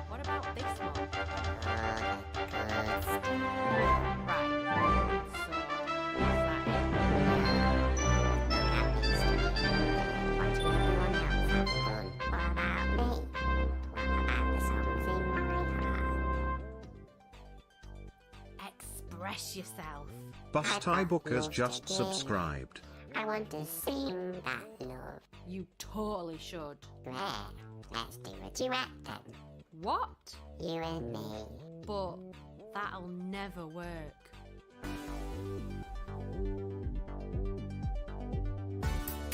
What about this one? Good stuff. Right. So, is that it? That needs to be. What did everyone else have done? What about me? What about the songs in my heart? Express yourself. Busty Book has just subscribed. I want to sing that love. You totally should. There, let's do a duet then. What? You and me. But that'll never work.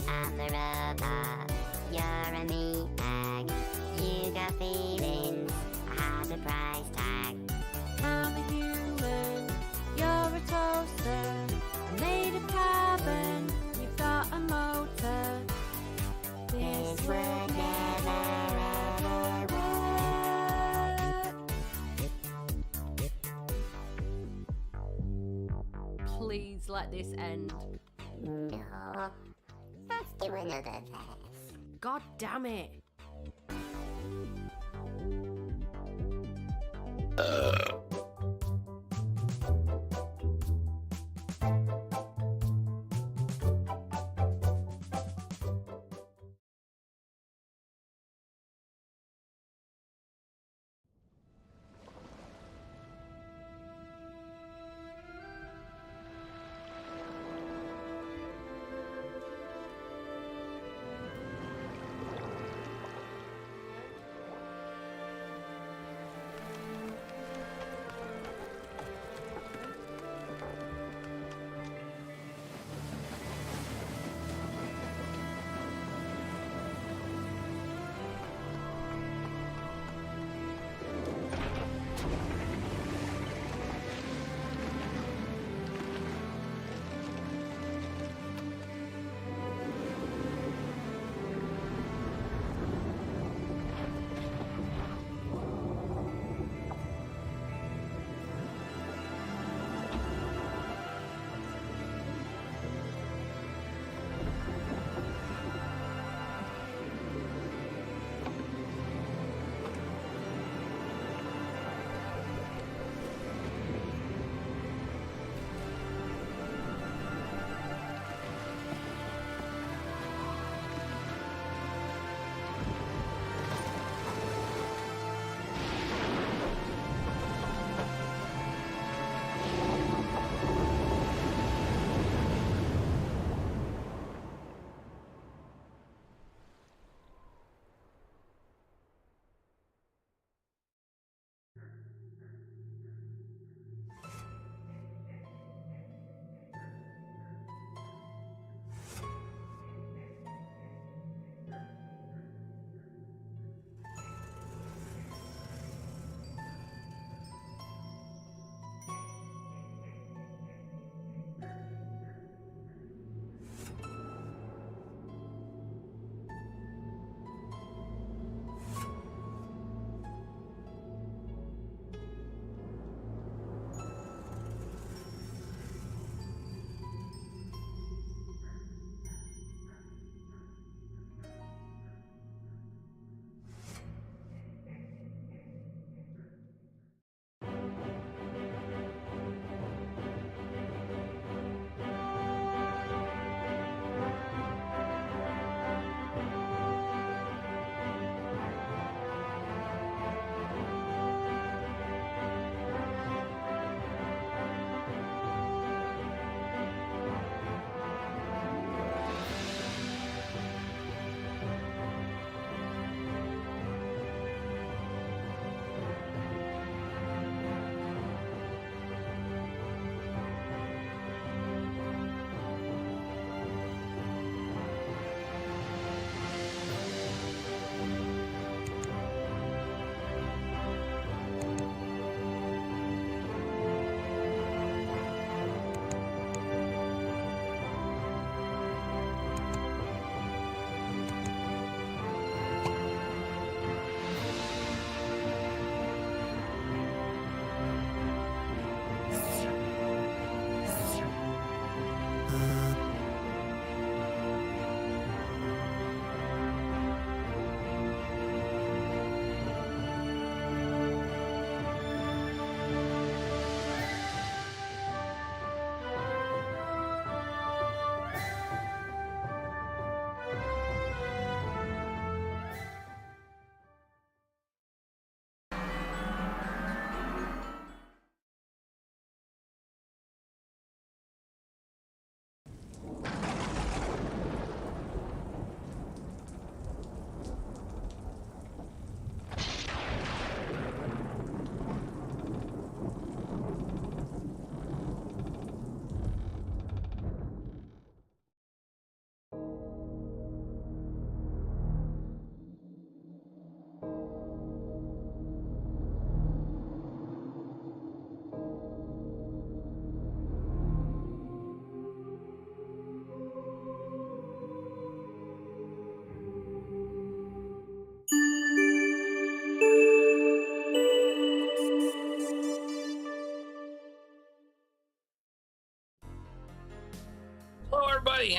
I'm a robot, you're a meatbag. You got feelings, I have a price tag. I'm a human, you're a toaster. I'm made of carbon, you've got a motor. This would never ever work. Please let this end. No, let's do another verse. God damn it.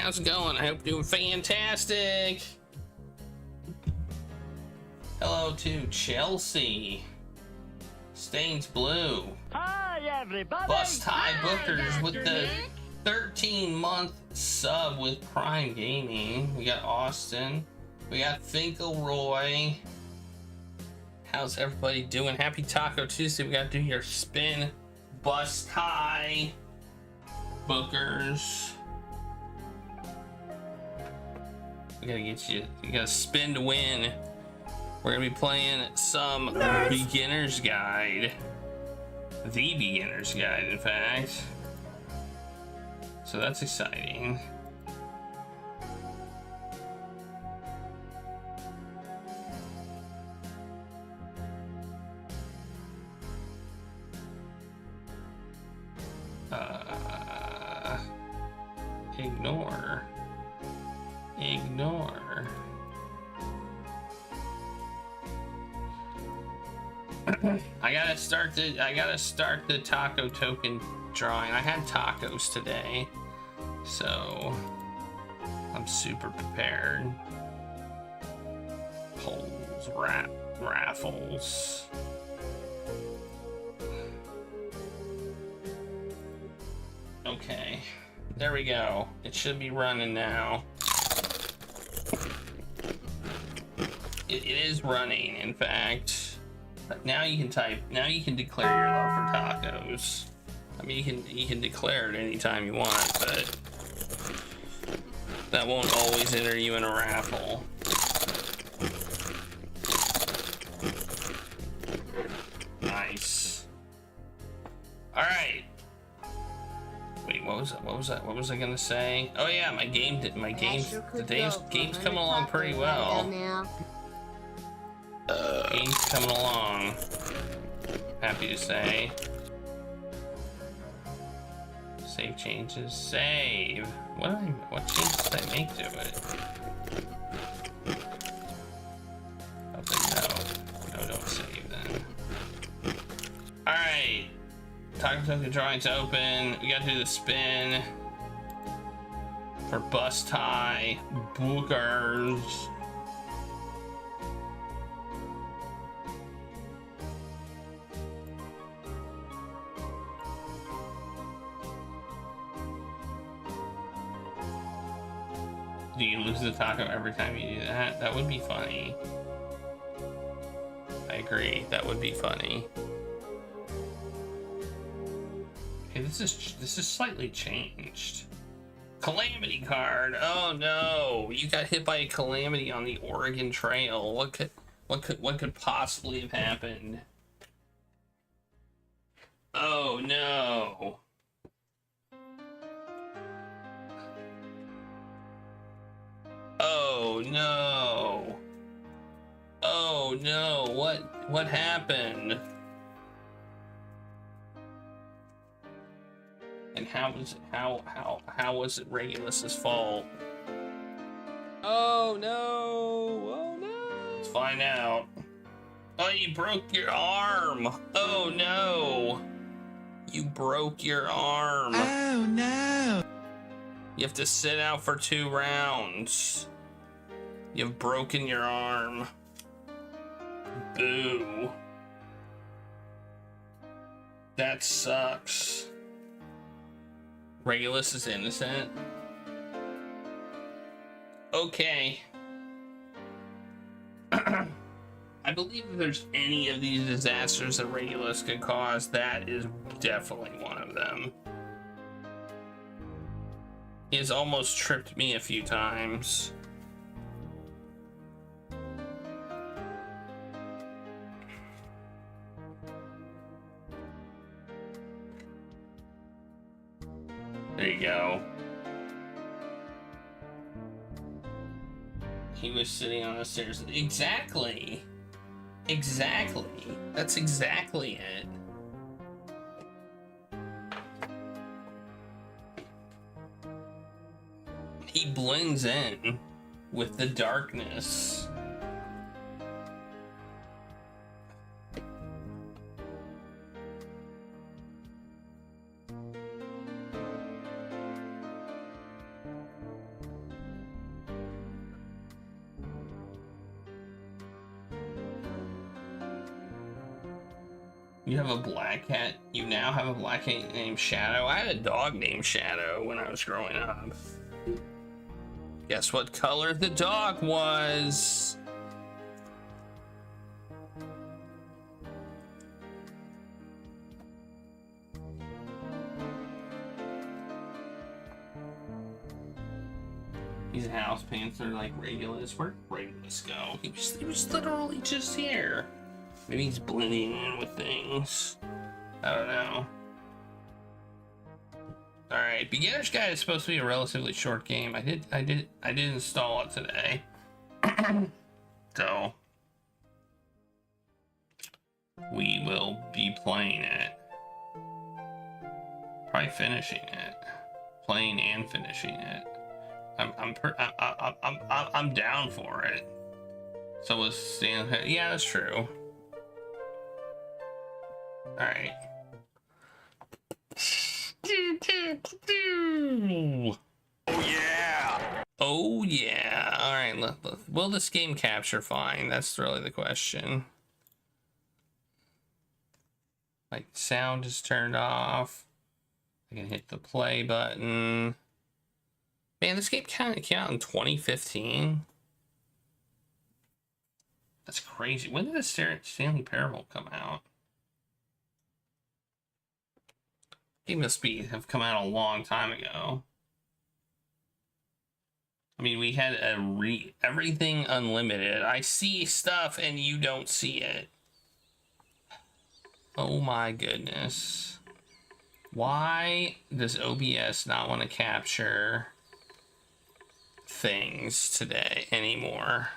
how's it going? I hope you're doing fantastic. Hello to Chelsea. Stains Blue. Hi, everybody. Bust Tie Bookers with the 13-month sub with Prime Gaming. We got Austin. We got Finkelroy. How's everybody doing? Happy Taco Tuesday. We gotta do your spin. Bust Tie Bookers. We gotta get you. You gotta spin to win. We're gonna be playing some beginner's guide. The beginner's guide, in fact. So that's exciting. Ignore. I gotta start the taco token drawing. I had tacos today, so I'm super prepared. Polls, raffles. Okay, there we go. It should be running now. It is running, in fact. But now you can type. Now you can declare your love for tacos. I mean, you can declare it anytime you want, but that won't always enter you in a raffle. Nice. All right. Wait, what was I gonna say? Oh yeah, the game's coming along pretty well. Game's coming along. Happy to say. Save changes. Save. What changes did I make to it? I was like, no, don't save then. All right. Taco token drawings open. We gotta do the spin for Bust Tie Bookers. Do you lose the taco every time you do that? That would be funny. I agree. That would be funny. Okay, this is slightly changed. Calamity card. Oh no! You got hit by a calamity on the Oregon Trail. What could possibly have happened? Oh no! Oh no! Oh no! What happened? And how was it Regulus's fault? Oh no! Oh no! Let's find out. Oh, you broke your arm! Oh no! You broke your arm! Oh no! You have to sit out for 2 rounds. You've broken your arm. Boo. That sucks. Regulus is innocent. Okay. I believe if there's any of these disasters that Regulus could cause, that is definitely one of them. He has almost tripped me a few times. There you go. He was sitting on the stairs. Exactly. Exactly. That's exactly it. He blends in with the darkness. You have a black cat. You now have a black cat named Shadow. I had a dog named Shadow when I was growing up. Guess what color the dog was? These house pants are like Regulus. Where'd Regulus go? He was literally just here. Maybe he's blending in with things. I don't know. Alright, Beginner's Guide is supposed to be a relatively short game. I did install it today. So we will be playing it. Probably finishing it. Playing and finishing it. I'm down for it. So was Stan. Yeah, that's true. All right. Oh yeah. Oh yeah. All right. Will this game capture fine? That's really the question. Like, sound is turned off. I can hit the play button. Man, this game came out in 2015. That's crazy. When did the Stanley Parable come out? Game must have come out a long time ago. I mean, we had everything unlimited. I see stuff and you don't see it. Oh my goodness. Why does OBS not want to capture things today anymore?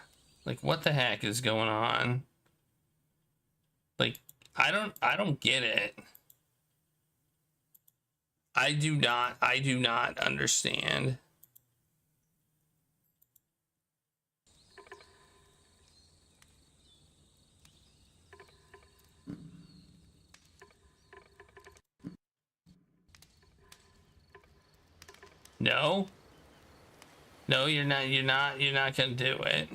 Like, what the heck is going on? Like, I don't get it. I do not understand. No. No, you're not gonna do it.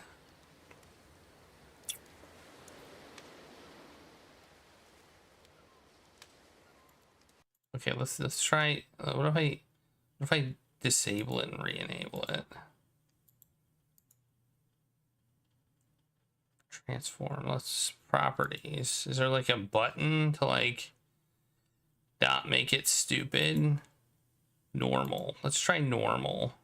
Okay, let's try. What if I disable it and re-enable it? Transform. Let's properties. Is there like a button to like not make it stupid? Normal. Let's try normal.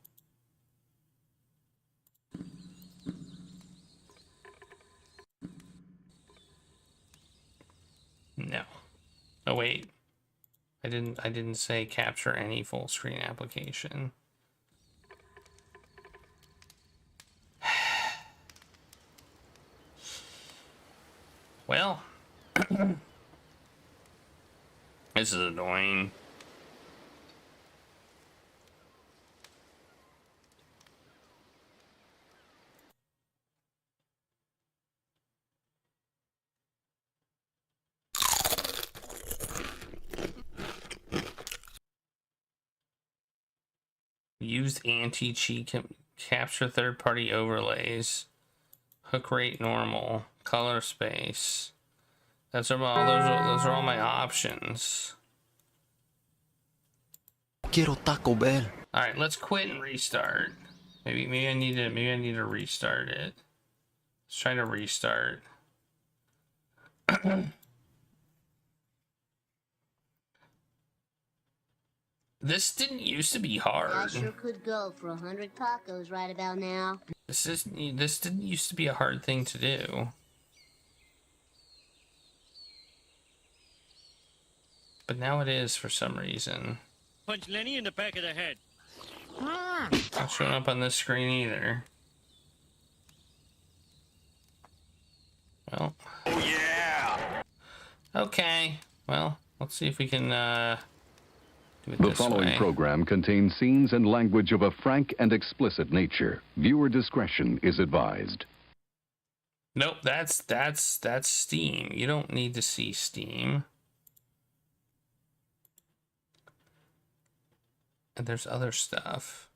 No. Oh wait. I didn't say capture any full screen application. Well, this is annoying. Used anti-cheat capture third-party overlays. Hook rate normal. Color space. Those are all my options. Quiero Taco Bell. All right, let's quit and restart. Maybe I need to restart it. Let's try to restart. This didn't used to be hard. I sure could go for 100 tacos right about now. This didn't used to be a hard thing to do. But now it is for some reason. Punch Lenny in the back of the head. Not showing up on this screen either. Well. Oh yeah. Okay. Well, let's see if we can do it The this following way. program contains scenes and language of a frank and explicit nature. Viewer discretion is advised. Nope, that's Steam. You don't need to see Steam. And there's other stuff.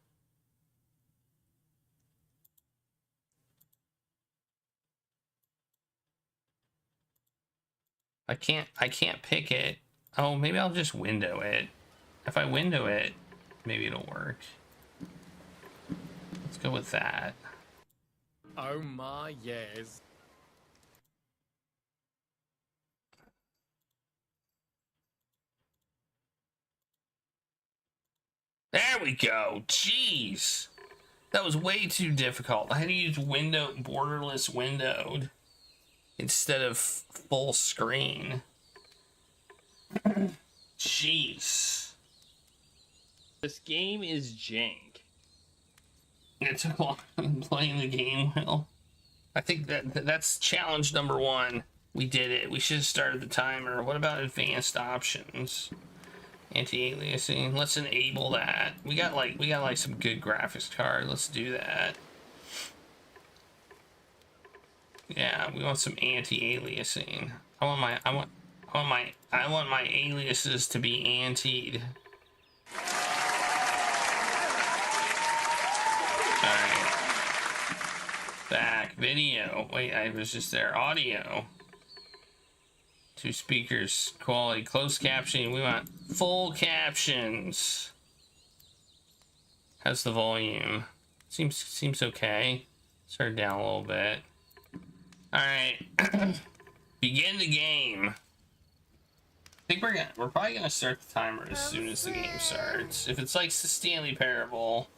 I can't pick it. Oh, maybe I'll just window it. If I window it, maybe it'll work. Let's go with that. Oh my, yes. There we go. Jeez. That was way too difficult. I had to use borderless windowed instead of full screen. Jeez. This game is jank. It took long playing the game well. I think that's challenge number 1. We did it. We should have started the timer. What about advanced options? Anti-aliasing. Let's enable that. We got like some good graphics card. Let's do that. Yeah, we want some anti-aliasing. I want my aliases to be antied. Alright. Back. Video. Wait, I was just there. Audio. 2 speakers. Quality. Closed captioning. We want full captions. How's the volume? Seems okay. Start down a little bit. Alright. Begin the game. I think we're probably gonna start the timer as soon as the game starts. If it's like the Stanley Parable,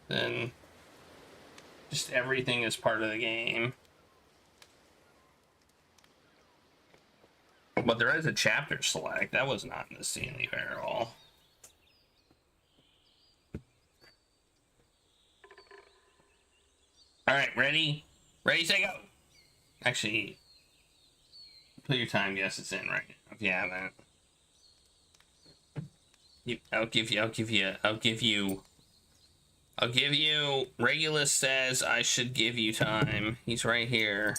then just everything is part of the game. But there is a chapter select. That was not in the Stanley Parable. Alright, ready? Ready, set, go! Actually, put your time guesses in right now if you haven't. I'll give you. Regulus says I should give you time. He's right here.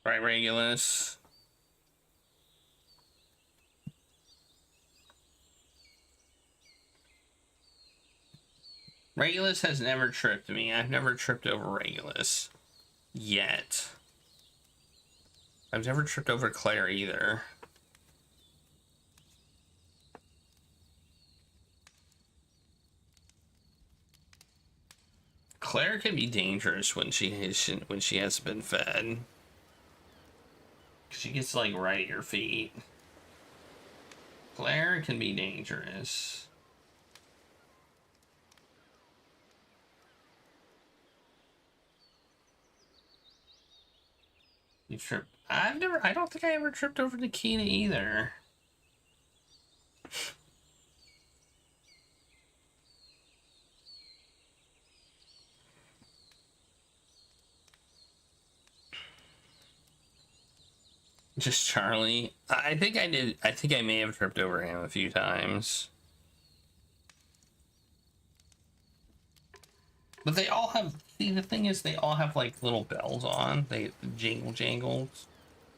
Right, Regulus. Regulus has never tripped me. I've never tripped over Regulus. Yet. I've never tripped over Claire either. Claire can be dangerous when she hasn't been fed. She gets like right at your feet. Claire can be dangerous. You trip? I don't think I ever tripped over Nikita either. Just Charlie. I think I did. I think I may have tripped over him a few times. But they all have. See, the thing is, they all have like little bells on. They jangles.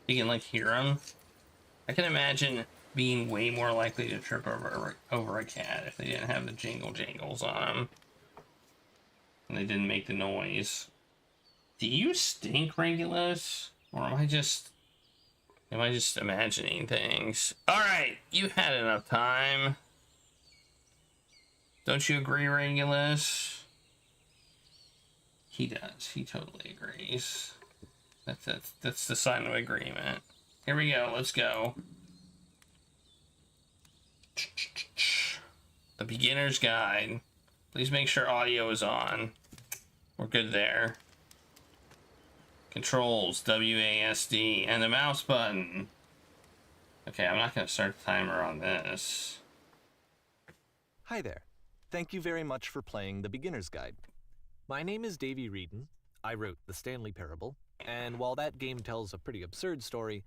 You can like hear them. I can imagine being way more likely to trip over a cat if they didn't have the jangles on them, and they didn't make the noise. Do you stink, Regulus, or am I just imagining things? All right, you've had enough time. Don't you agree, Regulus? He does. He totally agrees. That's the sign of agreement. Here we go. Let's go. The beginner's guide. Please make sure audio is on. We're good there. Controls, WASD, and the mouse button. Okay, I'm not going to start the timer on this. Hi there. Thank you very much for playing The Beginner's Guide. My name is Davey Reedon. I wrote The Stanley Parable, and while that game tells a pretty absurd story,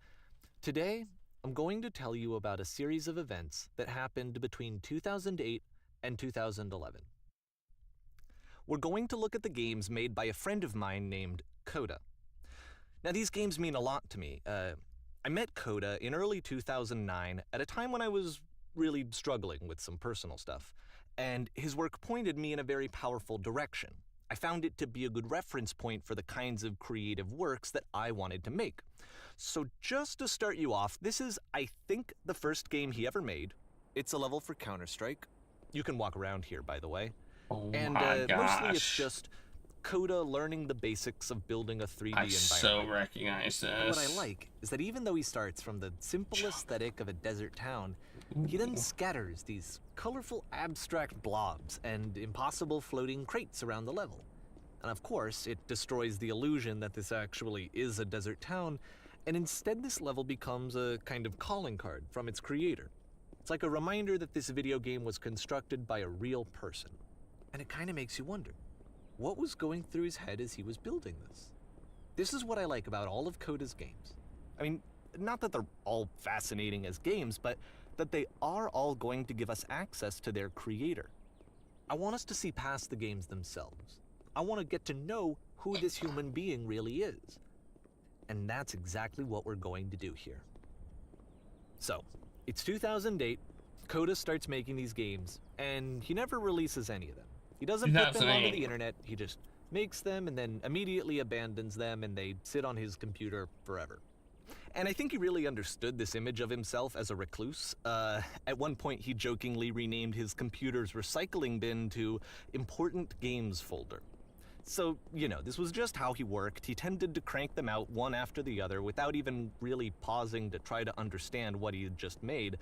today I'm going to tell you about a series of events that happened between 2008 and 2011. we're going to look at the games made by a friend of mine named Coda. Now, these games mean a lot to me. I met Coda in early 2009 at a time when I was really struggling with some personal stuff, and his work pointed me in a very powerful direction. I found it to be a good reference point for the kinds of creative works that I wanted to make. So just to start you off, this is, I think, the first game he ever made. It's a level for Counter-Strike. You can walk around here, by the way. Oh and my gosh. mostly it's just Coda learning the basics of building a 3D I environment. so recognize this. But what I like is that even though he starts from the simple aesthetic of a desert town, he then scatters these colorful abstract blobs and impossible floating crates around the level. And of course, it destroys the illusion that this actually is a desert town, and instead this level becomes a kind of calling card from its creator. It's like a reminder that this video game was constructed by a real person. And it kind of makes you wonder, what was going through his head as he was building this? This is what I like about all of Coda's games. I mean, not that they're all fascinating as games, but that they are all going to give us access to their creator. I want us to see past the games themselves. I want to get to know who this human being really is. And that's exactly what we're going to do here. So, it's 2008, Coda starts making these games, and he never releases any of them. He doesn't put them onto the internet, he just makes them and then immediately abandons them, and they sit on his computer forever. And I think he really understood this image of himself as a recluse. At one point, he jokingly renamed his computer's recycling bin to Important Games Folder. So, you know, this was just how he worked. He tended to crank them out one after the other without even really pausing to try to understand what he had just made,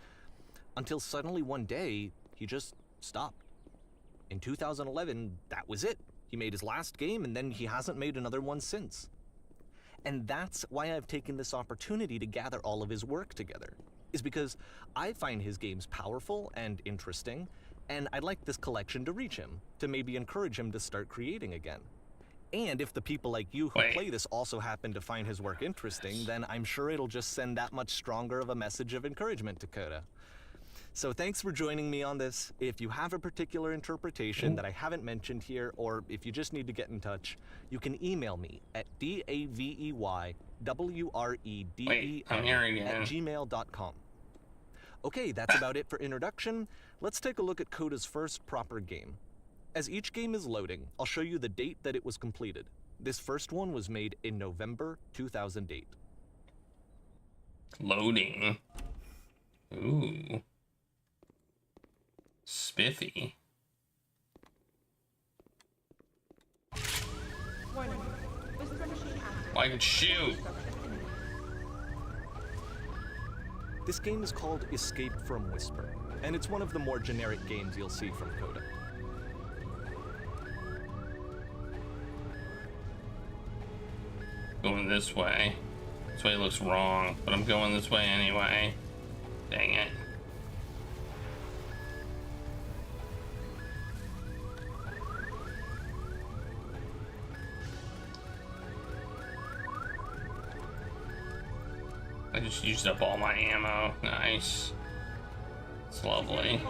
until suddenly one day, he just stopped. In 2011, that was it. He made his last game, and then he hasn't made another one since. And that's why I've taken this opportunity to gather all of his work together, is because I find his games powerful and interesting, and I'd like this collection to reach him, to maybe encourage him to start creating again. And if the people like you who play this also happen to find his work interesting, then I'm sure it'll just send that much stronger of a message of encouragement to Coda. So thanks for joining me on this. If you have a particular interpretation that I haven't mentioned here, or if you just need to get in touch, you can email me at daveywreden@gmail.com. Okay, that's about it for introduction. Let's take a look at Coda's first proper game. As each game is loading, I'll show you the date that it was completed. This first one was made in November 2008. Loading. Ooh. Spiffy. I can shoot. This game is called Escape from Whisper, and it's one of the more generic games you'll see from Coda. Going this way. This way looks wrong, but I'm going this way anyway. Dang it. I just used up all my ammo. Nice. It's lovely.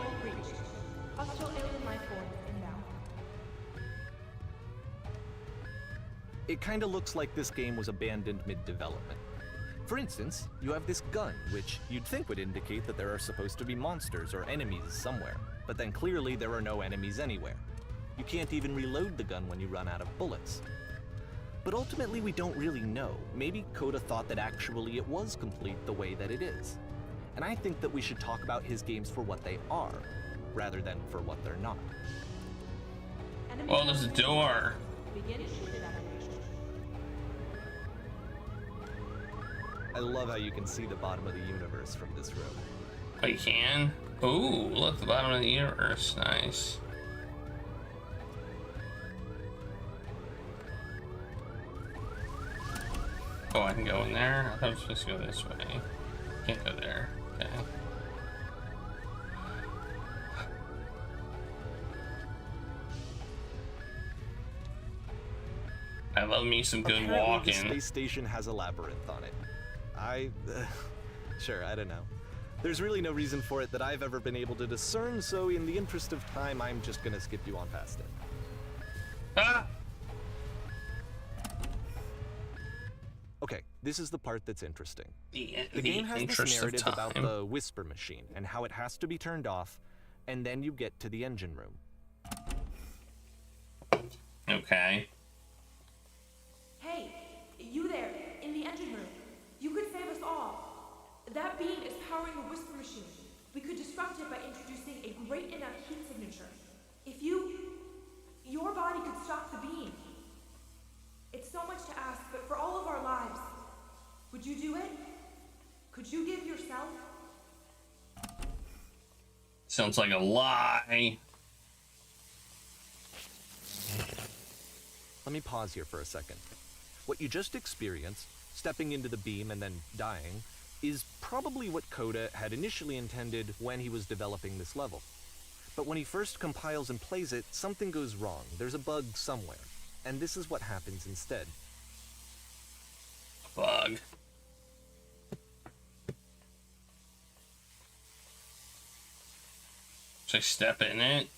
It kinda looks like this game was abandoned mid-development. For instance, you have this gun, which you'd think would indicate that there are supposed to be monsters or enemies somewhere, but then clearly there are no enemies anywhere. You can't even reload the gun when you run out of bullets. But ultimately we don't really know. Maybe Coda thought that actually it was complete the way that it is. And I think that we should talk about his games for what they are, rather than for what they're not. Oh, there's a door. I love how you can see the bottom of the universe from this room. Oh, you can? Ooh, look, the bottom of the universe. Nice. Oh, I can go in there? I thought I was supposed to go this way. Can't go there. Okay. I love me some good Apparently, walking. the space station has a labyrinth on it. Sure, I don't know. There's really no reason for it that I've ever been able to discern, so in the interest of time, I'm just gonna skip you on past it. Ah! Okay, this is the part that's interesting. The game has this interest of narrative about time. the whisper machine and how it has to be turned off, and then you get to the engine room. Okay. Hey, you there, in the engine room. You could save us all. That beam is powering the whisper machine. We could disrupt it by introducing a great enough heat signature. If your body could stop the beam. It's so much to ask, but for all of our lives, would you do it? Could you give yourself? Sounds like a lie. Let me pause here for a second. What you just experienced, stepping into the beam and then dying, is probably what Coda had initially intended when he was developing this level. But when he first compiles and plays it, something goes wrong. There's a bug somewhere. And this is what happens instead. Bug. Should I step in it?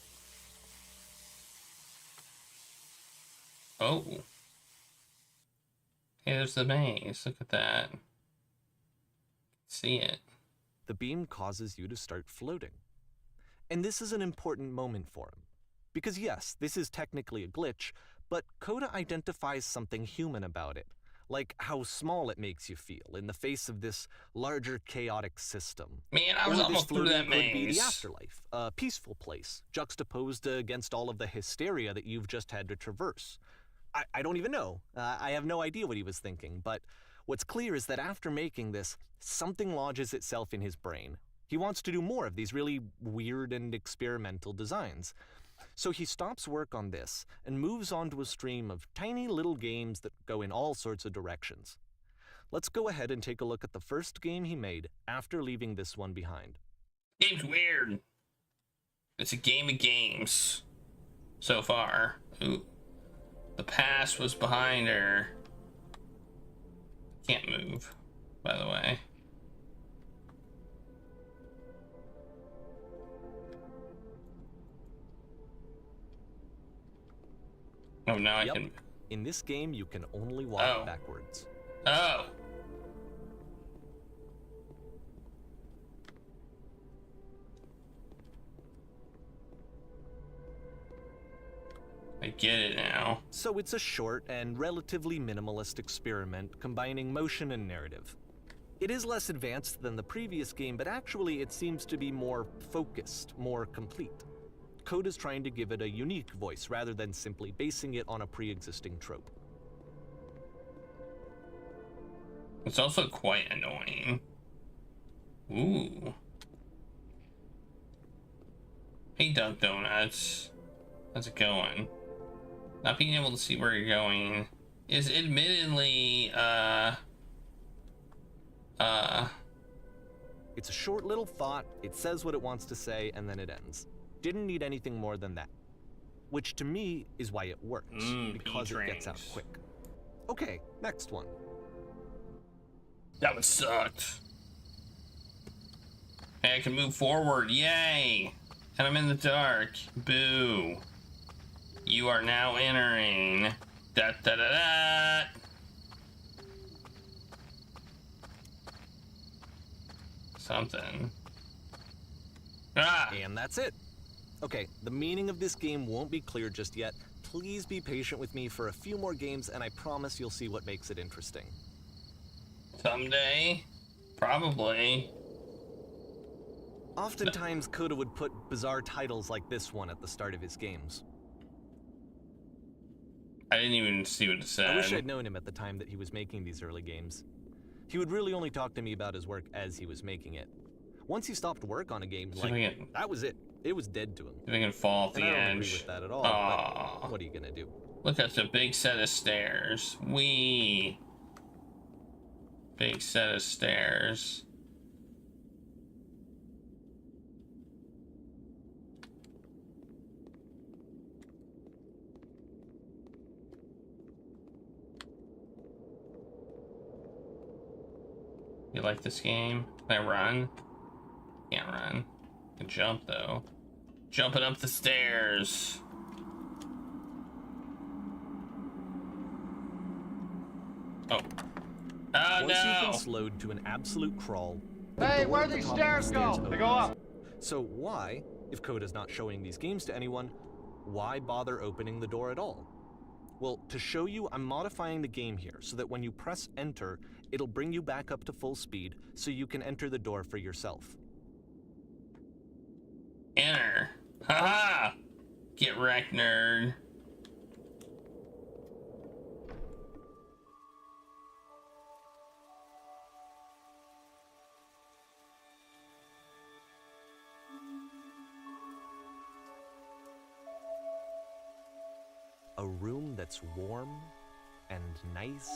Oh. Hey, there's the maze. Look at that. See it. The beam causes you to start floating. And this is an important moment for him. Because yes, this is technically a glitch, but Coda identifies something human about it, like how small it makes you feel in the face of this larger chaotic system. Man, I was almost through that could be the maze. afterlife, a peaceful place, juxtaposed against all of the hysteria that you've just had to traverse. I don't even know. I have no idea what he was thinking, but what's clear is that after making this, something lodges itself in his brain. He wants to do more of these really weird and experimental designs. So he stops work on this and moves on to a stream of tiny little games that go in all sorts of directions. Let's go ahead and take a look at the first game he made after leaving this one behind. Game's weird. It's a game of games. So far. Ooh. The past was behind her. Can't move, by the way. Oh, now I can. In this game, you can only walk backwards. Oh. I get it now. So it's a short and relatively minimalist experiment combining motion and narrative. It is less advanced than the previous game, but actually it seems to be more focused, more complete. Coda's trying to give it a unique voice rather than simply basing it on a pre-existing trope. It's also quite annoying. Ooh. Hey, Dunk Donuts. How's it going? Not being able to see where you're going is admittedly, It's a short little thought, it says what it wants to say, and then it ends. Didn't need anything more than that. Which to me is why it works, because it gets out quick. Okay, next one. That one sucked. Hey, I can move forward, yay! And I'm in the dark, boo. You are now entering. Da da da da. Something. Ah! And that's it. Okay, the meaning of this game won't be clear just yet. Please be patient with me for a few more games, and I promise you'll see what makes it interesting. Someday, probably. Oftentimes, Coda would put bizarre titles like this one at the start of his games. I didn't even see what it said. I wish I'd known him at the time that he was making these early games. He would really only talk to me about his work as he was making it. Once he stopped work on a game, that was it. It was dead to him. If I can fall off the I don't edge. agree with that at all, but what are you gonna do? Look at the big set of stairs. Wee. Big set of stairs. You like this game? Can I run? Can't run. I can jump though. Jumping up the stairs. Oh. Oh Once no! you've been slowed to an absolute crawl, Hey, where these stairs go? They go up. So why, if Coda's not showing these games to anyone, why bother opening the door at all? Well, to show you, I'm modifying the game here so that when you press enter, it'll bring you back up to full speed so you can enter the door for yourself. Enter. Haha! Get wrecked, nerd. A room that's warm and nice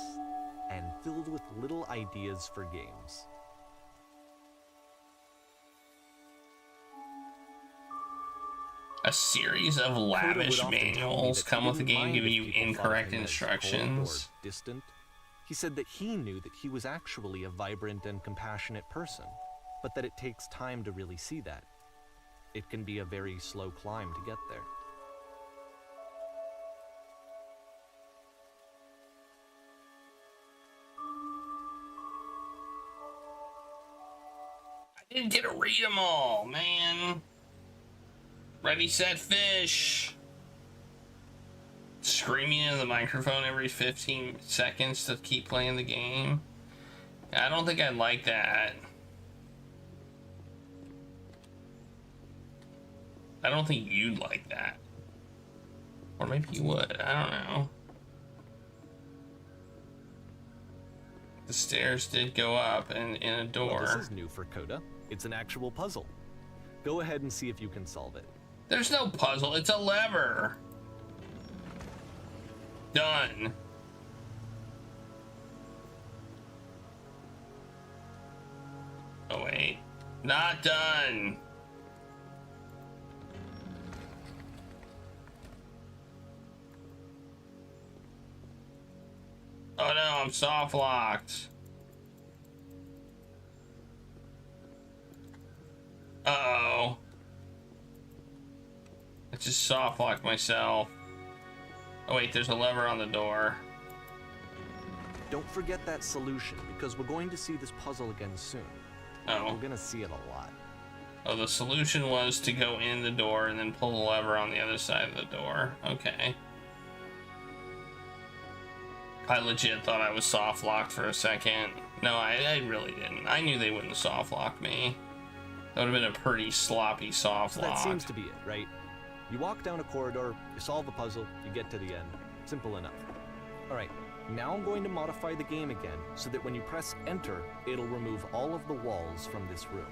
and filled with little ideas for games. A series of lavish manuals come with the game giving you incorrect instructions. Distant. He said that he knew that he was actually a vibrant and compassionate person, but that it takes time to really see that. It can be a very slow climb to get there. I didn't get to read them all, man. Ready, set, fish. Screaming into the microphone every 15 seconds to keep playing the game. I don't think I'd like that. I don't think you'd like that. Or maybe you would, I don't know. The stairs did go up and in a door. Well, this is new for Coda. It's an actual puzzle. Go ahead and see if you can solve it. There's no puzzle, it's a lever. Done. Oh wait, not done. Oh no, I'm soft locked. Uh-oh. I just soft locked myself. Oh wait, there's a lever on the door. Don't forget that solution, because we're going to see this puzzle again soon. Oh. We're gonna see it a lot. Oh, the solution was to go in the door and then pull the lever on the other side of the door. Okay. I legit thought I was soft locked for a second. No, I really didn't. I knew they wouldn't soft lock me. That would have been a pretty sloppy soft So lock. that seems to be it, right? You walk down a corridor, you solve the puzzle, you get to the end. Simple enough. Alright, now I'm going to modify the game again so that when you press enter, it'll remove all of the walls from this room.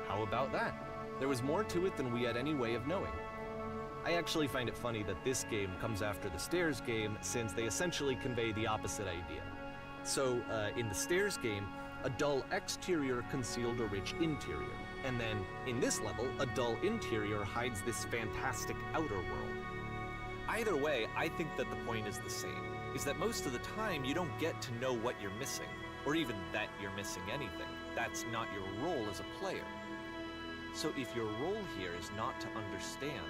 How about that? There was more to it than we had any way of knowing. I actually find it funny that this game comes after the Stairs game, since they essentially convey the opposite idea. So, in the Stairs game, a dull exterior concealed a rich interior, and then, in this level, a dull interior hides this fantastic outer world. Either way, I think that the point is the same, is that most of the time you don't get to know what you're missing, or even that you're missing anything. That's not your role as a player. So if your role here is not to understand,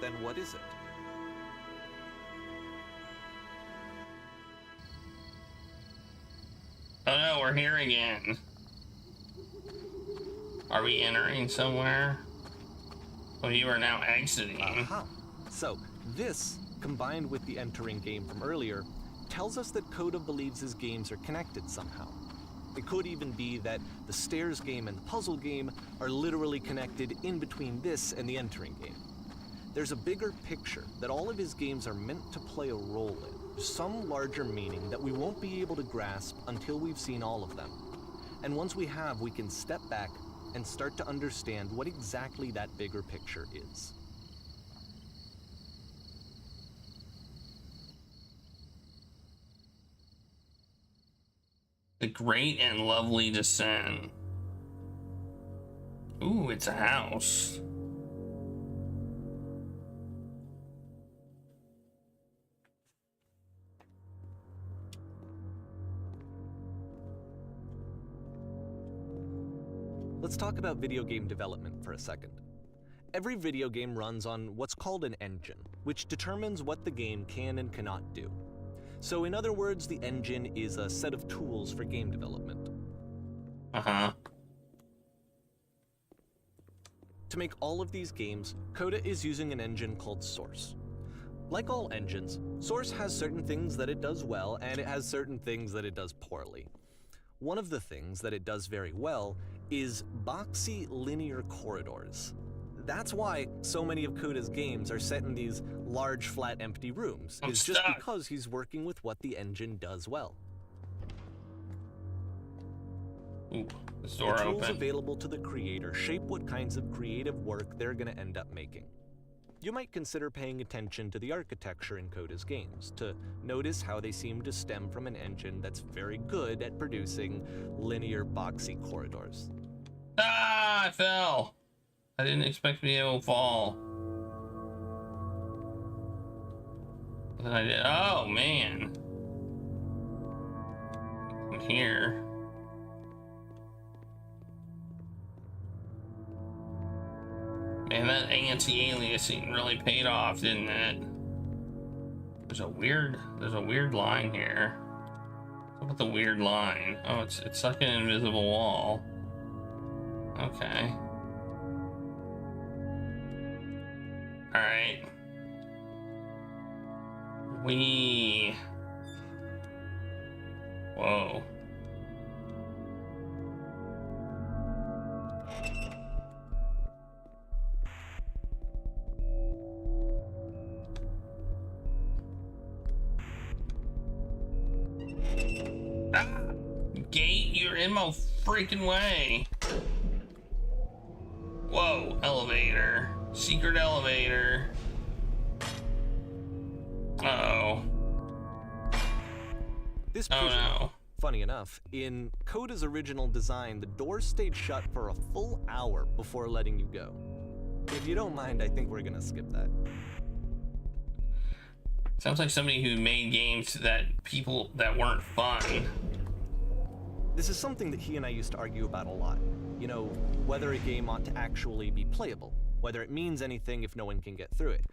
then what is it? Oh no, we're here again. Are we entering somewhere? Well, you are now exiting. So, this, combined with the entering game from earlier, tells us that Coda believes his games are connected somehow. It could even be that the Stairs game and the puzzle game are literally connected in between this and the entering game. There's a bigger picture that all of his games are meant to play a role in, some larger meaning that we won't be able to grasp until we've seen all of them. And once we have, we can step back and start to understand what exactly that bigger picture is. The Great and Lovely Descent. Ooh, it's a house. let's talk about video game development for a second. Every video game runs on what's called an engine, which determines what the game can and cannot do. So in other words, the engine is a set of tools for game development. To make all of these games, Coda is using an engine called Source. Like all engines, Source has certain things that it does well, and it has certain things that it does poorly. One of the things that it does very well is boxy linear corridors. That's why so many of Coda's games are set in these large, flat, empty rooms. It's just because he's working with what the engine does well. Ooh, the door the tools open. available to the creator shape what kinds of creative work they're going to end up making. You might consider paying attention to the architecture in Coda's games, to notice how they seem to stem from an engine that's very good at producing linear, boxy corridors. Ah, I fell. I didn't expect to be able to fall. But then I did. Oh, man. I'm here. Man, that anti-aliasing really paid off, didn't it? There's a weird line here. What's up with the weird line? Oh, it's like an invisible wall. Okay. Alright. Whoa. Gate, you're in my freaking way. Whoa, elevator. Secret elevator. Uh-oh. This oh no. Funny enough, in Coda's original design, the door stayed shut for a full hour before letting you go. If you don't mind, I think we're gonna skip that. Sounds like somebody who made games that weren't fun. This is something that he and I used to argue about a lot. You know, whether a game ought to actually be playable, whether it means anything if no one can get through it.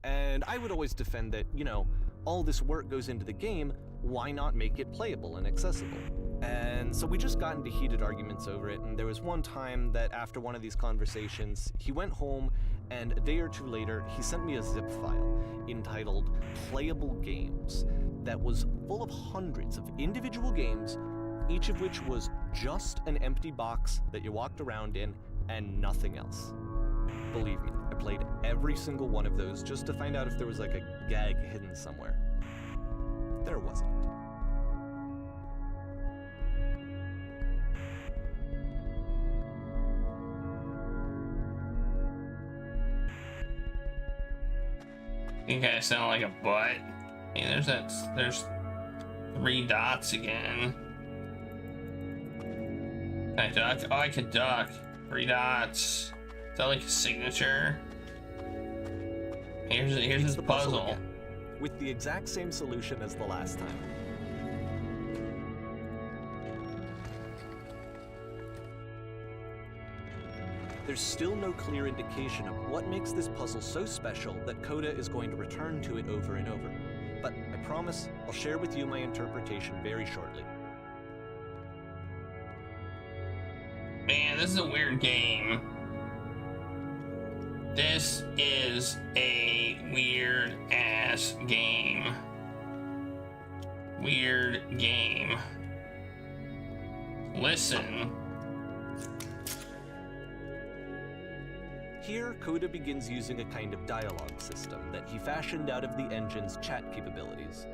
And I would always defend that, you know, all this work goes into the game, why not make it playable and accessible? And so we just got into heated arguments over it, and there was one time that after one of these conversations, he went home, and a day or two later, he sent me a zip file entitled Playable Games that was full of hundreds of individual games, each of which was just an empty box that you walked around in and nothing else. Believe me, I played every single one of those just to find out if there was like a gag hidden somewhere. There wasn't. You guys sound like a butt. Hey, there's 3 dots again. Can I duck? Oh, I can duck. 3 dots. Is that like a signature? Here's the puzzle. Again, with the exact same solution as the last time. There's still no clear indication of what makes this puzzle so special that Coda is going to return to it over and over. But I promise I'll share with you my interpretation very shortly. Man, this is a weird game. This is a weird ass game. Weird game. Listen. Here, Coda begins using a kind of dialogue system that he fashioned out of the engine's chat capabilities.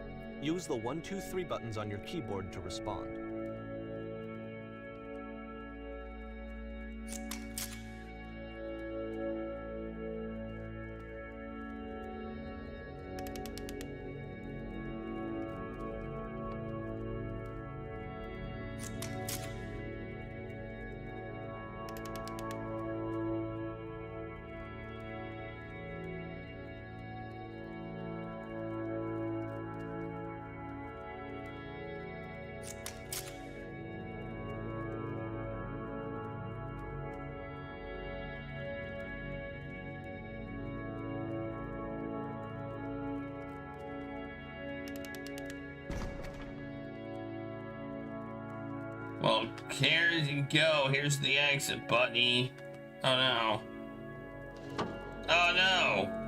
Use the 1, 2, 3 buttons on your keyboard to respond. Well, here you go. Here's the exit, buddy. Oh no. Oh no.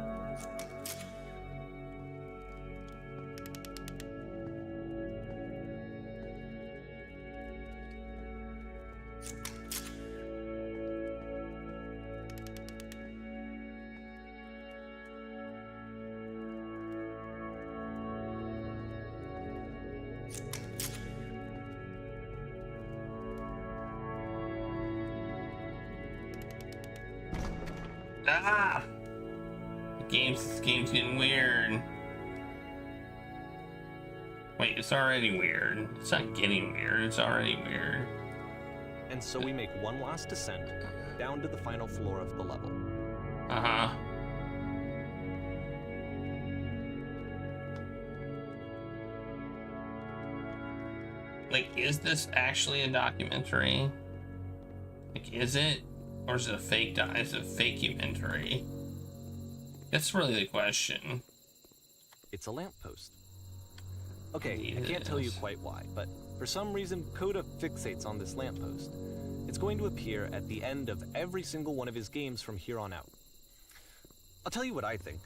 Ah! This game's getting weird. Wait, it's already weird. It's not getting weird, it's already weird. And so we make one last descent down to the final floor of the level. Uh-huh. Like, is this actually a documentary? Like, is it? Or is it a fake is it a fake-umentary? That's really the question. It's a lamppost. Okay, I can't tell you quite why, but for some reason, Coda fixates on this lamppost. It's going to appear at the end of every single one of his games from here on out. I'll tell you what I think.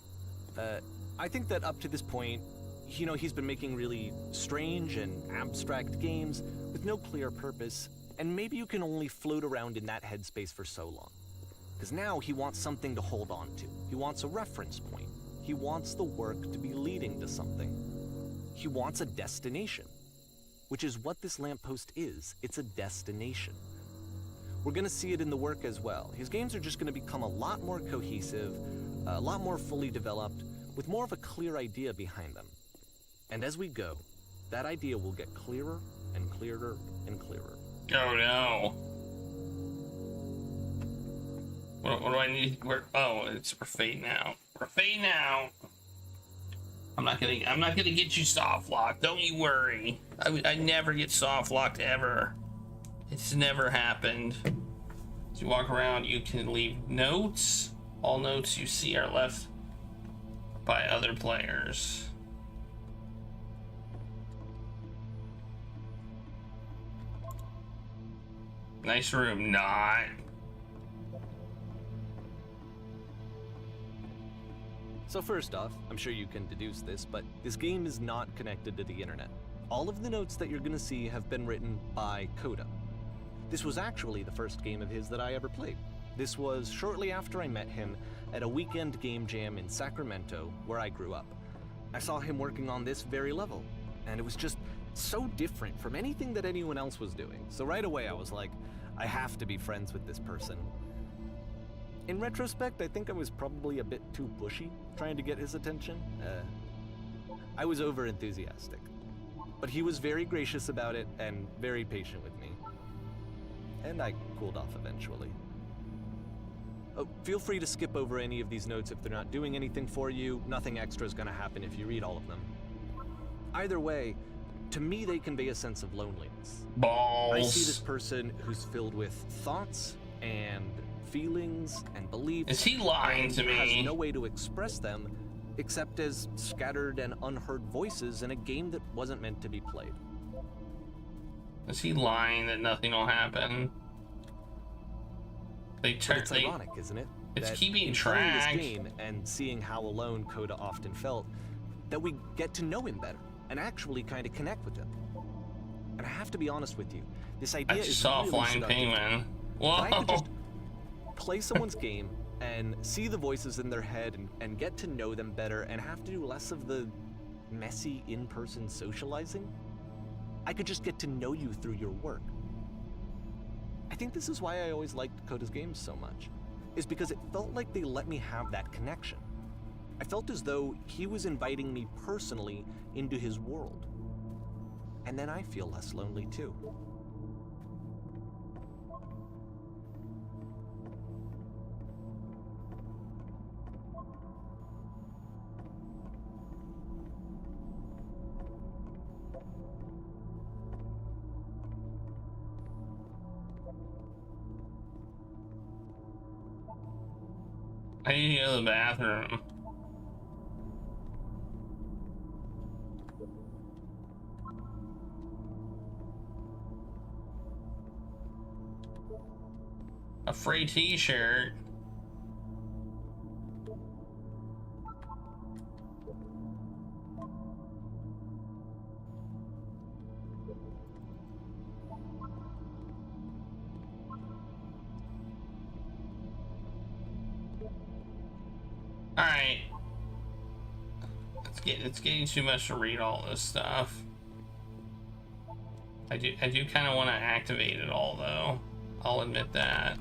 I think that up to this point, you know, he's been making really strange and abstract games with no clear purpose, and maybe you can only float around in that headspace for so long. Because now he wants something to hold on to. He wants a reference point. He wants the work to be leading to something. He wants a destination, which is what this lamppost is. It's a destination. We're gonna see it in the work as well. His games are just gonna become a lot more cohesive, a lot more fully developed, with more of a clear idea behind them. And as we go, that idea will get clearer and clearer and clearer. Oh no. What do I need? Oh, it's we're fading out. We're fading out. I'm not gonna get you soft locked. Don't you worry. I never get soft locked ever. It's never happened. As you walk around, you can leave notes. All notes you see are left by other players. Nice room, not. So first off, I'm sure you can deduce this, but this game is not connected to the internet. All of the notes that you're gonna see have been written by Coda. This was actually the first game of his that I ever played. This was shortly after I met him at a weekend game jam in Sacramento, where I grew up. I saw him working on this very level, and it was just so different from anything that anyone else was doing. So right away I was like, I have to be friends with this person. In retrospect, I think I was probably a bit too pushy, trying to get his attention. I was over-enthusiastic. But he was very gracious about it and very patient with me. And I cooled off eventually. Oh, feel free to skip over any of these notes if they're not doing anything for you. Nothing extra is gonna happen if you read all of them. Either way, to me they convey a sense of loneliness. Balls. I see this person who's filled with thoughts and feelings and beliefs. Is he lying to me? Has no way to express them except as scattered and unheard voices in a game that wasn't meant to be played. Is he lying that nothing will happen? It's ironic, isn't it? It's that keeping in track. playing this game and seeing how alone Coda often felt, that we get to know him better and actually kind of connect with him. And I have to be honest with you, this idea I just is saw a really flying seductive. penguin. If I could Whoa. just play someone's game and see the voices in their head and get to know them better and have to do less of the messy in-person socializing, I could just get to know you through your work. I think this is why I always liked Coda's games so much, is because it felt like they let me have that connection. I felt as though he was inviting me personally into his world. And then I feel less lonely too. I need to go to the bathroom. A free t-shirt. Alright. It's getting too much to read all this stuff. I do kind of want to activate it all though. I'll admit that.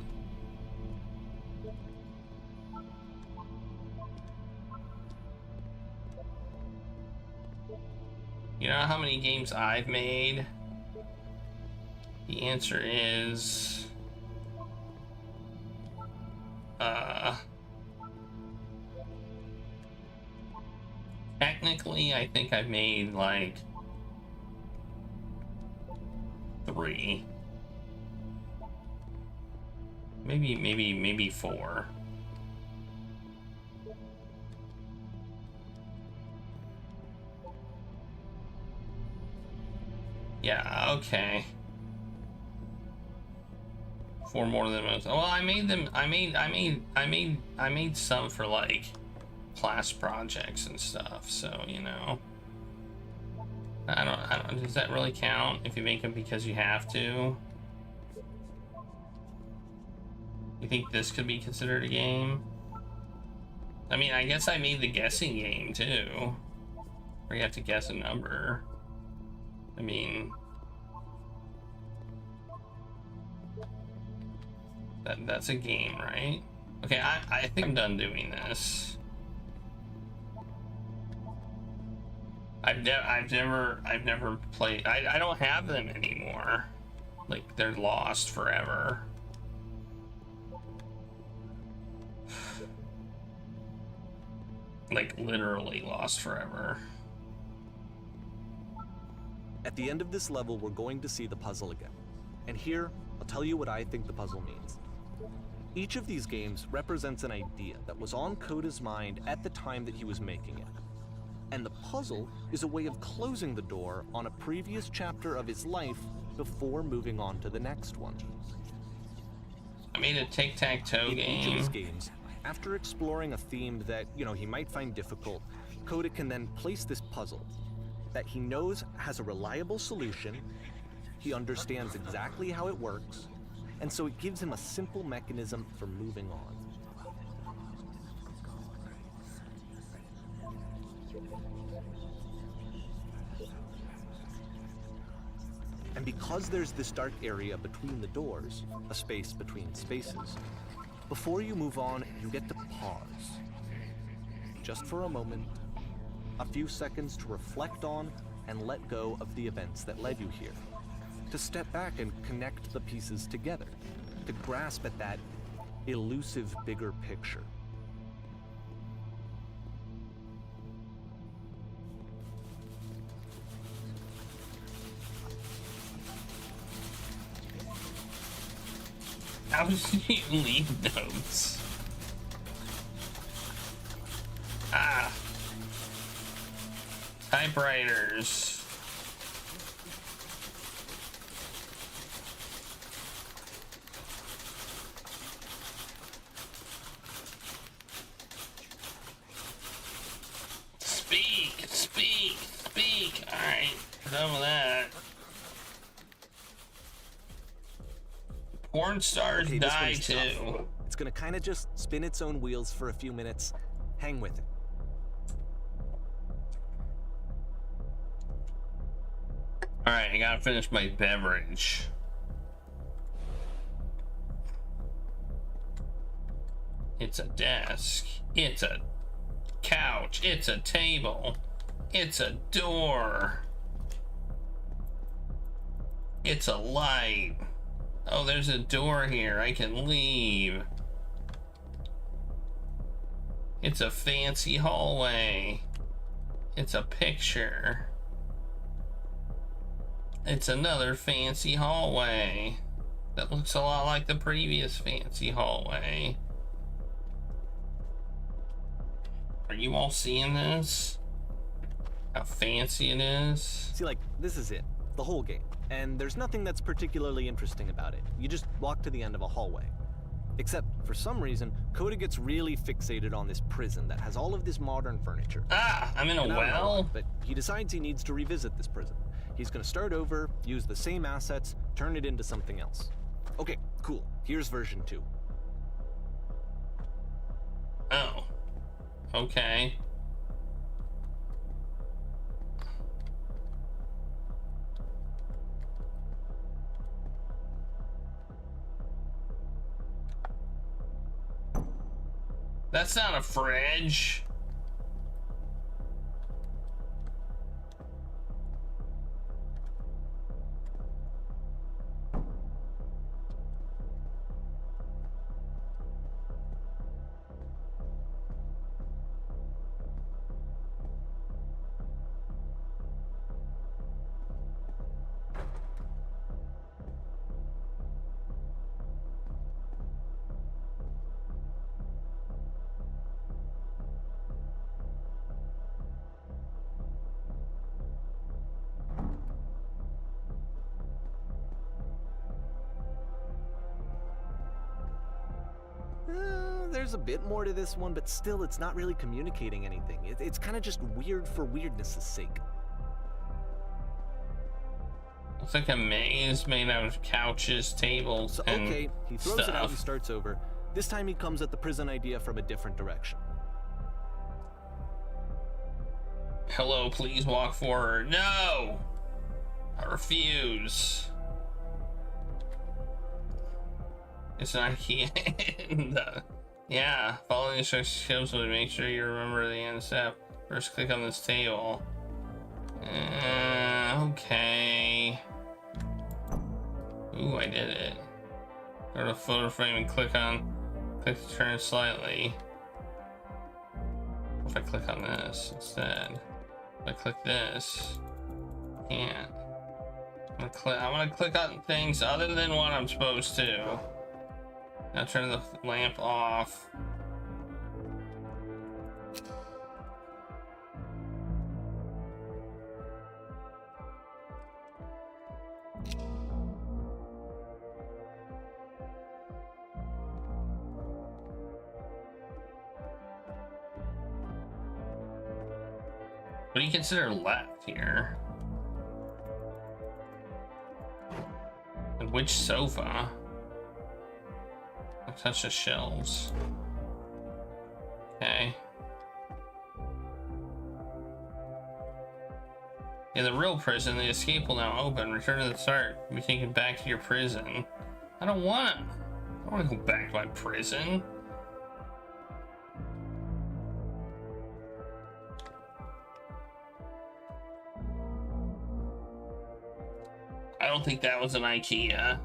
You know how many games I've made? The answer is technically I think I've made like 3. Maybe 4. Yeah, okay. 4 more than most. Well, I made them. I made some for like class projects and stuff. So you know, I don't. Does that really count if you make them because you have to? You think this could be considered a game? I mean, I guess I made the guessing game too, where you have to guess a number. I mean, that's a game, right? Okay, I think I'm done doing this. I've never played. I don't have them anymore. Like they're lost forever. Like literally lost forever. At the end of this level, we're going to see the puzzle again. And here, I'll tell you what I think the puzzle means. Each of these games represents an idea that was on Coda's mind at the time that he was making it. And the puzzle is a way of closing the door on a previous chapter of his life before moving on to the next one. I made a tic-tac-toe game. In each of his games, after exploring a theme that, he might find difficult, Coda can then place this puzzle that he knows has a reliable solution, he understands exactly how it works, and so it gives him a simple mechanism for moving on. And because there's this dark area between the doors, a space between spaces, before you move on, you get to pause. Just for a moment, a few seconds to reflect on and let go of the events that led you here. To step back and connect the pieces together. To grasp at that elusive bigger picture. How did you leave notes? Typewriters. Speak. All right, done with that. Porn stars die too. It's gonna kind of just spin its own wheels for a few minutes. Hang with it. All right, I gotta finish my beverage. It's a desk. It's a couch. It's a table. It's a door. It's a light. Oh, there's a door here. I can leave. It's a fancy hallway. It's a picture. It's another fancy hallway that looks a lot like the previous fancy hallway. Are you all seeing this? How fancy it is? See, this is it. The whole game. And there's nothing that's particularly interesting about it. You just walk to the end of a hallway. Except, for some reason, Coda gets really fixated on this prison that has all of this modern furniture. Ah, I'm in a And I don't know well? why, but he decides he needs to revisit this prison. He's gonna start over, use the same assets, turn it into something else. Okay, cool. Here's version 2. Oh. Okay. That's not a fridge. There's a bit more to this one, but still, it's not really communicating anything. It's kind of just weird for weirdness' sake. Looks like a maze made out of couches, tables, So, and okay, he throws it out and stuff. starts over. This time he comes at the prison idea from a different direction. Hello, please walk forward. No! I refuse. It's not here. Yeah, follow the instructions carefully. Make sure you remember the end step. First, click on this table. Okay. Ooh, I did it. Go to photo frame and click to turn it slightly. If I click on this instead, if I click this, can't. I'm gonna click on things other than what I'm supposed to. Now turn the lamp off. What do you consider left here? And which sofa? I'll touch the shelves. Okay. In the real prison, the escape will now open. Return to the start. Be taken back to your prison. I don't want to go back to my prison. I don't think that was an IKEA.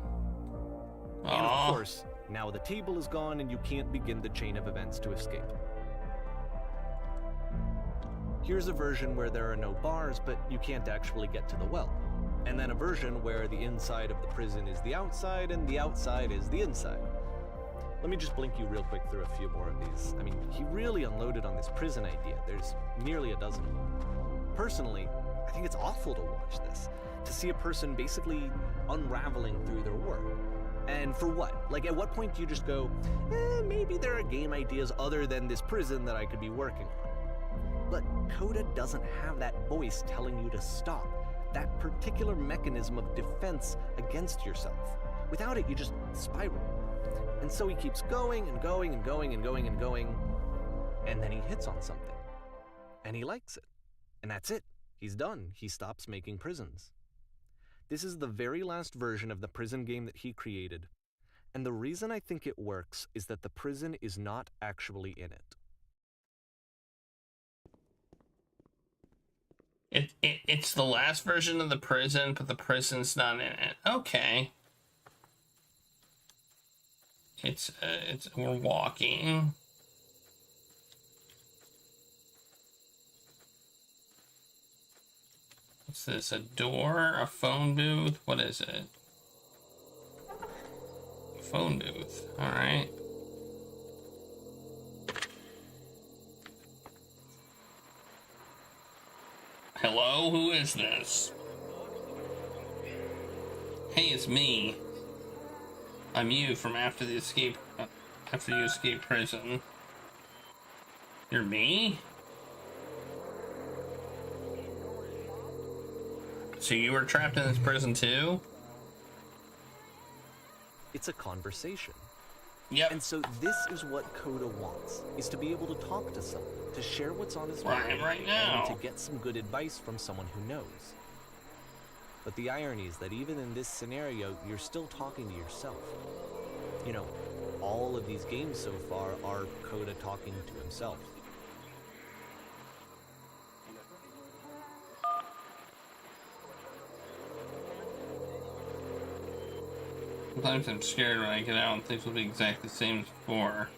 And of course, now the table is gone and you can't begin the chain of events to escape. Here's a version where there are no bars, but you can't actually get to the well. And then a version where the inside of the prison is the outside and the outside is the inside. Let me just blink you real quick through a few more of these. I mean, he really unloaded on this prison idea. There's nearly a dozen. Personally, I think it's awful to watch this. To see a person basically unraveling through their work. And for what? Like, at what point do you just go, maybe there are game ideas other than this prison that I could be working on? But Coda doesn't have that voice telling you to stop. That particular mechanism of defense against yourself. Without it, you just spiral. And so he keeps going and going and going and going and going. And then he hits on something. And he likes it. And that's it. He's done. He stops making prisons. This is the very last version of the prison game that he created. And the reason I think it works is that the prison is not actually in it. It's the last version of the prison, but the prison's not in it. Okay. We're walking. What's this? A door? A phone booth? What is it? A phone booth. All right. Hello? Who is this? Hey, it's me. I'm you from after the escape. after you escape prison. You're me? So you were trapped in this prison too? It's a conversation. Yep. And so this is what Coda wants, is to be able to talk to someone, to share what's on his mind, right now. and to get some good advice from someone who knows. But the irony is that even in this scenario, you're still talking to yourself. You know, all of these games so far are Coda talking to himself. Sometimes I'm scared when I get out and things will be exactly the same as before.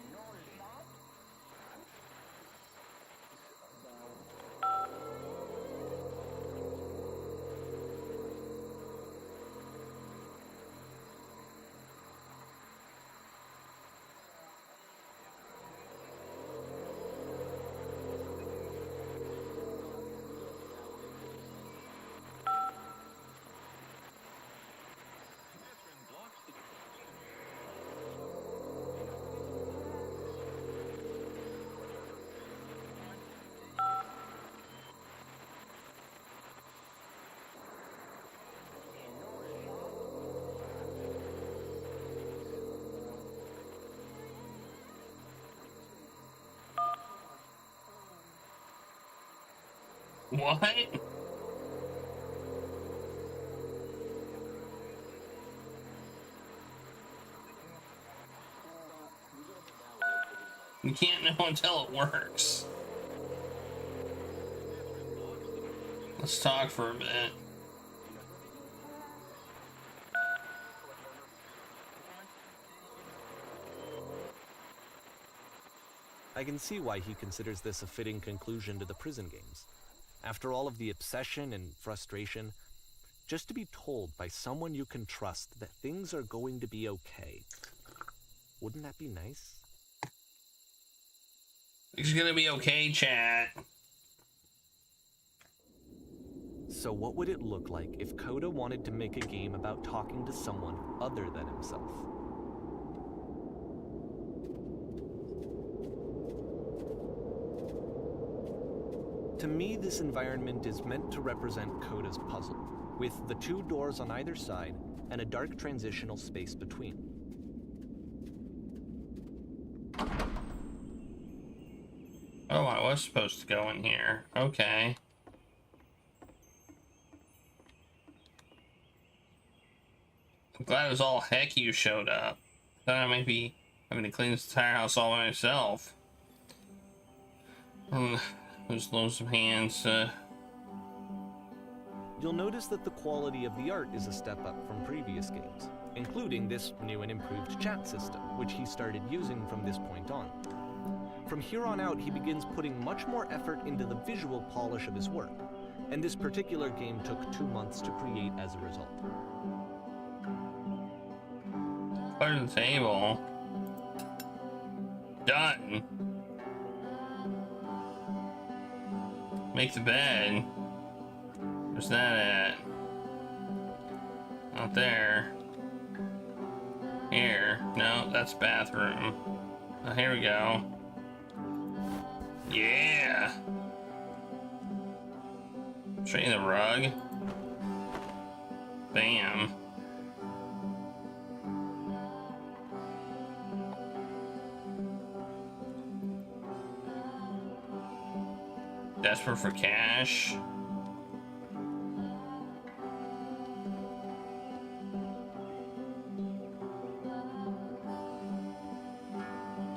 What? You can't know until it works. Let's talk for a bit. I can see why he considers this a fitting conclusion to the prison games. After all of the obsession and frustration, just to be told by someone you can trust that things are going to be okay. Wouldn't that be nice? It's gonna be okay, chat. So what would it look like if Coda wanted to make a game about talking to someone other than himself? To me, this environment is meant to represent Coda's puzzle, with the two doors on either side and a dark transitional space between. Oh, I was supposed to go in here. Okay. I'm glad it was all heck you showed up. Thought I might be having to clean this entire house all by myself. Those lonesome hands. You'll notice that the quality of the art is a step up from previous games, including this new and improved chat system, which he started using from this point on. From here on out, he begins putting much more effort into the visual polish of his work, and this particular game took 2 months to create as a result. Clear the table. Done. Make the bed. Where's that at? Not there. Here. No, that's bathroom. Oh, here we go. Yeah. Straighten the rug. Bam. Desperate for cash.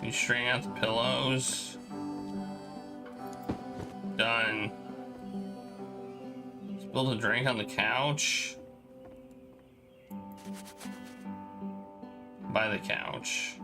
You straighten out the pillows. Done. Spilled a drink on the couch. By the couch.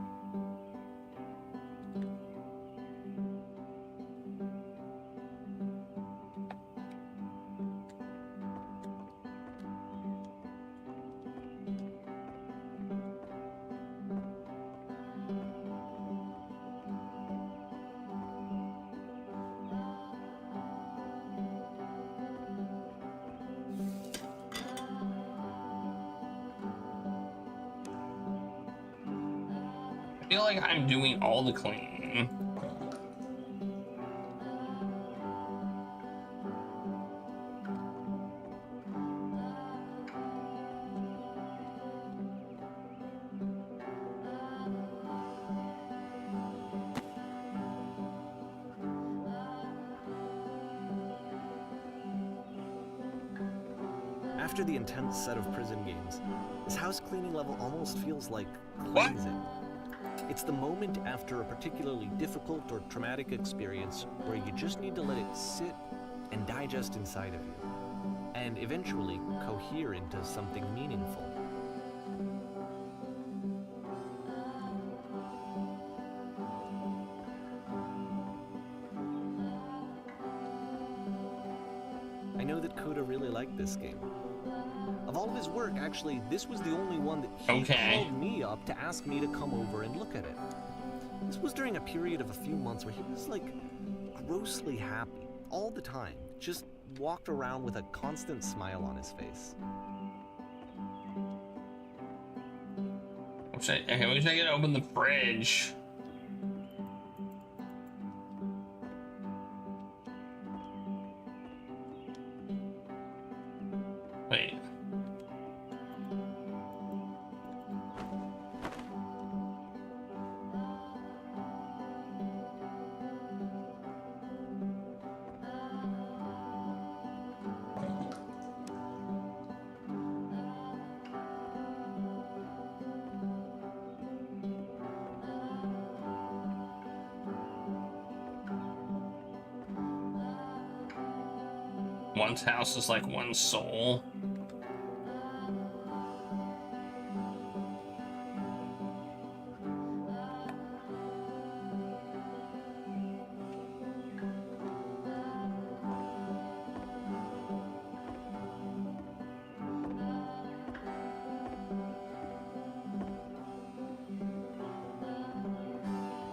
I feel like I'm doing all the cleaning. After the intense set of prison games, this house cleaning level almost feels like cleansing. It's the moment after a particularly difficult or traumatic experience where you just need to let it sit and digest inside of you, and eventually cohere into something meaningful. I know that Coda really liked this game. Of all of his work, actually, this was the only one that he called me up to ask me to come over and look at it. This was during a period of a few months where he was, like, grossly happy all the time. Just walked around with a constant smile on his face. I wish I could open the fridge. Wait. One's house is like one soul.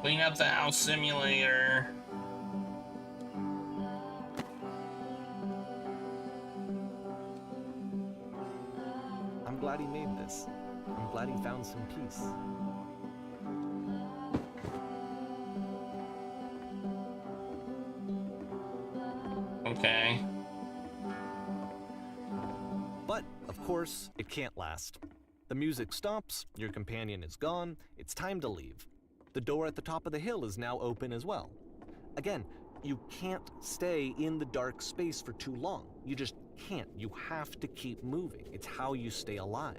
Clean up the house simulator. I'm glad he made this. I'm glad he found some peace. Okay. But, of course, it can't last. The music stops, your companion is gone, it's time to leave. The door at the top of the hill is now open as well. Again, you can't stay in the dark space for too long. You just can't. You have to keep moving. It's how you stay alive.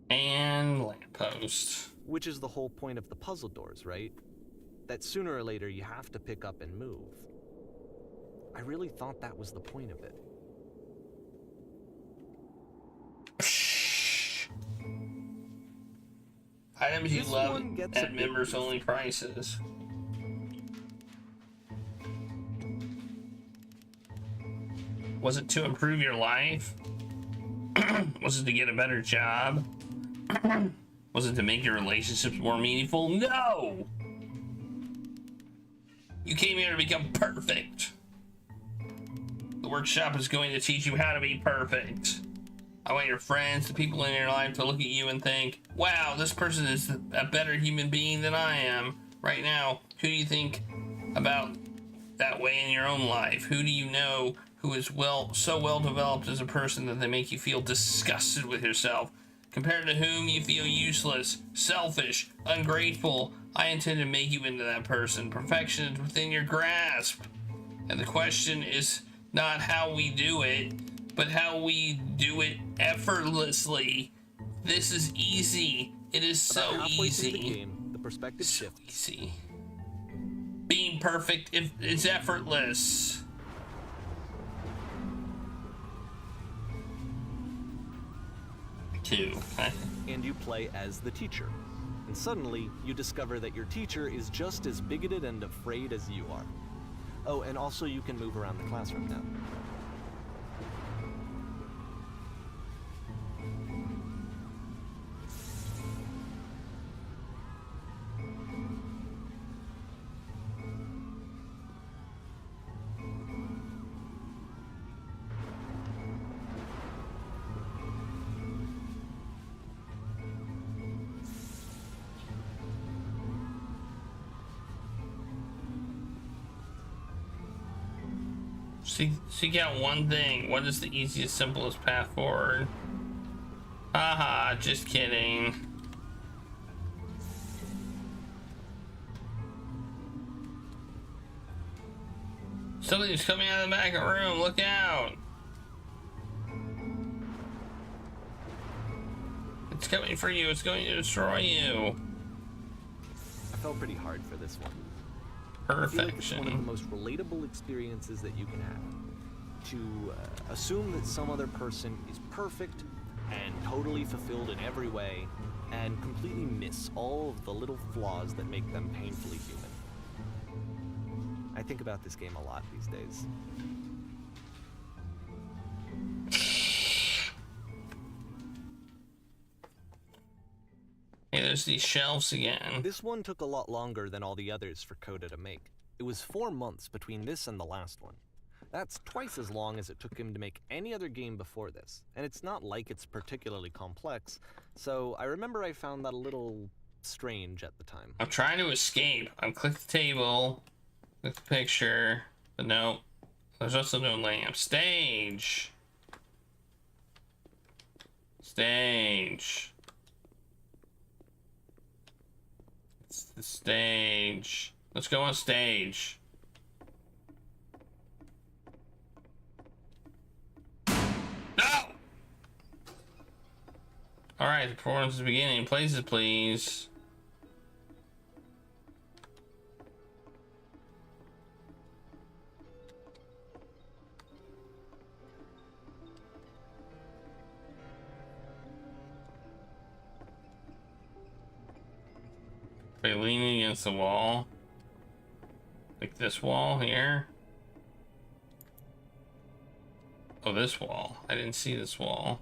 And lamppost. Which is the whole point of the puzzle doors, right? That sooner or later you have to pick up and move. I really thought that was the point of it. Items you love at members only prices. Was it to improve your life? Was it to get a better job? Was it to make your relationships more meaningful? No! You came here to become perfect. The workshop is going to teach you how to be perfect. I want your friends, the people in your life, to look at you and think, wow, this person is a better human being than I am. Right now, who do you think about that way in your own life? Who do you know who is so well developed as a person that they make you feel disgusted with yourself? Compared to whom you feel useless, selfish, ungrateful. I intend to make you into that person. Perfection is within your grasp. And the question is not how we do it, but how we do it effortlessly. This is easy. It is so easy. Through the game, the perspective shifts. Easy. Being perfect is effortless. And you play as the teacher. And suddenly, you discover that your teacher is just as bigoted and afraid as you are. Oh, and also you can move around the classroom now. Seek out one thing. What is the easiest, simplest path forward? Haha, just kidding. Something's coming out of the back of the room. Look out. It's coming for you. It's going to destroy you. I felt pretty hard for this one. Perfection. I feel like it's one of the most relatable experiences that you can have. To assume that some other person is perfect and totally fulfilled in every way, and completely miss all of the little flaws that make them painfully human. I think about this game a lot these days. Hey, there's these shelves again. This one took a lot longer than all the others for Coda to make. It was 4 months between this and the last one. That's twice as long as it took him to make any other game before this, and it's not like it's particularly complex, so I remember I found that a little strange at the time. I'm trying to escape. I've clicked the table, clicked the picture, but no. There's also no lamp. Stage! Stage. It's the stage. Let's go on stage. No! Alright, the performance is beginning. Places, please. By leaning against the wall. Like this wall here. Oh, this wall. I didn't see this wall.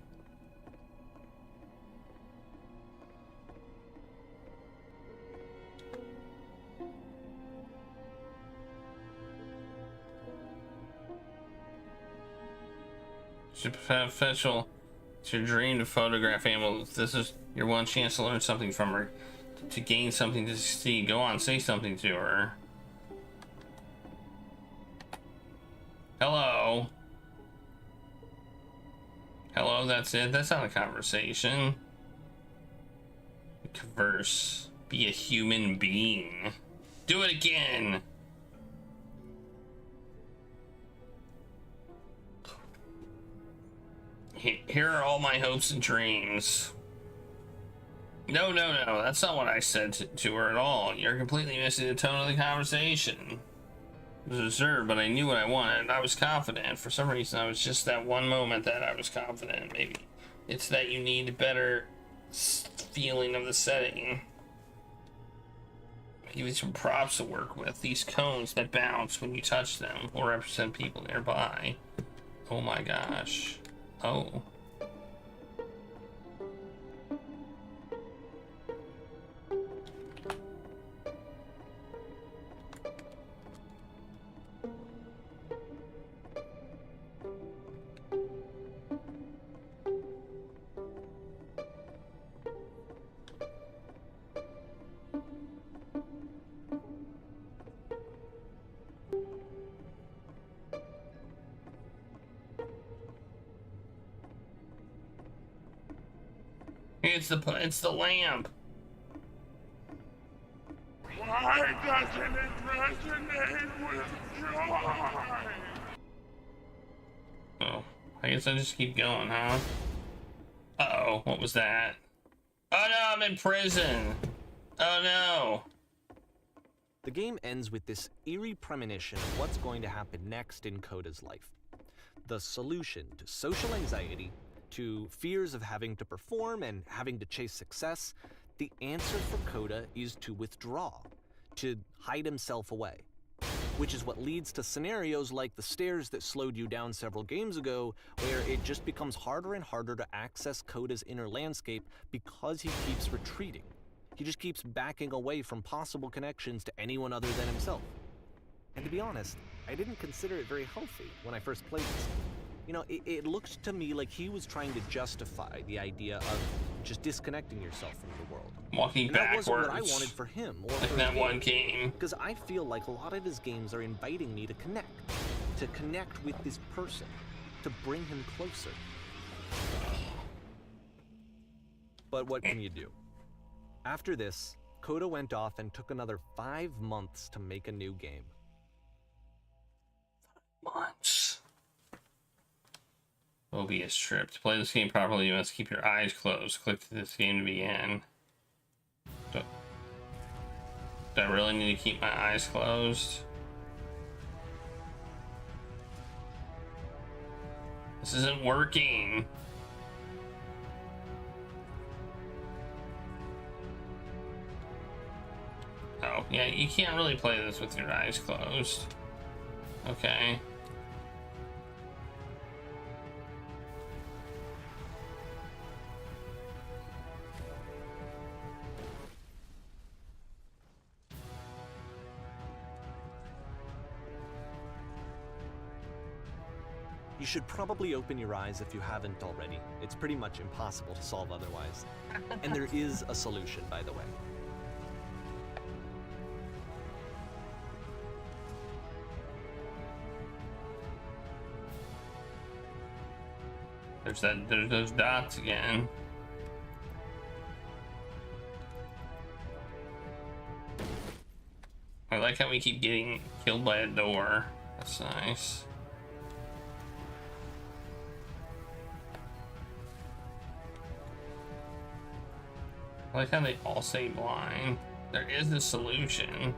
Should have special. It's your dream to photograph animals. This is your one chance to learn something from her. To gain something to succeed. Go on, say something to her. Hello. Hello, that's it. That's not a conversation. Converse. Be a human being. Do it again. Here are all my hopes and dreams. No, that's not what I said to her at all. You're completely missing the tone of the conversation. It was reserved, but I knew what I wanted. I was confident. For some reason, I was just that one moment that I was confident. Maybe it's that you need a better feeling of the setting. I'll give you some props to work with. These cones that bounce when you touch them will represent people nearby. Oh my gosh. Oh. It's the lamp. Why doesn't it resonate with joy? Oh, I guess I just keep going, huh? Uh-oh, what was that? Oh no, I'm in prison. Oh no. The game ends with this eerie premonition of what's going to happen next in Coda's life. The solution to social anxiety, to fears of having to perform and having to chase success, the answer for Coda is to withdraw, to hide himself away. Which is what leads to scenarios like the stairs that slowed you down several games ago, where it just becomes harder and harder to access Coda's inner landscape because he keeps retreating. He just keeps backing away from possible connections to anyone other than himself. And to be honest, I didn't consider it very healthy when I first played this. You know, it looked to me like he was trying to justify the idea of just disconnecting yourself from the world. Walking and that backwards. wasn't what I wanted for him or like for that one game. Because I feel like a lot of his games are inviting me to connect, to connect with this person, to bring him closer. But what can you do? After this, Coda went off and took another 5 months to make a new game. Months. Mobius Strip. To play this game properly, you must keep your eyes closed. Click this game to begin. Do I really need to keep my eyes closed? This isn't working. Oh, yeah, you can't really play this with your eyes closed. Okay. You should probably open your eyes if you haven't already. It's pretty much impossible to solve otherwise. And there is a solution, by the way. There's those dots again. I like how we keep getting killed by a door. That's nice. I like how they all say blind. There is a solution.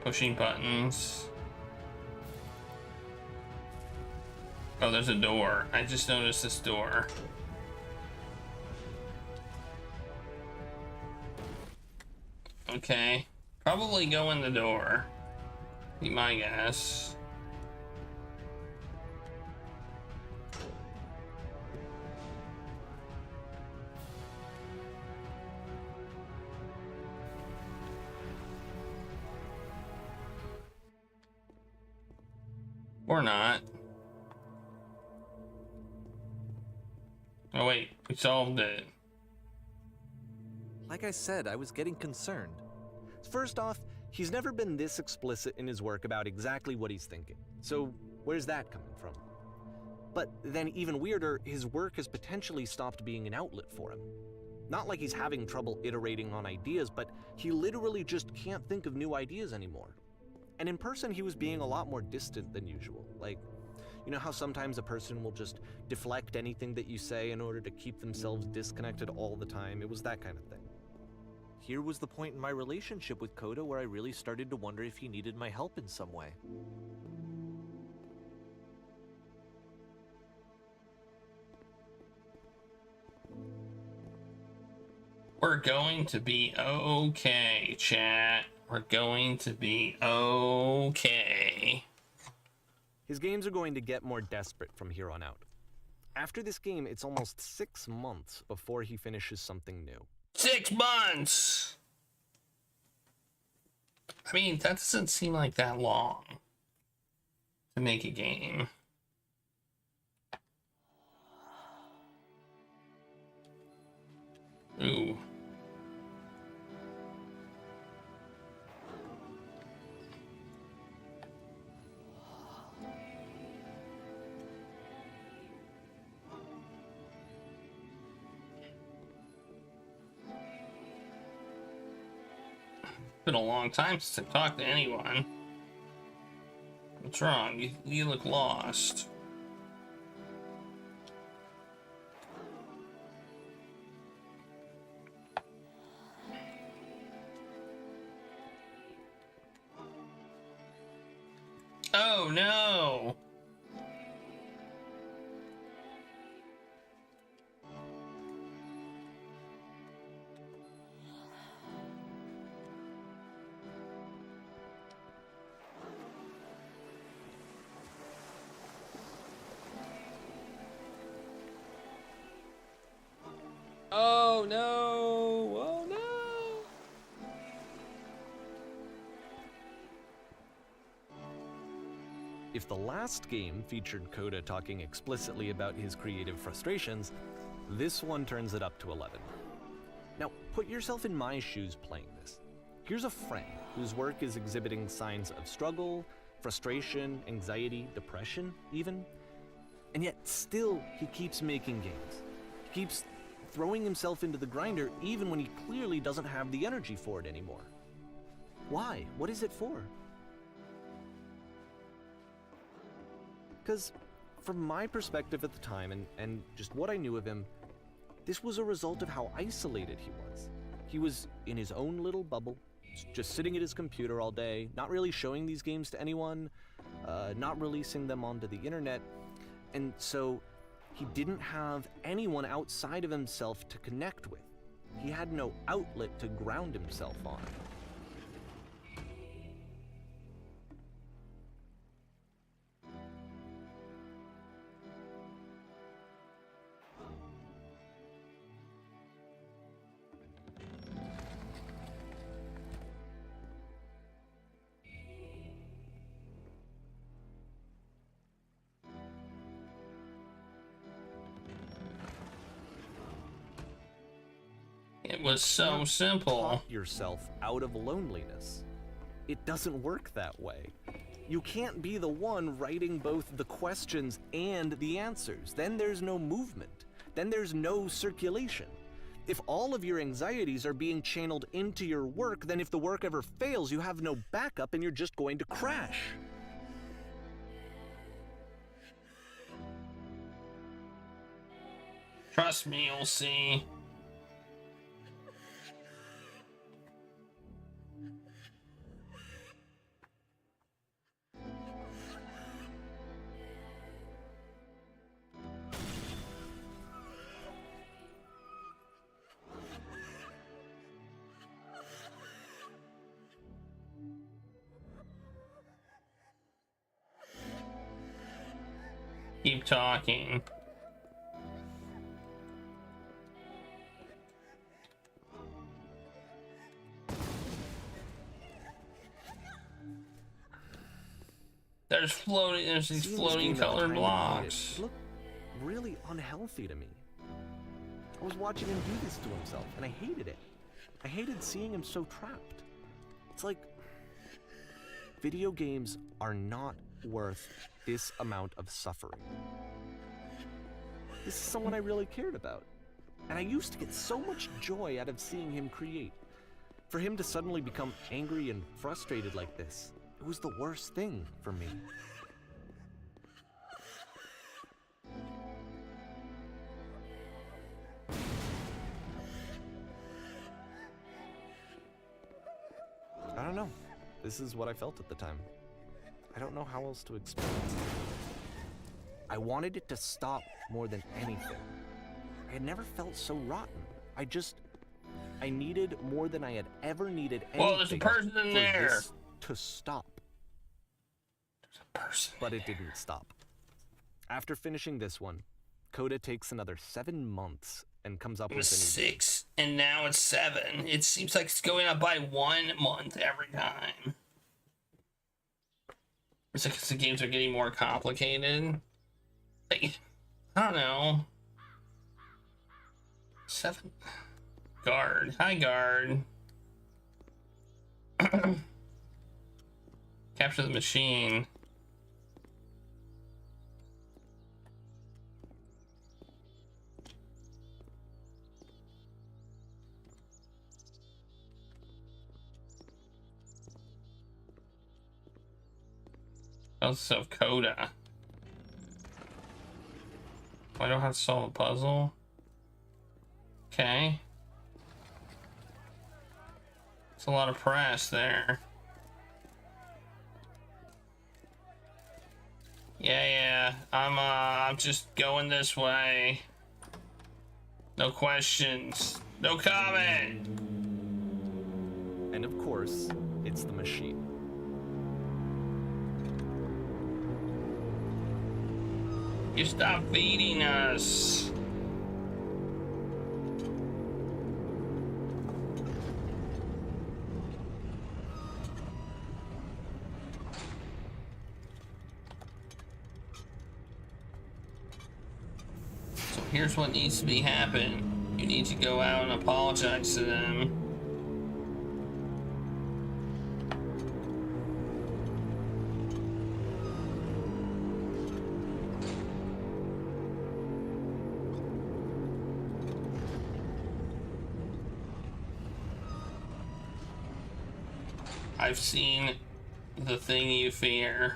Pushing buttons. Oh, there's a door. I just noticed this door. Okay. Probably go in the door. Be my guess. Or not. Oh wait, we solved it. Like I said, I was getting concerned. First off, he's never been this explicit in his work about exactly what he's thinking. So where's that coming from? But then even weirder, his work has potentially stopped being an outlet for him. Not like he's having trouble iterating on ideas, but he literally just can't think of new ideas anymore. And in person, he was being a lot more distant than usual. Like, you know how sometimes a person will just deflect anything that you say in order to keep themselves disconnected all the time? It was that kind of thing. Here was the point in my relationship with Coda where I really started to wonder if he needed my help in some way. We're going to be okay, chat. We're going to be okay. His games are going to get more desperate from here on out. After this game, it's almost 6 months before he finishes something new. 6 months! I mean, that doesn't seem like that long to make a game. Ooh. Been a long time since I talked to anyone. What's wrong? You look lost. Oh no! Oh no! Oh no! If the last game featured Coda talking explicitly about his creative frustrations, this one turns it up to 11. Now, put yourself in my shoes playing this. Here's a friend whose work is exhibiting signs of struggle, frustration, anxiety, depression, even. And yet still he keeps making games. He keeps throwing himself into the grinder even when he clearly doesn't have the energy for it anymore. Why? What is it for? Because from my perspective at the time and just what I knew of him, this was a result of how isolated he was. He was in his own little bubble, just sitting at his computer all day, not really showing these games to anyone, not releasing them onto the internet, and so he didn't have anyone outside of himself to connect with. He had no outlet to ground himself on. It was so simple. Talk yourself out of loneliness. It doesn't work that way. You can't be the one writing both the questions and the answers. Then there's no movement. Then there's no circulation. If all of your anxieties are being channeled into your work, then if the work ever fails, you have no backup and you're just going to crash. Trust me, you'll see. Keep talking. There's these floating colored blocks. It looked really unhealthy to me. I was watching him do this to himself, and I hated it. I hated seeing him so trapped. It's like video games are not worth this amount of suffering. This is someone I really cared about, and I used to get so much joy out of seeing him create. For him to suddenly become angry and frustrated like this, it was the worst thing for me. I don't know. This is what I felt at the time. I don't know how else to explain it. I wanted it to stop more than anything. I had never felt so rotten. I needed more than I had ever needed anything. Well, there's a person in for there. this to stop. There's a person. But it didn't stop. After finishing this one, Coda takes another 7 months and comes up It with was a new 6, and now it's 7. It seems like it's going up by 1 month every time. It's like the games are getting more complicated. Like, I don't know. 7. Guard. Hi, guard. Capture the machine. Also of Coda. I don't have to solve a puzzle. Okay. It's a lot of press there. Yeah, I'm just going this way. No questions. No comment. And of course, it's the machine. You stop feeding us. So here's what needs to be happening. You need to go out and apologize to them. I've seen the thing you fear.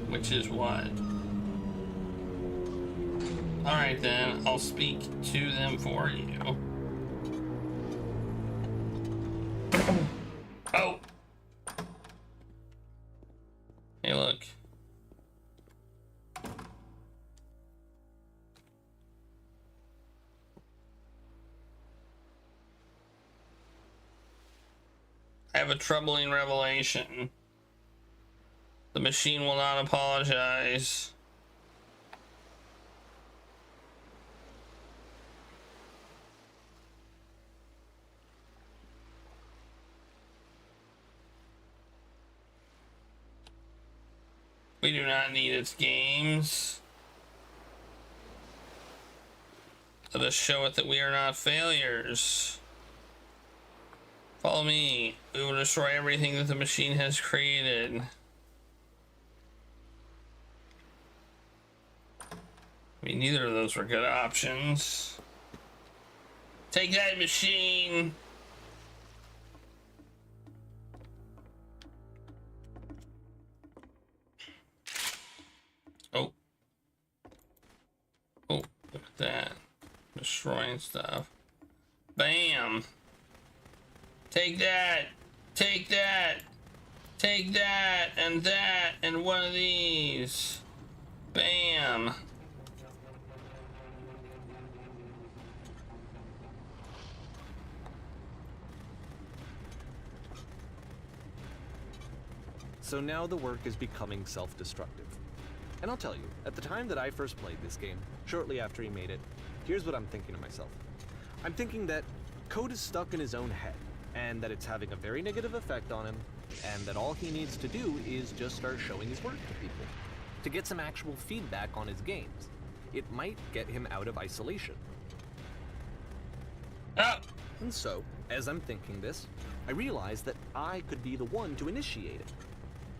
Which is what? Alright then, I'll speak to them for you. Oh! Hey, look. I have a troubling revelation. The machine will not apologize. We do not need its games. Let us show it that we are not failures. Follow me. We will destroy everything that the machine has created. I mean, neither of those were good options. Take that, machine! Oh. Oh, look at that. Destroying stuff. Bam! Take that! Take that! Take that! And one of these! Bam! So now the work is becoming self-destructive. And I'll tell you, at the time that I first played this game, shortly after he made it, here's what I'm thinking to myself. I'm thinking that Code is stuck in his own head, and that it's having a very negative effect on him, and that all he needs to do is just start showing his work to people, to get some actual feedback on his games. It might get him out of isolation. And so, as I'm thinking this, I realize that I could be the one to initiate it.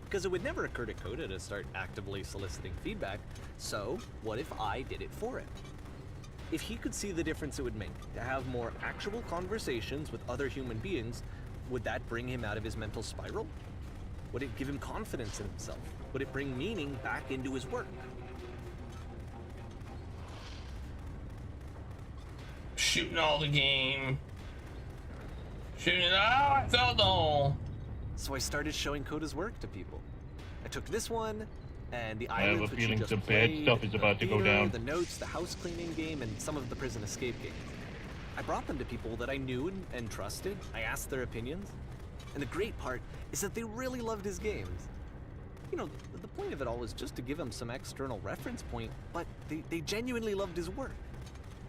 Because it would never occur to Coda to start actively soliciting feedback, so what if I did it for him? If he could see the difference it would make to have more actual conversations with other human beings, would that bring him out of his mental spiral? Would it give him confidence in himself? Would it bring meaning back into his work? Shooting all the game. Shooting it. Oh, I fell the hole. So I started showing Coda's work to people. I took this one, and the I have islands a which you feeling just some bad played, stuff is the about to go theater, down. the notes, the house cleaning game, and some of the prison escape games. I brought them to people that I knew and trusted. I asked their opinions. And the great part is that they really loved his games. You know, the point of it all was just to give him some external reference point, but they genuinely loved his work.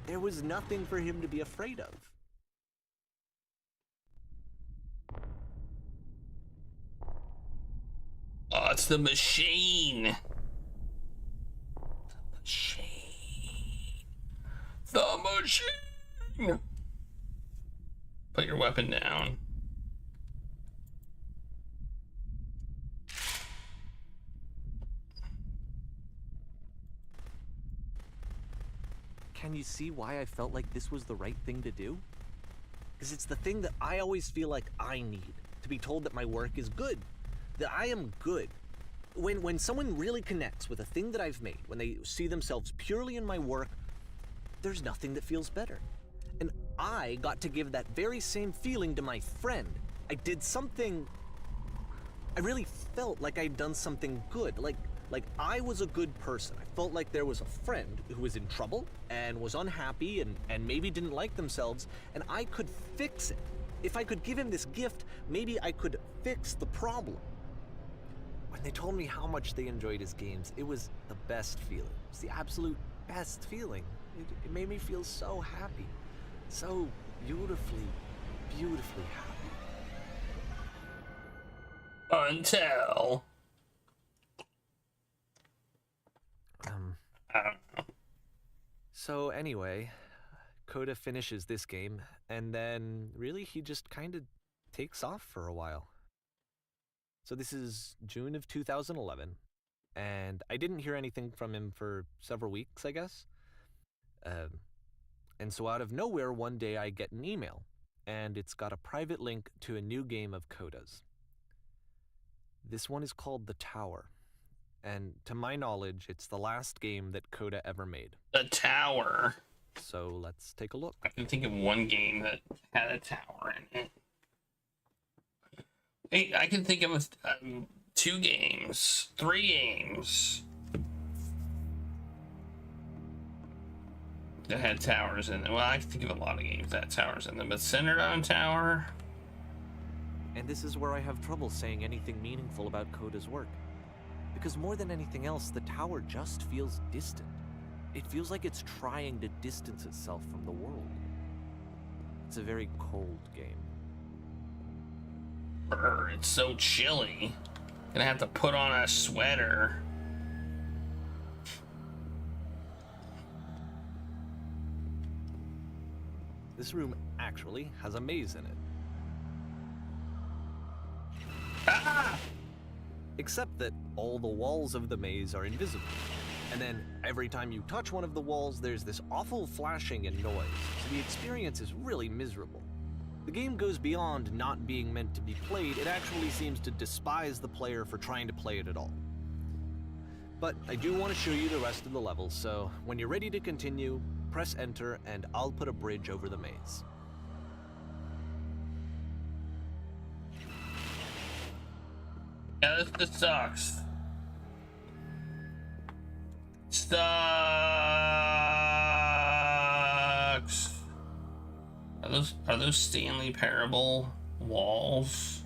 There was nothing for him to be afraid of. Oh, it's the machine. The machine. The machine. Put your weapon down. Can you see why I felt like this was the right thing to do? Because it's the thing that I always feel like I need, to be told that my work is good, that I am good. When someone really connects with a thing that I've made, when they see themselves purely in my work, there's nothing that feels better. And I got to give that very same feeling to my friend. I did something, I really felt like I'd done something good, like I was a good person. I felt like there was a friend who was in trouble and was unhappy and maybe didn't like themselves, and I could fix it. If I could give him this gift, maybe I could fix the problem. When they told me how much they enjoyed his games, it was the best feeling. It was the absolute best feeling. It made me feel so happy. So beautifully, beautifully happy. Until... I don't know. So anyway, Coda finishes this game, and then really he just kind of takes off for a while. So this is June of 2011, and I didn't hear anything from him for several weeks, I guess. And so out of nowhere, one day I get an email, and it's got a private link to a new game of Coda's. This one is called The Tower, and to my knowledge, it's the last game that Coda ever made. The Tower. So let's take a look. I can think of one game that had a tower in it. Hey, I can think of 2 games, 3 games that had towers in them. Well, I can think of a lot of games that had towers in them, but centered on a tower. And this is where I have trouble saying anything meaningful about Coda's work. Because more than anything else, the tower just feels distant. It feels like it's trying to distance itself from the world. It's a very cold game. Brr, it's so chilly. Gonna have to put on a sweater. This room actually has a maze in it. Ah! Except that all the walls of the maze are invisible. And then every time you touch one of the walls, there's this awful flashing and noise, so the experience is really miserable. The game goes beyond not being meant to be played, it actually seems to despise the player for trying to play it at all. But I do want to show you the rest of the levels, so when you're ready to continue, press enter and I'll put a bridge over the maze. Yeah, this sucks. Sucks. Are those Stanley Parable walls?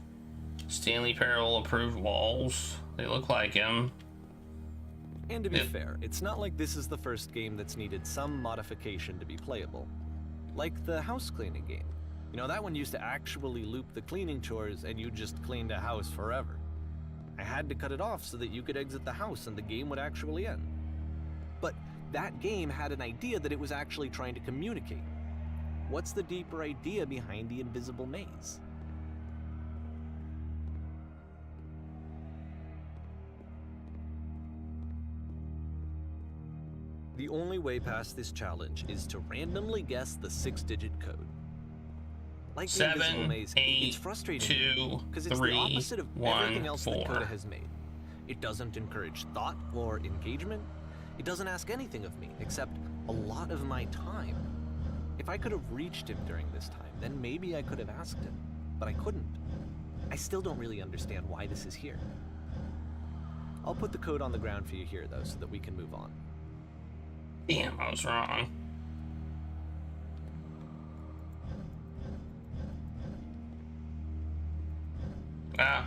Stanley Parable approved walls? They look like him. And to be fair, it's not like this is the first game that's needed some modification to be playable. Like the house cleaning game. You know, that one used to actually loop the cleaning chores and you just cleaned a house forever. I had to cut it off so that you could exit the house and the game would actually end. But that game had an idea that it was actually trying to communicate. What's the deeper idea behind the invisible maze? The only way past this challenge is to randomly guess the 6-digit code. Like the invisible maze, it's frustrating because it's the opposite of everything else that Coda has made. It doesn't encourage thought or engagement. It doesn't ask anything of me except a lot of my time. If I could have reached him during this time, then maybe I could have asked him, but I couldn't. I still don't really understand why this is here. I'll put the code on the ground for you here, though, so that we can move on. Damn, I was wrong. Ah.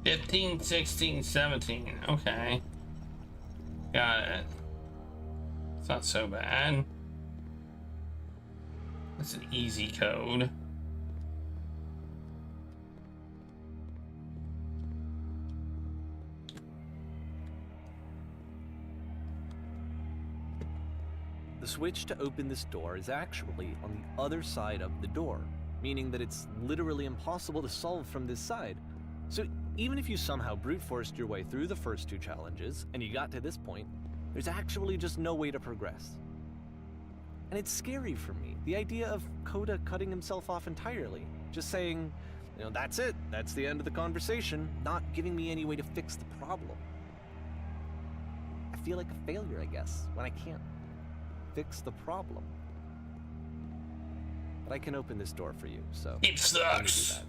$15, $16, $17. Okay. Got it. It's not so bad. That's an easy code. The switch to open this door is actually on the other side of the door, meaning that it's literally impossible to solve from this side. So even if you somehow brute forced your way through the first 2 challenges and you got to this point, there's actually just no way to progress. And it's scary for me, the idea of Coda cutting himself off entirely, just saying, you know, that's it, that's the end of the conversation, not giving me any way to fix the problem. I feel like a failure, I guess, when I can't fix the problem. But I can open this door for you, so it sucks. Let me do that.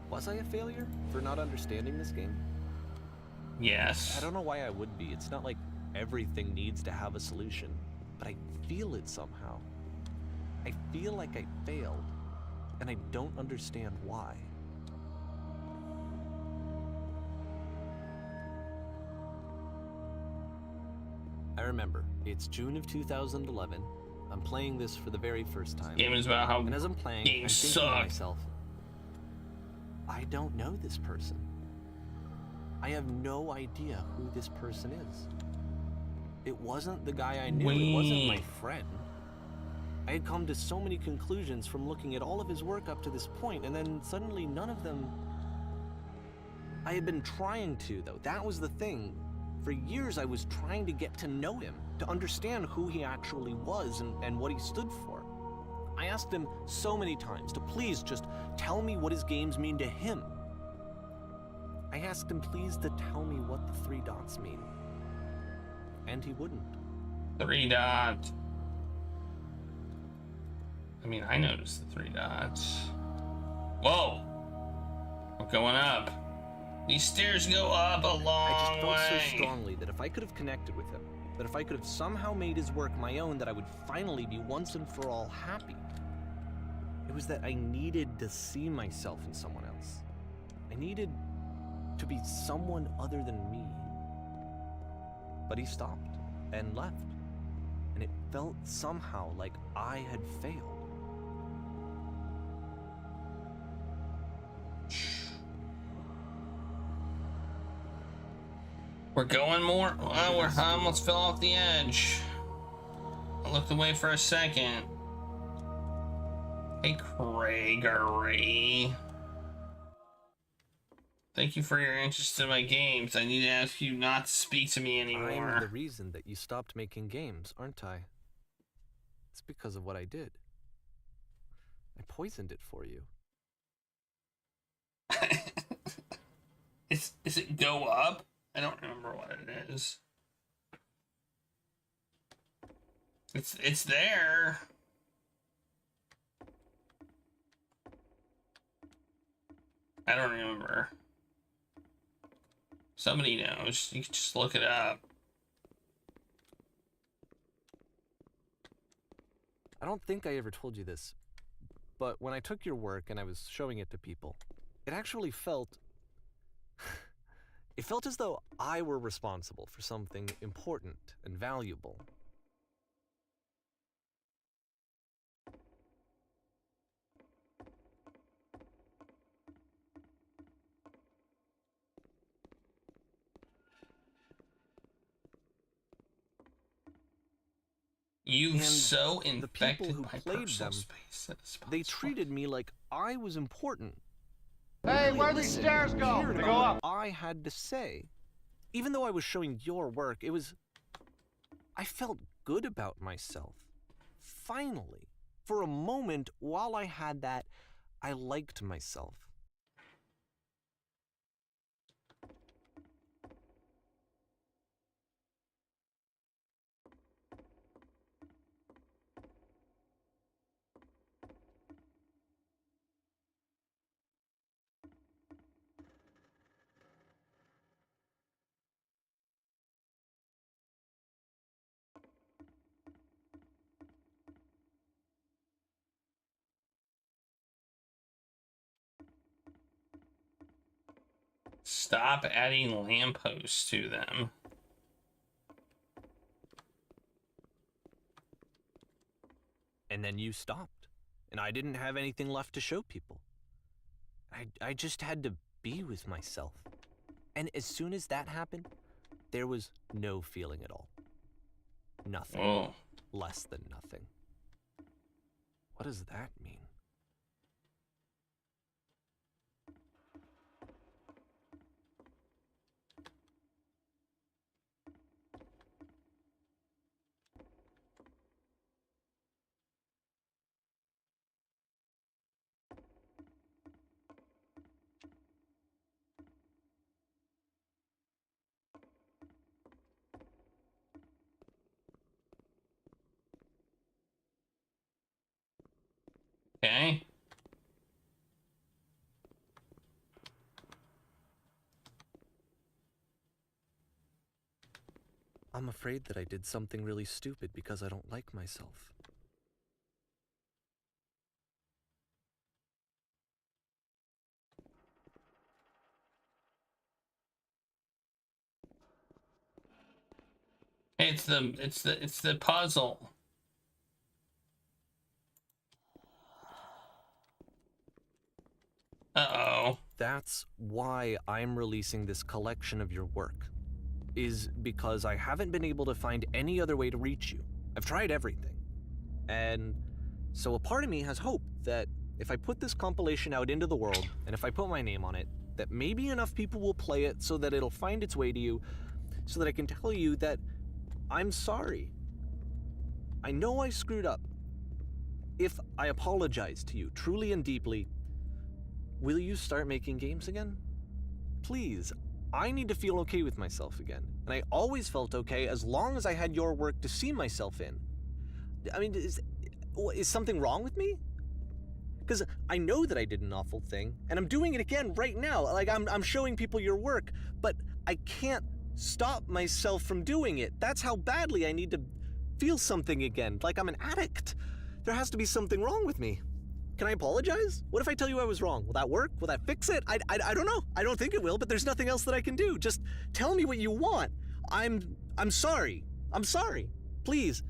Was I a failure for not understanding this game? Yes. I don't know why I would be. It's not like everything needs to have a solution, but I feel it somehow. I feel like I failed, and I don't understand why. I remember, it's June of 2011. I'm playing this for the very first time. Game is about how and as I'm playing, I'm thinking to myself, I don't know this person. I have no idea who this person is. It wasn't the guy I knew. It wasn't my friend. I had come to so many conclusions from looking at all of his work up to this point, and then suddenly none of them... I had been trying to, though. That was the thing. For years, I was trying to get to know him, to understand who he actually was and what he stood for. I asked him so many times to please just tell me what his games mean to him. I asked him please to tell me what the 3 dots mean. And he wouldn't. 3 dots. I mean, I noticed the 3 dots. Whoa! We're going up. These stairs go up a long I just felt way. so strongly that if I could have connected with him, that if I could have somehow made his work my own, that I would finally be once and for all happy. It was that I needed to see myself in someone else. I needed to be someone other than me. But he stopped and left, and it felt somehow like I had failed. We're going more. Oh, I almost fell off the edge. I looked away for a second. Hey, Gregory. Thank you for your interest in my games. I need to ask you not to speak to me anymore. I'm the reason that you stopped making games, aren't I? It's because of what I did. I poisoned it for you. Is it go up? I don't remember what it is. It's there. I don't remember. Somebody knows. You can just look it up. I don't think I ever told you this, but when I took your work and I was showing it to people, it actually felt... it felt as though I were responsible for something important and valuable. You've so the infected people who my played personal them, space. they treated me like I was important. Hey, They where these listened stairs and go? cared They about go what up. I had to say. Even though I was showing your work, it was... I felt good about myself. Finally. For a moment, while I had that, I liked myself. Stop adding lampposts to them. And then you stopped, and I didn't have anything left to show people. I just had to be with myself. And as soon as that happened, there was no feeling at all. Nothing. Oh. Less than nothing. What does that mean? Okay. I'm afraid that I did something really stupid because I don't like myself. Hey, it's the puzzle. Uh-oh. That's why I'm releasing this collection of your work, is because I haven't been able to find any other way to reach you. I've tried everything. And so a part of me has hope that if I put this compilation out into the world, and if I put my name on it, that maybe enough people will play it so that it'll find its way to you, so that I can tell you that I'm sorry. I know I screwed up. If I apologize to you truly and deeply, will you start making games again? Please, I need to feel okay with myself again. And I always felt okay as long as I had your work to see myself in. I mean, is something wrong with me? Because I know that I did an awful thing, and I'm doing it again right now. Like, I'm showing people your work, but I can't stop myself from doing it. That's how badly I need to feel something again, like I'm an addict. There has to be something wrong with me. Can I apologize? What if I tell you I was wrong? Will that work? Will that fix it? I don't know. I don't think it will, but there's nothing else that I can do. Just tell me what you want. I'm sorry. I'm sorry. Please,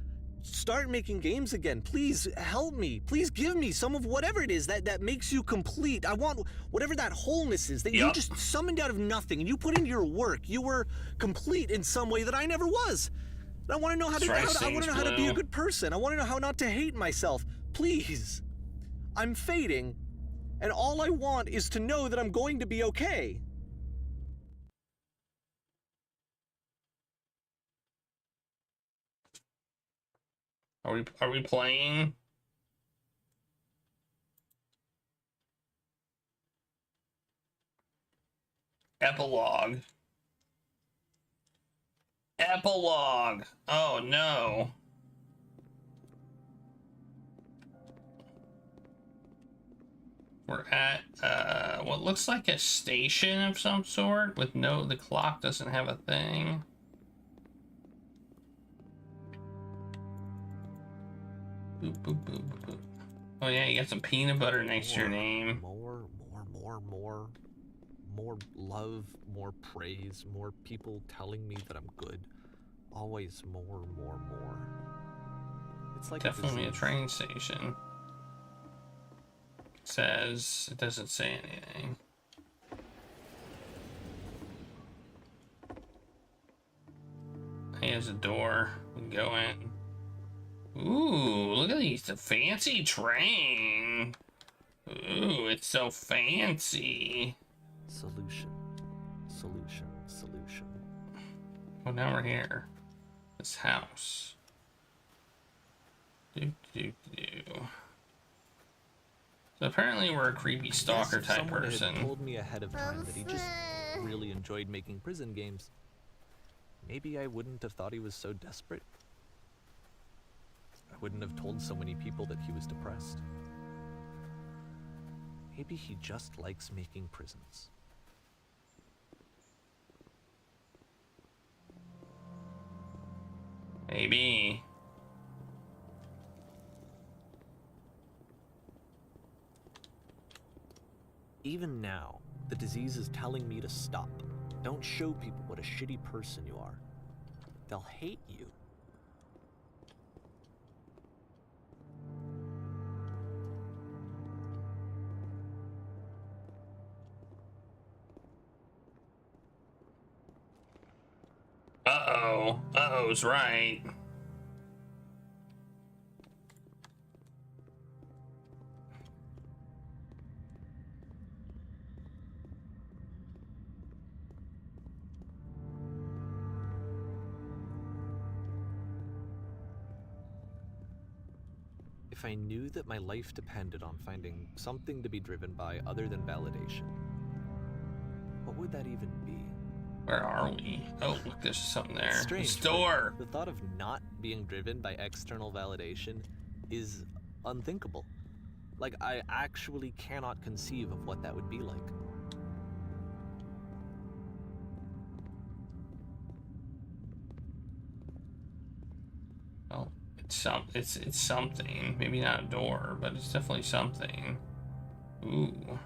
start making games again. Please help me. Please give me some of whatever it is that makes you complete. I want whatever that wholeness is that you just summoned out of nothing and you put into your work. You were complete in some way that I never was. I want to know how to be a good person. I want to know how not to hate myself. Please. I'm fading, and all I want is to know that I'm going to be okay. Are we playing? Epilogue. Epilogue. Oh no. We're at what looks like a station of some sort with the clock doesn't have a thing. Boop, boop, boop, boop. Oh yeah, you got some peanut butter next to your name. More love, more praise, more people telling me that I'm good. Always more. It's like definitely a train station. Says it doesn't say anything. Here's a door. We can go in. Ooh, look at these. The fancy train. Ooh, it's so fancy. Solution. Well, now we're here. This house. So apparently we're a creepy stalker type person. Someone had told me ahead of time that he just really enjoyed making prison games. Maybe I wouldn't have thought he was so desperate. I wouldn't have told so many people that he was depressed. Maybe he just likes making prisons. Maybe. Even now, the disease is telling me to stop. Don't show people what a shitty person you are. They'll hate you. Uh-oh. Uh-oh's right. If I knew that my life depended on finding something to be driven by other than validation, what would that even be? Where are we? Oh, look, there's something there. Strange. Store. The thought of not being driven by external validation is unthinkable. Like, I actually cannot conceive of what that would be like. Oh, it's something. Maybe not a door, but it's definitely something. Ooh.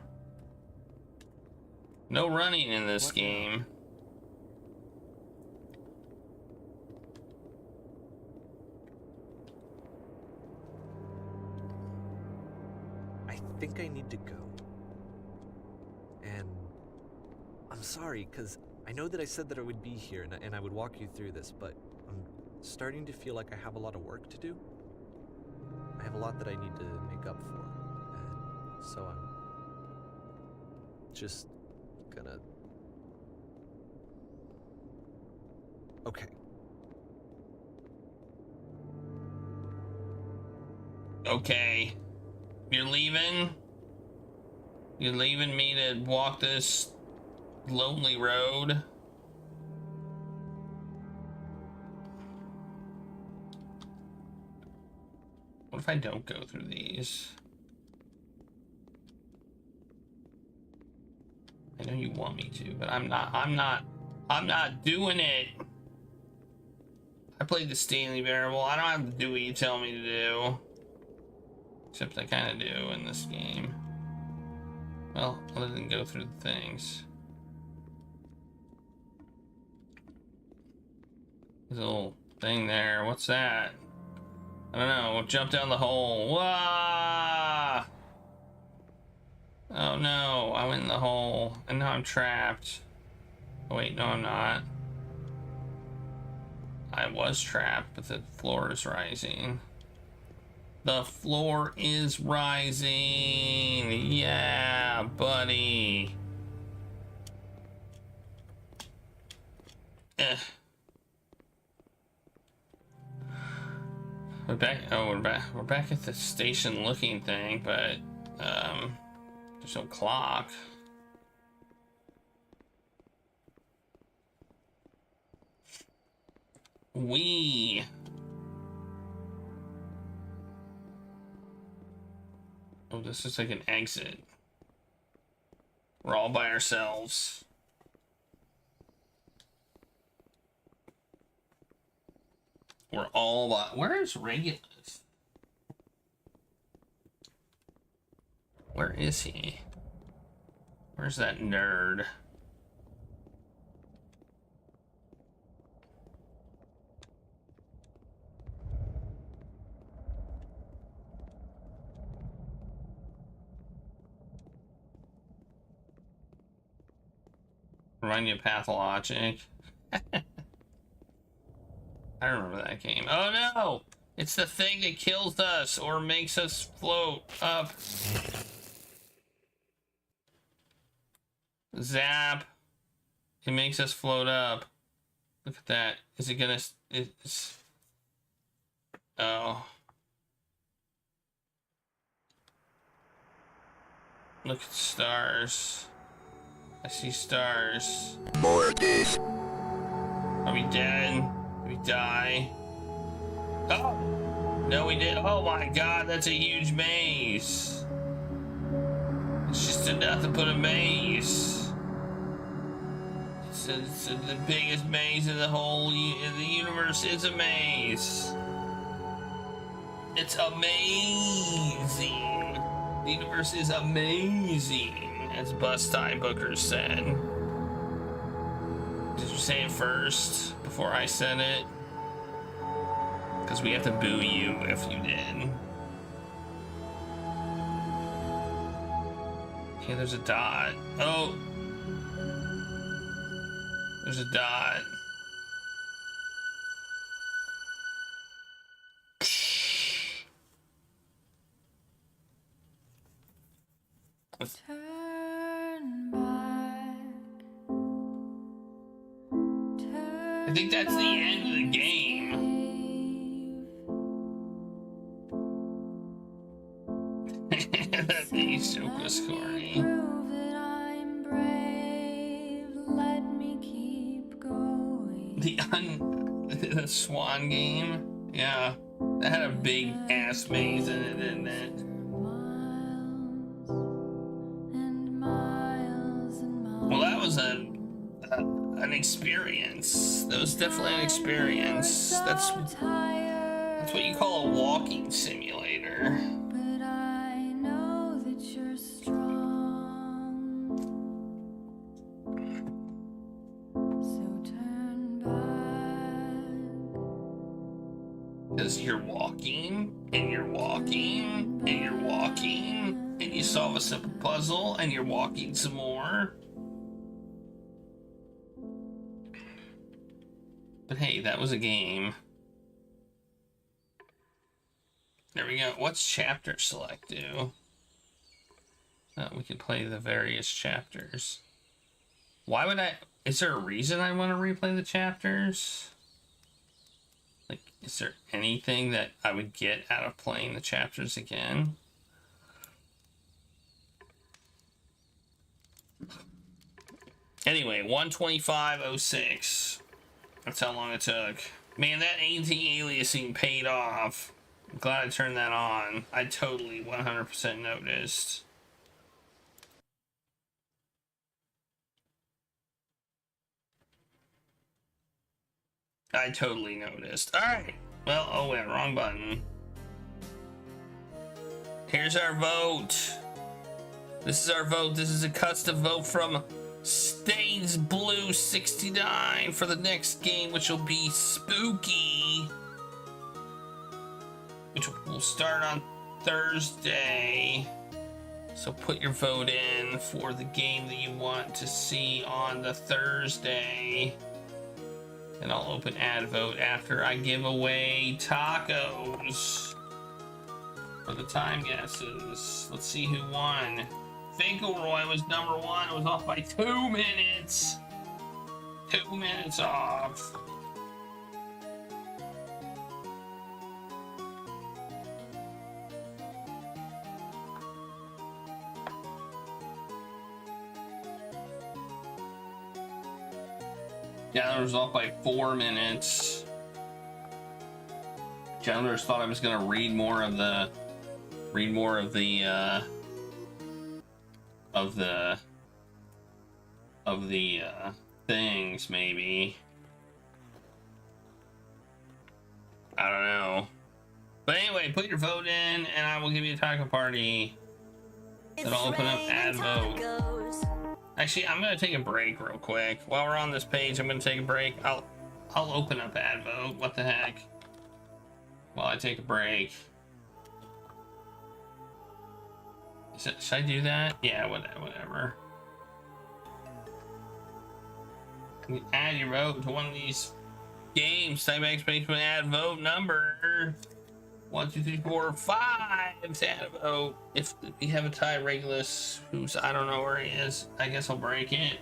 No running in this game. I think I need to go. And I'm sorry, because I know that I said that I would be here and I would walk you through this, but I'm starting to feel like I have a lot of work to do. I have a lot that I need to make up for, and so I'm just gonna... Okay. Okay. You're leaving? You're leaving me to walk this lonely road? What if I don't go through these? I know you want me to, but I'm not doing it. I played the Stanley Parable. I don't have to do what you tell me to do. Except I kind of do in this game. Well, other than go through the things. There's a little thing there. What's that? I don't know. Jump down the hole. Wah! Oh no, I went in the hole and now I'm trapped. Oh, wait, no, I'm not. I was trapped, but the floor is rising. The floor is rising. Yeah, buddy. We're back. Oh, we're back at the station looking thing, but there's no clock. Oh, this is like an exit. We're all by ourselves. We're all by... Where is Regulus? Where is he? Where's that nerd? Remind you of Pathologic. I remember that game. Oh no! It's the thing that kills us or makes us float up. Zap. It makes us float up. Look at that. Is it gonna... It's... Oh. Look at stars. I see stars. More of this. Are we dead? Did we die? Oh! No, we did. Oh my god, that's a huge maze. It's just enough to put a maze. It's the biggest maze in the whole the universe is a maze. It's amazing. The universe is amazing, as Bus Time Booker said. Did you say it first before I said it? Because we have to boo you if you did. Okay, there's a dot. Oh! There's a dot. Turn back. I think that's the end of the game. That thing's so corny. Prove that I'm brave. Let me keep going. The Swan game? Yeah. That had a big ass maze in it, didn't it? Well, that was an experience. That was definitely an experience. That's what you call a walking simulator. But I know that you're strong. So turn back. Because you're walking, and you're walking, and you're walking, and you solve a simple puzzle, and you're walking some more. But hey, that was a game. There we go. What's chapter select do? We can play the various chapters. Why would I... Is there a reason I want to replay the chapters? Like, is there anything that I would get out of playing the chapters again? Anyway, 125.06. That's how long it took. Man, that anti-aliasing paid off. I'm glad I turned that on. I totally 100% noticed. I totally noticed. Alright. Well, oh wait, wrong button. Here's our vote. This is our vote. This is a custom vote from Stains Blue 69 for the next game, which will be Spooky, which will start on Thursday. So put your vote in for the game that you want to see on the Thursday. And I'll open ad vote after I give away tacos for the time guesses. Let's see who won. Finkelroy was number 1. It was off by 2 minutes. 2 minutes off. Chandler was off by 4 minutes. Chandler thought I was gonna read more of the things, maybe. I don't know. But anyway, put your vote in and I will give you a taco party. Then I'll open up ad vote. Actually, I'm gonna take a break real quick. While we're on this page, I'm gonna take a break. I'll open up ad vote. What the heck? While I take a break. Should I do that? Yeah, whatever. You add your vote to one of these games. Type exclamation add vote number 1, 2, 3, 4, 5 to add a vote. If we have a tie Regulus, who's I don't know where he is, I guess I'll break it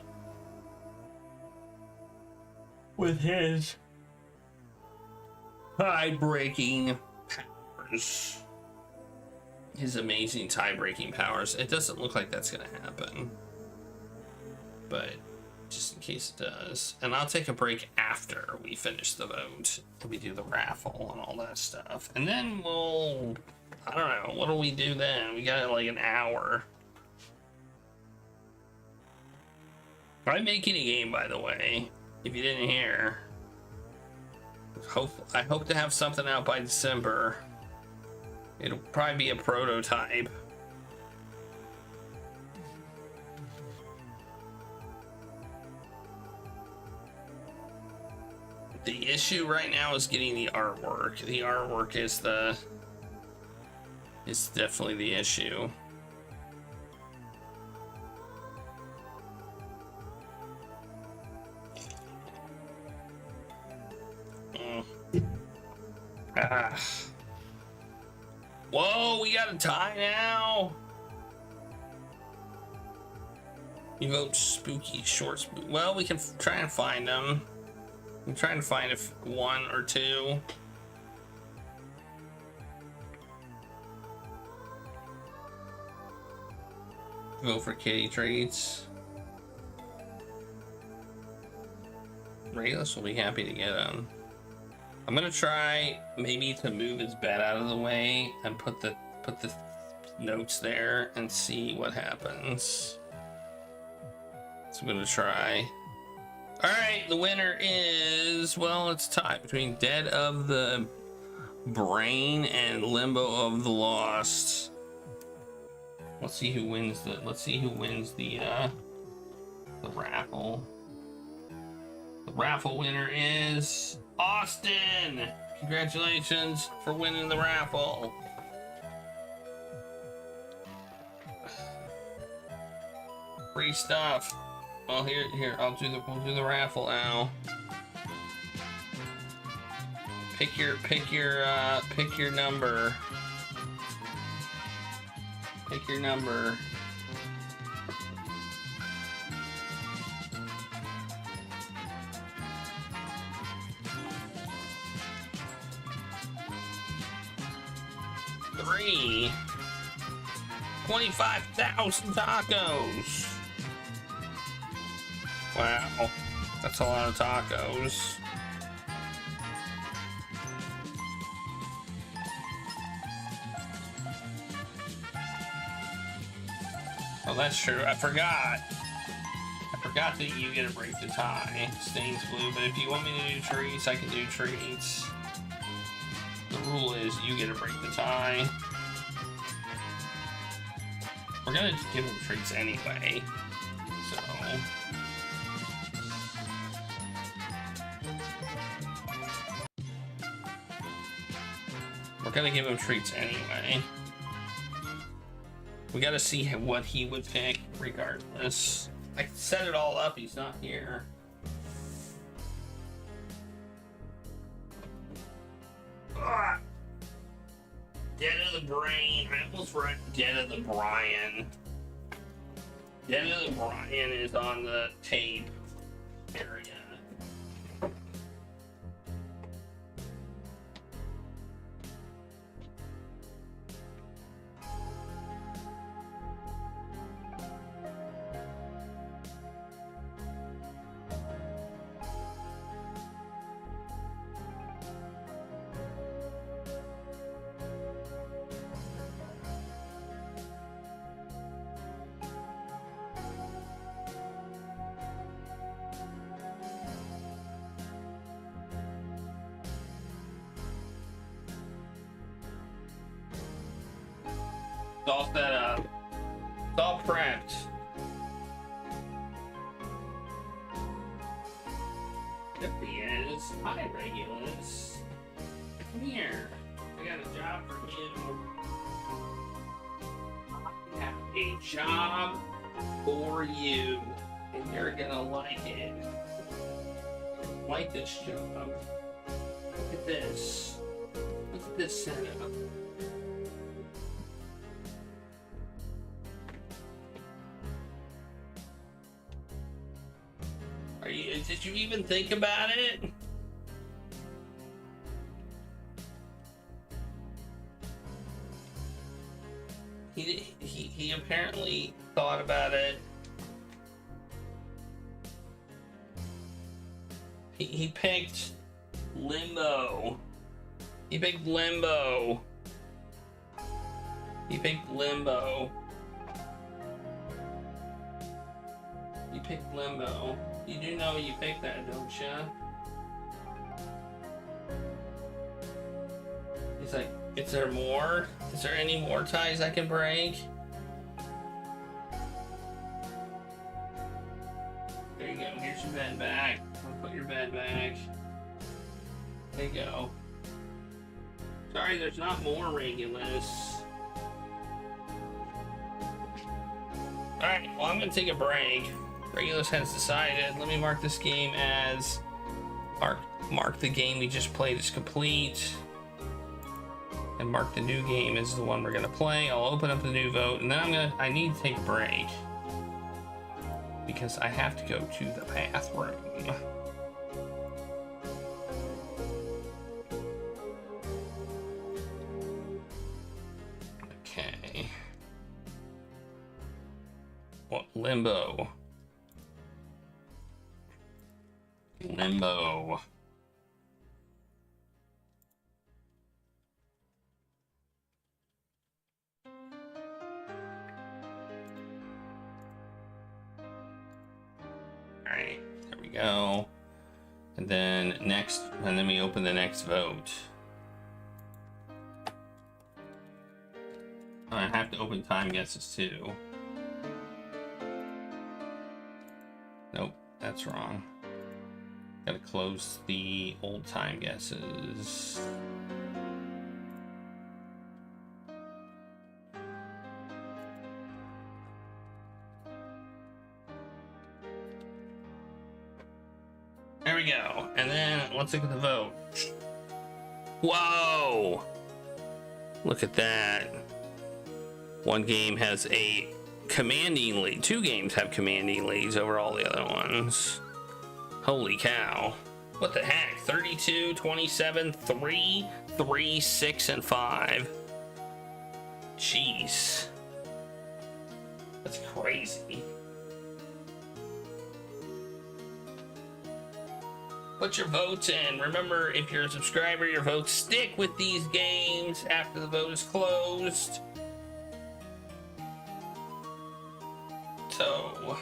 with his tie-breaking powers. His amazing tie-breaking powers. It doesn't look like that's gonna happen, but just in case it does. And I'll take a break after we finish the vote and we do the raffle and all that stuff. And then we'll, I don't know, what do we do then? We got like an hour. I'm making a game, by the way, if you didn't hear. I hope to have something out by December. It'll probably be a prototype. The issue right now is getting the artwork. The artwork is definitely the issue. Whoa, we got a tie now. You vote Spooky Shorts. Well, we can try and find them. I'm trying to find if 1 or 2. Vote for kitty treats. Regulus will be happy to get them. I'm gonna try maybe to move his bed out of the way and put the notes there and see what happens. So I'm gonna try. All right, the winner is, well, it's tied between Dead of the Brain and Limbo of the Lost. Let's see who wins the raffle. The raffle winner is Austin. Congratulations for winning the raffle. Free stuff. Well, here, we'll do the raffle now. Pick your number. Pick your number. Three. 25,000 tacos. Wow, that's a lot of tacos. Oh, that's true. I forgot that you get to break the tie. Stains blue, but if you want me to do treats, I can do treats. The rule is you get to break the tie. We're gonna just give them treats anyway, so. We're gonna give him treats anyway. We gotta see what he would pick regardless. I set it all up, he's not here. Ugh. Dead of the brain. I almost read Dead of the Brian. Dead of the Brian is on the tape area. It's all set up. It's all prepped. There he is. Hi, Regulus. Come here. I got a job for you. I have a job for you. And you're gonna like it. Like this job. Look at this. Look at this setup. Did you even think about it? He apparently thought about it. He picked Limbo. He picked Limbo. He picked Limbo. You picked Limbo. You do know you picked that, don't you? He's like, is there more? Is there any more ties I can break? There you go. Here's your bed back. I'll put your bed back. There you go. Sorry, there's not more Regulus. Alright, well, I'm gonna take a break. Regulus has decided. Let me mark this game as mark the game we just played as complete, and mark the new game as the one we're gonna play. I'll open up the new vote, and then I need to take a break because I have to go to the bathroom. Okay. What Limbo? Limbo. Alright, there we go. And then we open the next vote. I have to open time guesses too. Nope, that's wrong. Gotta close the old time guesses. There we go. And then let's look at the vote. Whoa! Look at that. One game has a commanding lead. 2 games have commanding leads over all the other ones. Holy cow. What the heck? 32, 27, 3, 3, 6, and 5. Jeez. That's crazy. Put your votes in. Remember, if you're a subscriber, your votes stick with these games after the vote is closed. So,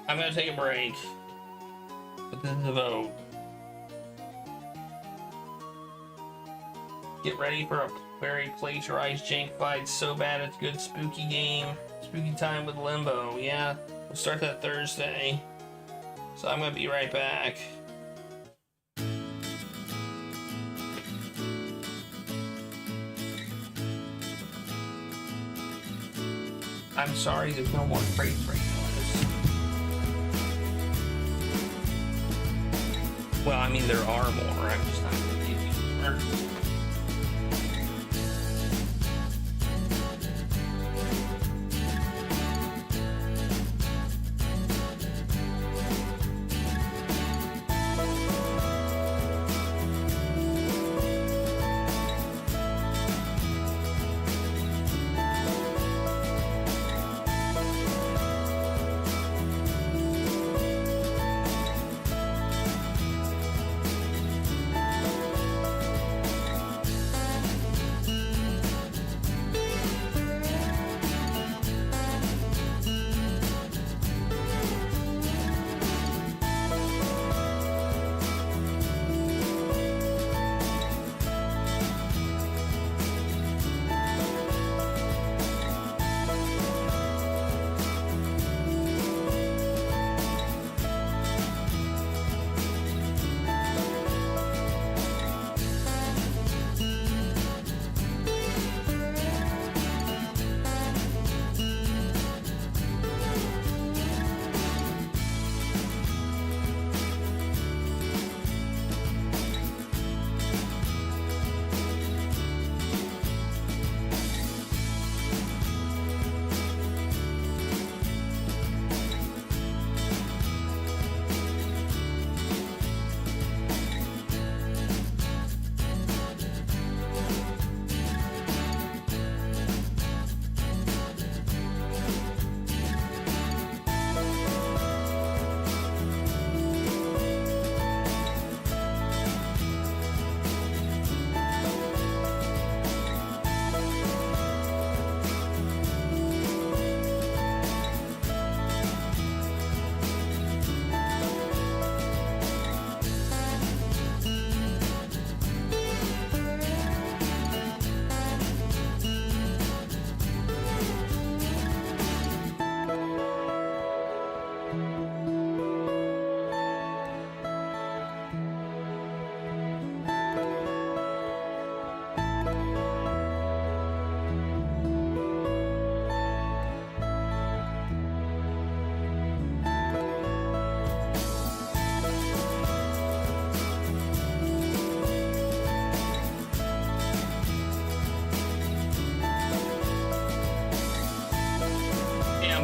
I'm gonna take a break. But this is the vote. Get ready for a very plagiarized jank fight. So bad it's good spooky game. Spooky time with Limbo. Yeah, we'll start that Thursday. So I'm gonna be right back. I'm sorry, there's no more crates right now. Well, I mean, there are more. I'm just not gonna give you more.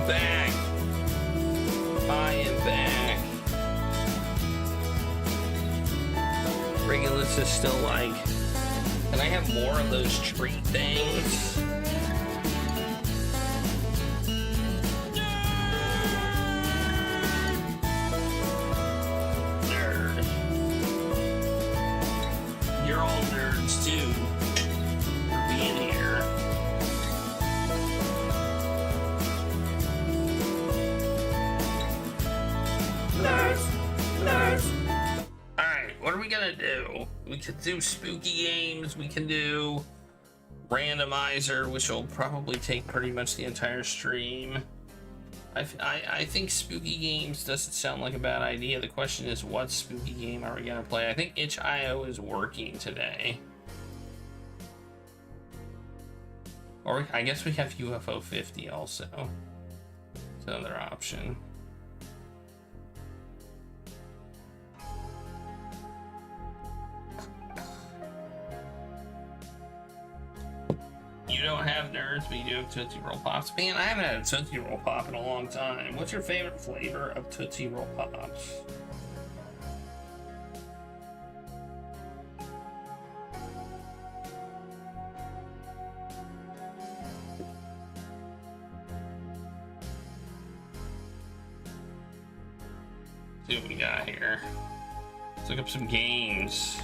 Back. I am back. Regulus is still like, can I have more of those treat things? Nerd. You're all nerds too for being here. Alright, what are we gonna do? We could do spooky games, we can do randomizer, which will probably take pretty much the entire stream. I think spooky games doesn't sound like a bad idea. The question is, what spooky game are we gonna play? I think itch.io is working today. Or I guess we have UFO 50 also. It's another option. don't have nerds, but you do have Tootsie Roll Pops. Man, I haven't had a Tootsie Roll Pop in a long time. What's your favorite flavor of Tootsie Roll Pops? See what we got here. Let's look up some games.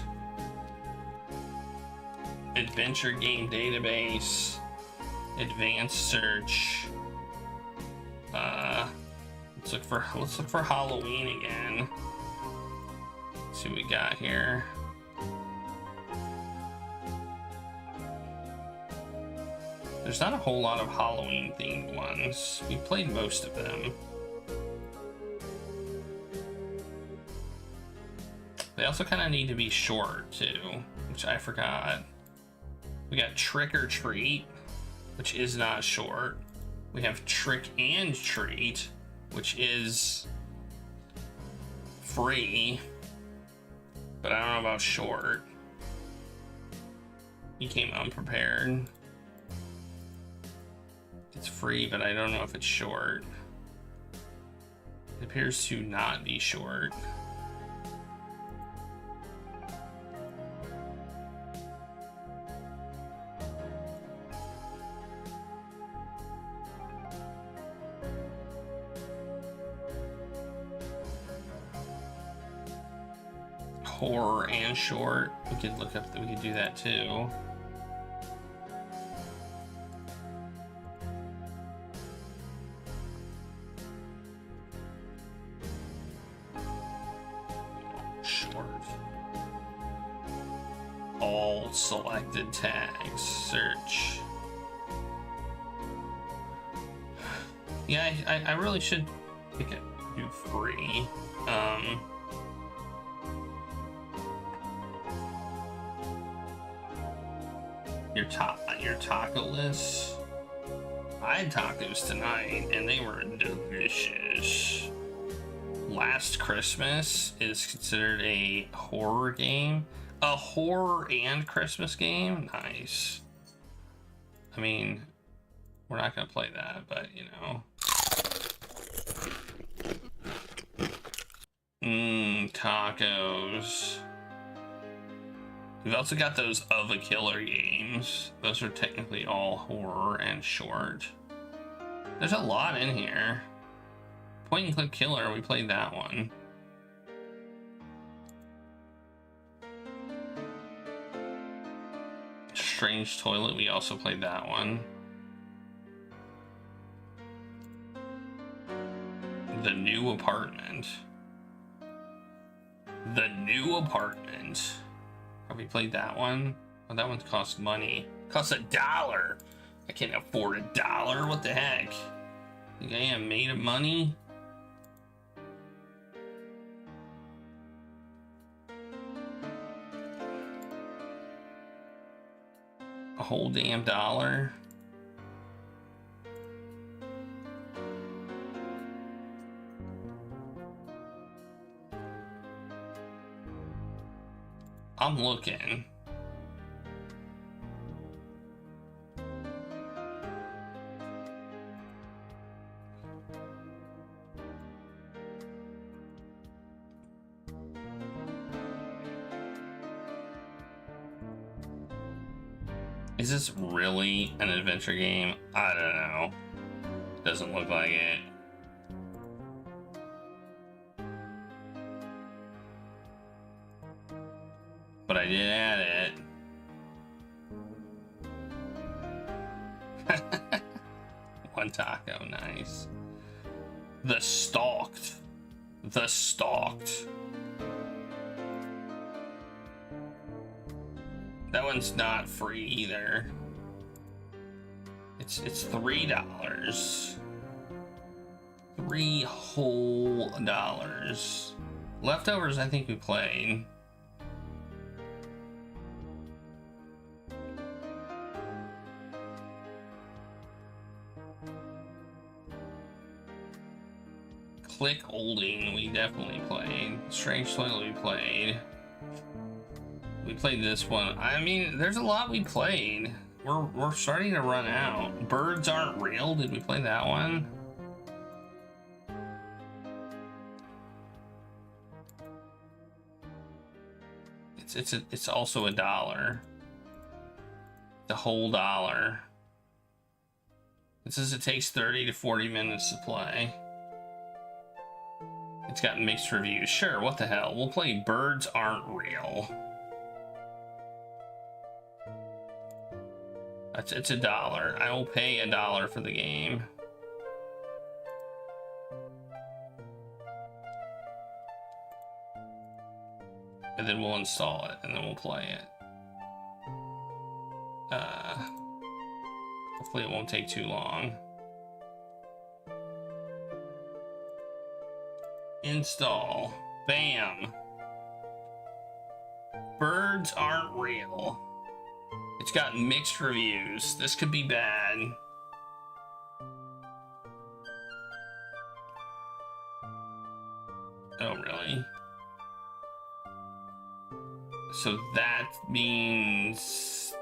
Adventure Game Database. Advanced search. Let's look for Halloween again. Let's see what we got here. There's not a whole lot of Halloween themed ones. We played most of them. They also kind of need to be short too, which I forgot. We got Trick or Treat, which is not short. We have Trick and Treat, which is free, but I don't know about short. You came unprepared. It's free, but I don't know if it's short. It appears to not be short. Horror and short. We could look up, we could do that too. Short. All selected tags. Search. Yeah, I really should pick it. Do free. Your taco list. I had tacos tonight and they were delicious. Last Christmas is considered a horror game. A horror and Christmas game? Nice. I mean, we're not gonna play that, but you know. Tacos. We've also got those Of a Killer games. Those are technically all horror and short. There's a lot in here. Point and Click Killer, we played that one. Strange Toilet, we also played that one. The New Apartment. The New Apartment. Have we played that one? Oh, that one costs money. Costs $1. I can't afford $1. What the heck? Think I am made of money? A whole damn $1? I'm looking. Is this really an adventure game? I don't know. Doesn't look like it. But I did add it. One taco, nice. The Stalked. The Stalked. That one's not free either. It's $3. $3 whole dollars. Leftovers, I think we played. Click Olding, we definitely played. Strange Toilet, we played. We played this one. I mean, there's a lot we played. we're starting to run out. Birds Aren't Real. Did we play that one? It's also $1. The whole $1. It says it takes 30 to 40 minutes to play. It's got mixed reviews. Sure, what the hell? We'll play Birds Aren't Real. It's $1. I will pay $1 for the game. And then we'll install it, and then we'll play it. Hopefully it won't take too long. Install. Bam. Birds Aren't Real. It's got mixed reviews. This could be bad. Oh, really? So that means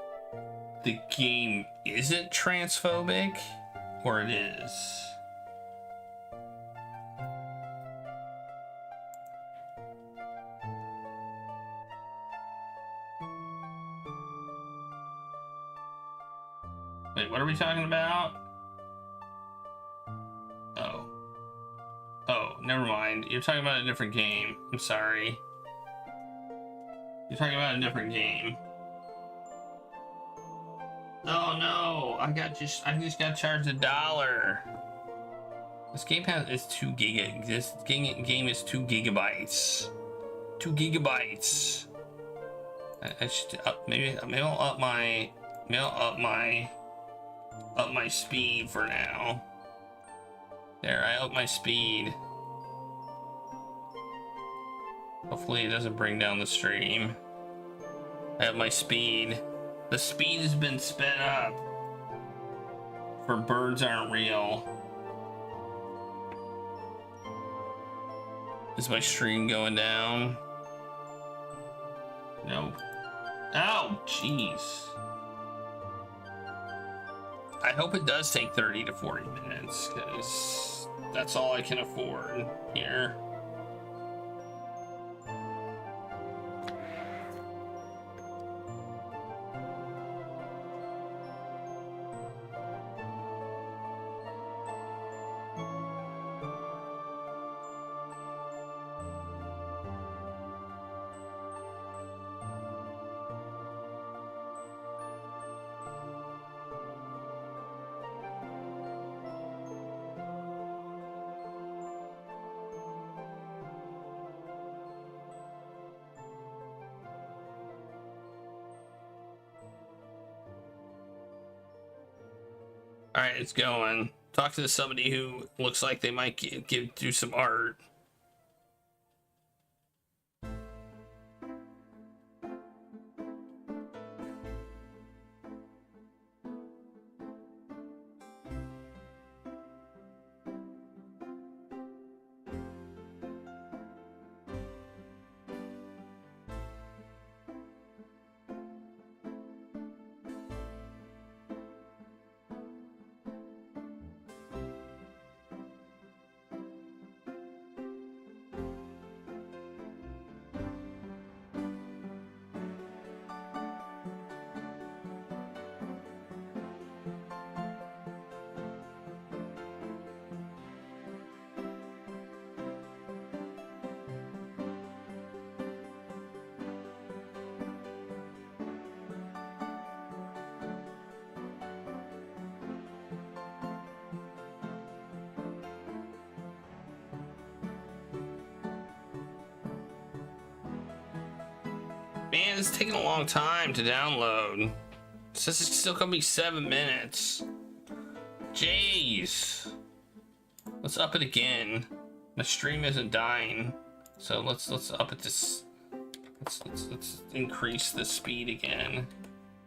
the game isn't transphobic? Or it is? Wait, what are we talking about? Oh. Oh, never mind. You're talking about a different game. I'm sorry. You're talking about a different game. Oh no! I just got charged $1. This game is 2 giga. This game is 2 gigabytes. 2 gigabytes. I should maybe I'll up my speed for now. There, I up my speed. Hopefully it doesn't bring down the stream. I have my speed. The speed has been sped up for Birds Aren't Real. Is my stream going down? No. Oh, jeez. I hope it does take 30 to 40 minutes, because that's all I can afford here. All right, it's going. Talk to somebody who looks like they might do some art. Man, it's taking a long time to download. It says it's still gonna be 7 minutes. Jeez. Let's up it again. My stream isn't dying, so let's up it this. Let's increase the speed again.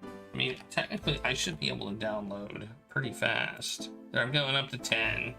I mean, technically, I should be able to download pretty fast. There, I'm going up to 10.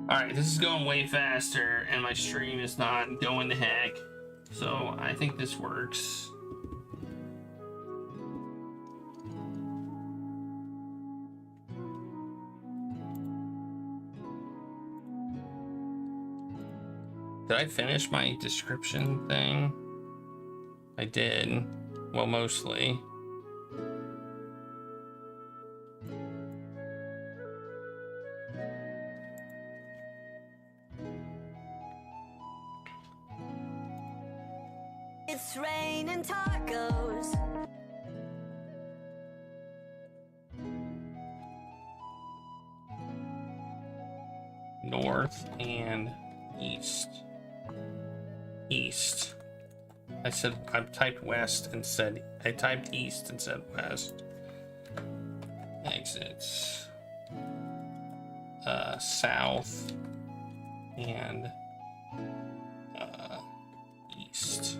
Alright, this is going way faster, and my stream is not going to heck. So I think this works. Did I finish my description thing? I did. Well, mostly. It's raining tacos. North and east. East. I typed west and said, I typed east and said west. Exits. South and east.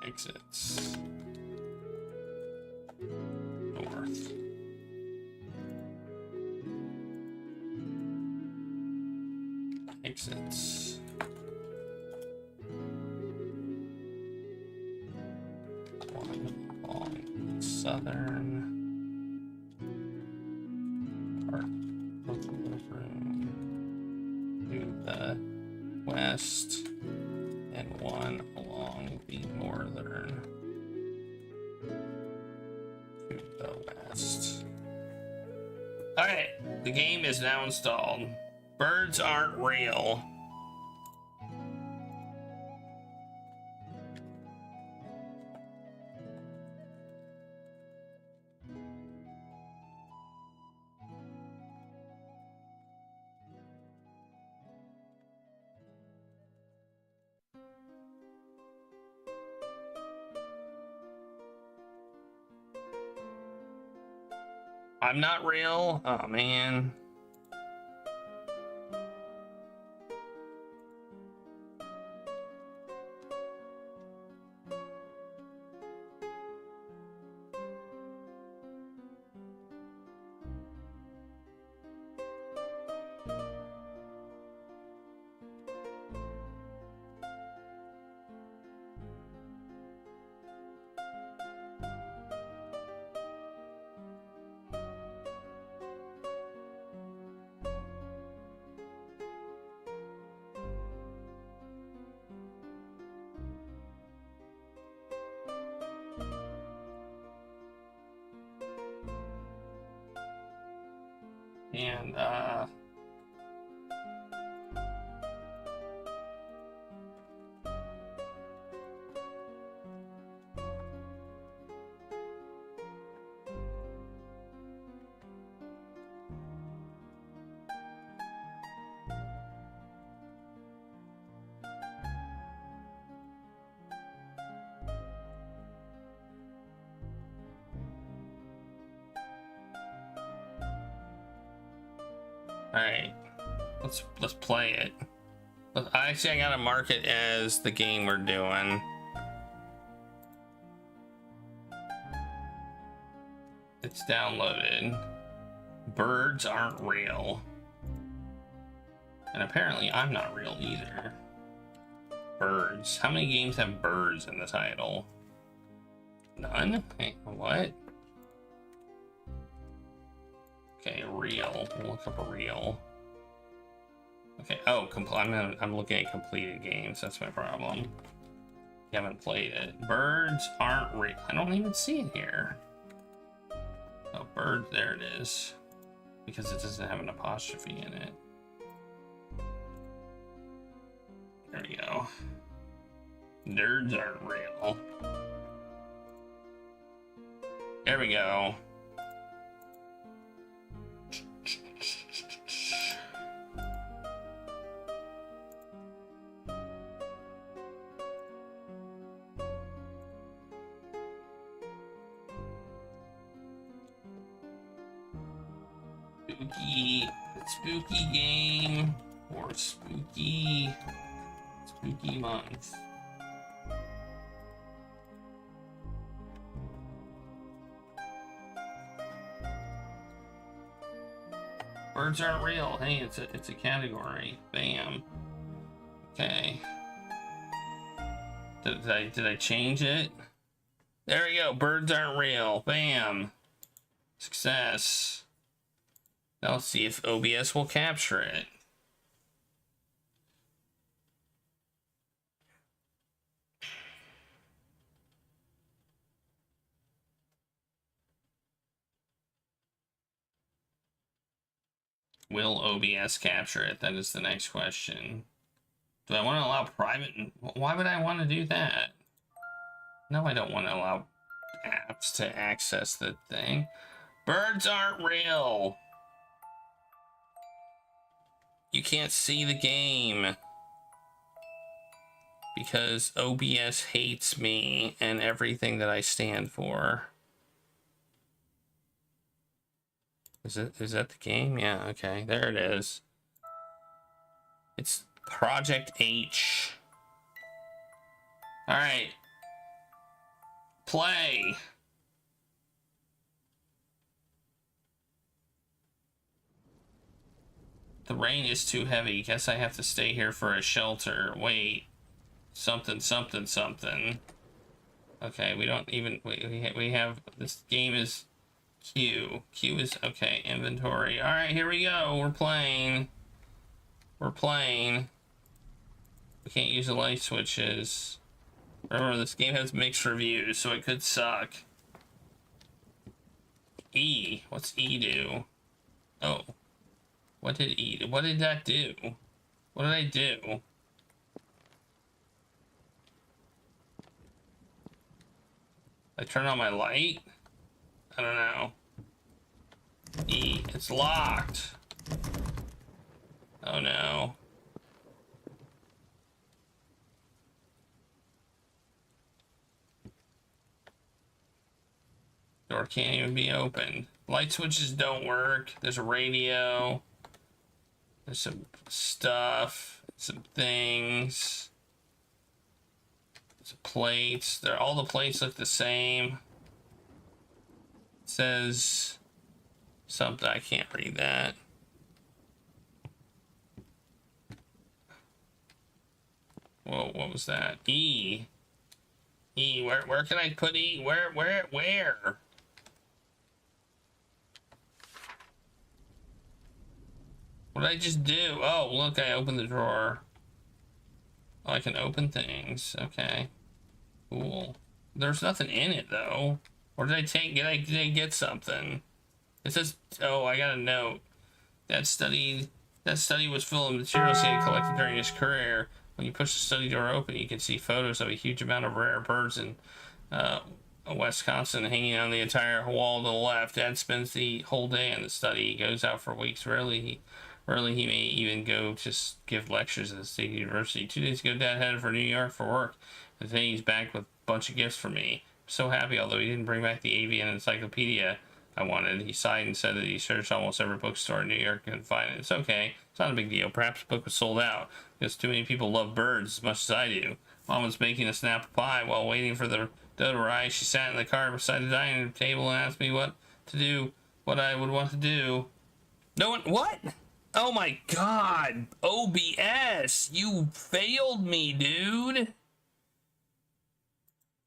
Exits. North. Exits. One along southern part of the room to the west, and one along the northern to the west. Okay, the game is now installed. Birds aren't real. I'm not real? Oh man. And alright, let's play it. Actually, I gotta mark it as the game we're doing. It's downloaded. Birds aren't real. And apparently I'm not real either. Birds. How many games have birds in the title? None? Hey, what? Okay, real. We'll look up a real. Okay. Oh, I'm looking at completed games. That's my problem. You haven't played it. Birds aren't real. I don't even see it here. Oh, bird. There it is. Because it doesn't have an apostrophe in it. There we go. Nerds aren't real. There we go. Spooky game or spooky month. Birds aren't real. Hey, it's a category. Bam. Okay. Did I change it? There we go. Birds aren't real. Bam. Success. Now let's see if OBS will capture it. Will OBS capture it? That is the next question. Do I want to allow private? Why would I want to do that? No, I don't want to allow apps to access the thing. Birds aren't real. You can't see the game because OBS hates me and everything that I stand for. Is that the game? Yeah, okay. There it is. It's Project H. All right. Play. The rain is too heavy. Guess I have to stay here for a shelter. Wait. Something. Okay, we don't even... We have... This game is... Q is... Okay, inventory. Alright, here we go. We're playing. We can't use the light switches. Remember, this game has mixed reviews, so it could suck. E. What's E do? Oh. What did E do? What did that do? What did I do? I turn on my light? I don't know. E. It's locked. Oh no. Door can't even be opened. Light switches don't work. There's a radio. There's some stuff. Some things. Some plates. All the plates look the same. It says something. I can't read that. Whoa, what was that? E. E. Where can I put E? Where? What did I just do? Oh, look, I opened the drawer. Oh, I can open things. Okay. Cool. There's nothing in it, though. Or did I take... Did I get something? It says... Oh, I got a note. That study was full of materials he had collected during his career. When you push the study door open, you can see photos of a huge amount of rare birds in Wisconsin hanging on the entire wall to the left. Dad spends the whole day in the study. He goes out for weeks. Rarely he may even go to give lectures at the state university. 2 days ago, Dad headed for New York for work. And today he's back with a bunch of gifts for me. I'm so happy, although he didn't bring back the avian encyclopedia I wanted. He sighed and said that he searched almost every bookstore in New York and couldn't find it. It's okay. It's not a big deal. Perhaps the book was sold out because too many people love birds as much as I do. Mom was making a snapple pie while waiting for the dough to rise. She sat in the car beside the dining table and asked me what I would want to do. No one... What? Oh my god. OBS. You failed me, dude.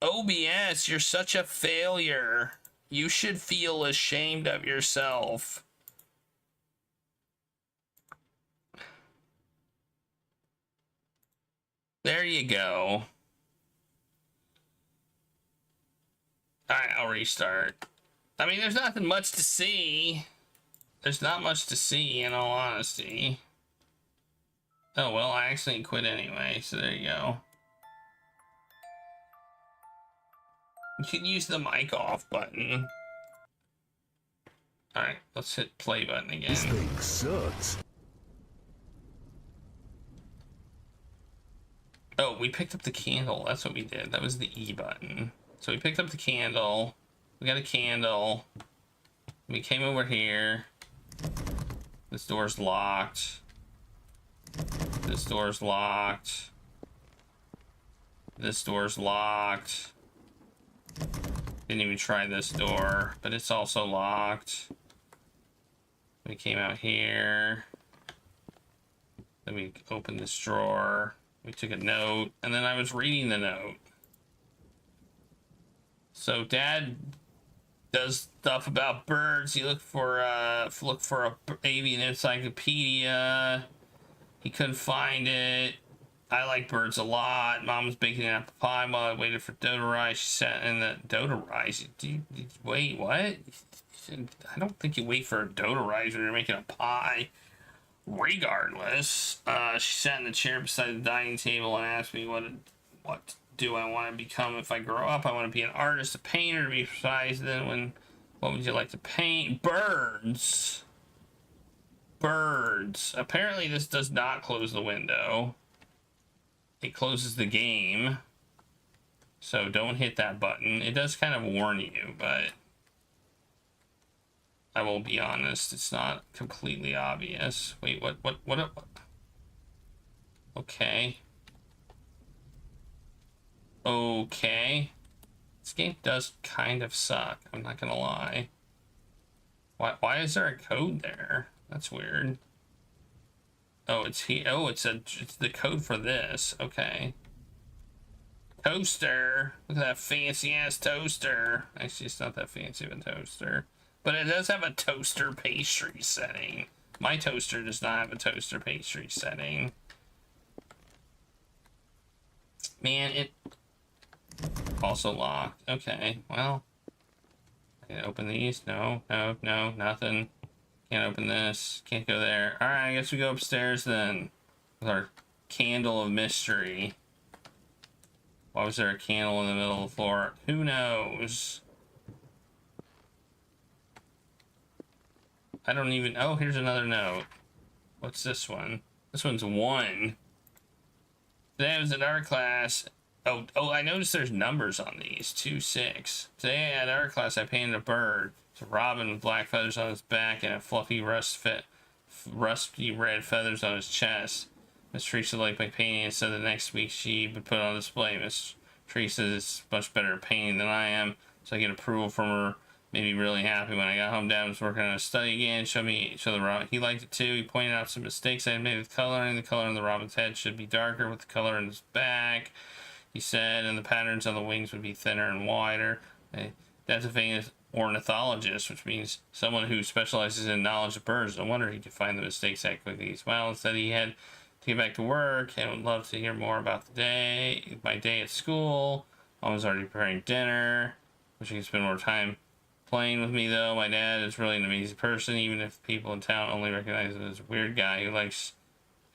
OBS, you're such a failure. You should feel ashamed of yourself. There you go. Alright, I'll restart. I mean, there's nothing much to see. There's not much to see, in all honesty. Oh, well, I accidentally quit anyway, so there you go. You can use the mic off button. Alright, let's hit play button again. This thing sucks. Oh, we picked up the candle. That's what we did. That was the E button. So we picked up the candle. We got a candle. We came over here. This door's locked. This door's locked. This door's locked. Didn't even try this door, but it's also locked. We came out here. Then we opened this drawer. We took a note, and then I was reading the note. So Dad does stuff about birds. He looked for a avian encyclopedia. He couldn't find it. I like birds a lot. Mom was baking an apple pie while I waited for dough to rise. She sat in the dough to rise. Wait, what? I don't think you wait for a dough to rise when you're making a pie. Regardless, she sat in the chair beside the dining table and asked me what do I want to become if I grow up. I want to be an artist, a painter, to be precise. Then what would you like to paint? Birds. Birds. Apparently this does not close the window. It closes the game. So don't hit that button. It does kind of warn you, but I will be honest, it's not completely obvious. Wait, what? Okay. Okay. This game does kind of suck, I'm not gonna lie. Why is there a code there? That's weird. Oh, it's here. Oh, it's the code for this. Okay. Toaster. Look at that fancy ass toaster. Actually, it's not that fancy of a toaster. But it does have a toaster pastry setting. My toaster does not have a toaster pastry setting. Man, it also locked. Okay, well. I can open these. No, nothing. Can't open this. Can't go there. Alright, I guess we go upstairs then. With our candle of mystery. Why was there a candle in the middle of the floor? Who knows? I don't even... Oh, here's another note. What's this one? This one's 1. Today I was in art class. Oh, I noticed there's numbers on these. 2, 6. Today at art class I painted a bird. It's a robin with black feathers on his back and a fluffy rusty red feathers on his chest. Miss Teresa liked my painting and said the next week she would put it on display. Miss Teresa is much better at painting than I am, so I get approval from her. Made me really happy. When I got home, Dad was working on a study again. He liked it too. He pointed out some mistakes I had made with coloring. The color on the robin's head should be darker with the color in his back, he said, and the patterns on the wings would be thinner and wider. Dad's a famous ornithologist, which means someone who specializes in knowledge of birds. No wonder he could find the mistakes that quickly. He smiled and said he had to get back to work and would love to hear more about my day at school. Mom was already preparing dinner. Wish he could spend more time playing with me, though. My dad is really an amazing person, even if people in town only recognize him as a weird guy who likes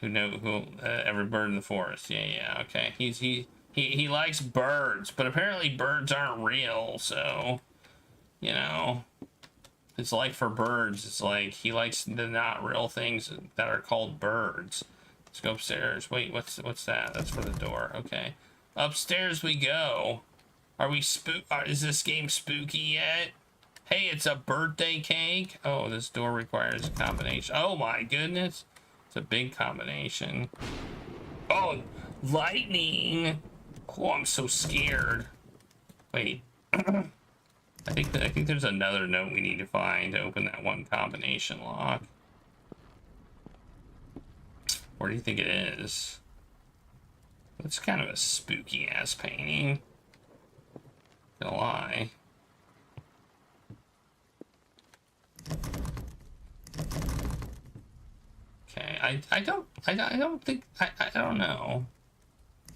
every bird in the forest. Yeah, okay. He likes birds, but apparently birds aren't real, so you know, it's like for birds, it's like he likes the not real things that are called birds. Let's go upstairs. Wait, what's that? That's for the door. Okay, upstairs we go. Are we is this game spooky yet? Hey, it's a birthday cake. Oh, this door requires a combination. Oh my goodness, it's a big combination. Oh, lightning. Oh, I'm so scared. Wait. I think there's another note we need to find to open that one combination lock. Where do you think it is? It's kind of a spooky ass painting. Not gonna lie. Okay, I don't think I don't know.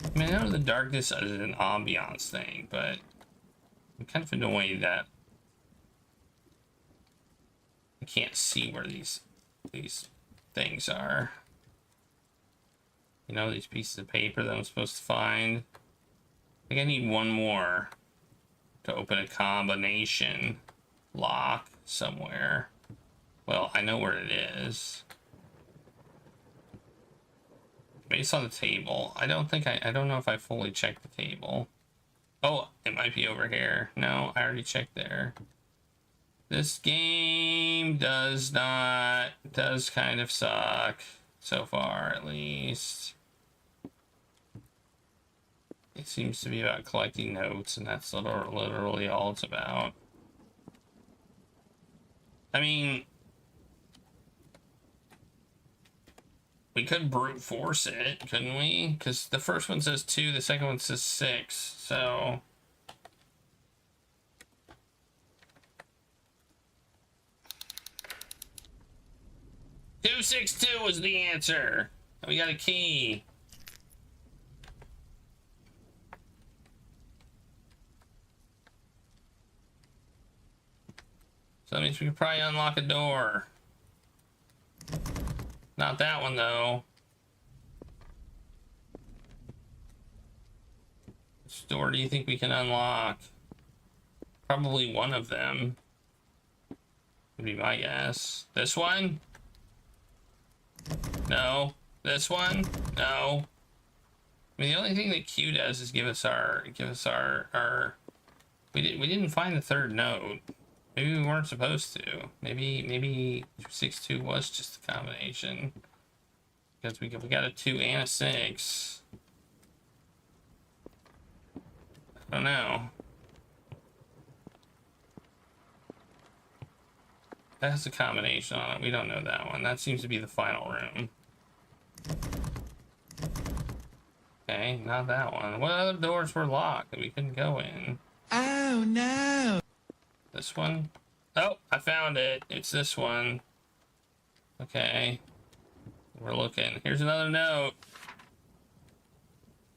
I mean, I know the darkness is an ambiance thing, but I'm kind of annoyed that I can't see where these things are. You know, these pieces of paper that I'm supposed to find. I think I need one more to open a combination lock somewhere. Well, I know where it is. Based on the table, I don't know if I fully checked the table. Oh, it might be over here. No, I already checked there. This game does kind of suck. So far, at least. It seems to be about collecting notes, and that's literally all it's about. I mean, We could brute force it, couldn't we? Because the first one says 2, the second one says 6, so... 262 was the answer. We got a key. So that means we could probably unlock a door. Not that one though. Which door do you think we can unlock? Probably one of them. Would be my guess. This one? No. This one? No. I mean, the only thing that Q does is give us our we didn't find the third note. Maybe we weren't supposed to. Maybe 262 was just a combination. Because we got a 2 and a 6. I don't know. That has a combination on it. We don't know that one. That seems to be the final room. Okay, not that one. What other doors were locked that we couldn't go in? Oh no! This one? Oh, I found it. It's this one. Okay. We're looking. Here's another note.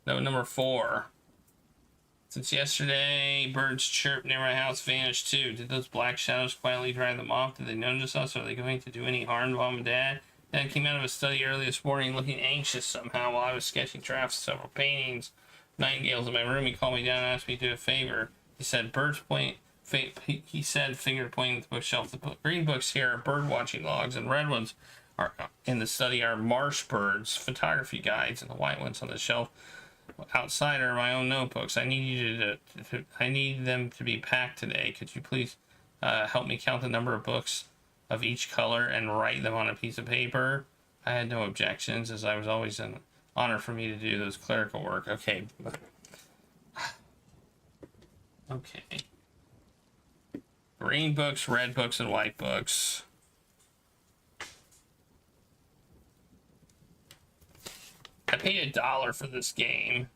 Note number 4. Since yesterday, birds chirp near my house vanished too. Did those black shadows quietly drive them off? Did they notice us? Are they going to do any harm to Mom and Dad? Dad came out of his study early this morning looking anxious somehow while I was sketching drafts of several paintings. Nightingales in my room. He called me down and asked me to do a favor. He said, he said, finger pointing at the bookshelf. The green books here are bird watching logs, and red ones are in the study are marsh birds, photography guides, and the white ones on the shelf outside are my own notebooks. I need you I need them to be packed today. Could you please help me count the number of books of each color and write them on a piece of paper? I had no objections, as I was always an honor for me to do those clerical work. Okay. Okay. Green books, red books, and white books. I paid $1 for this game.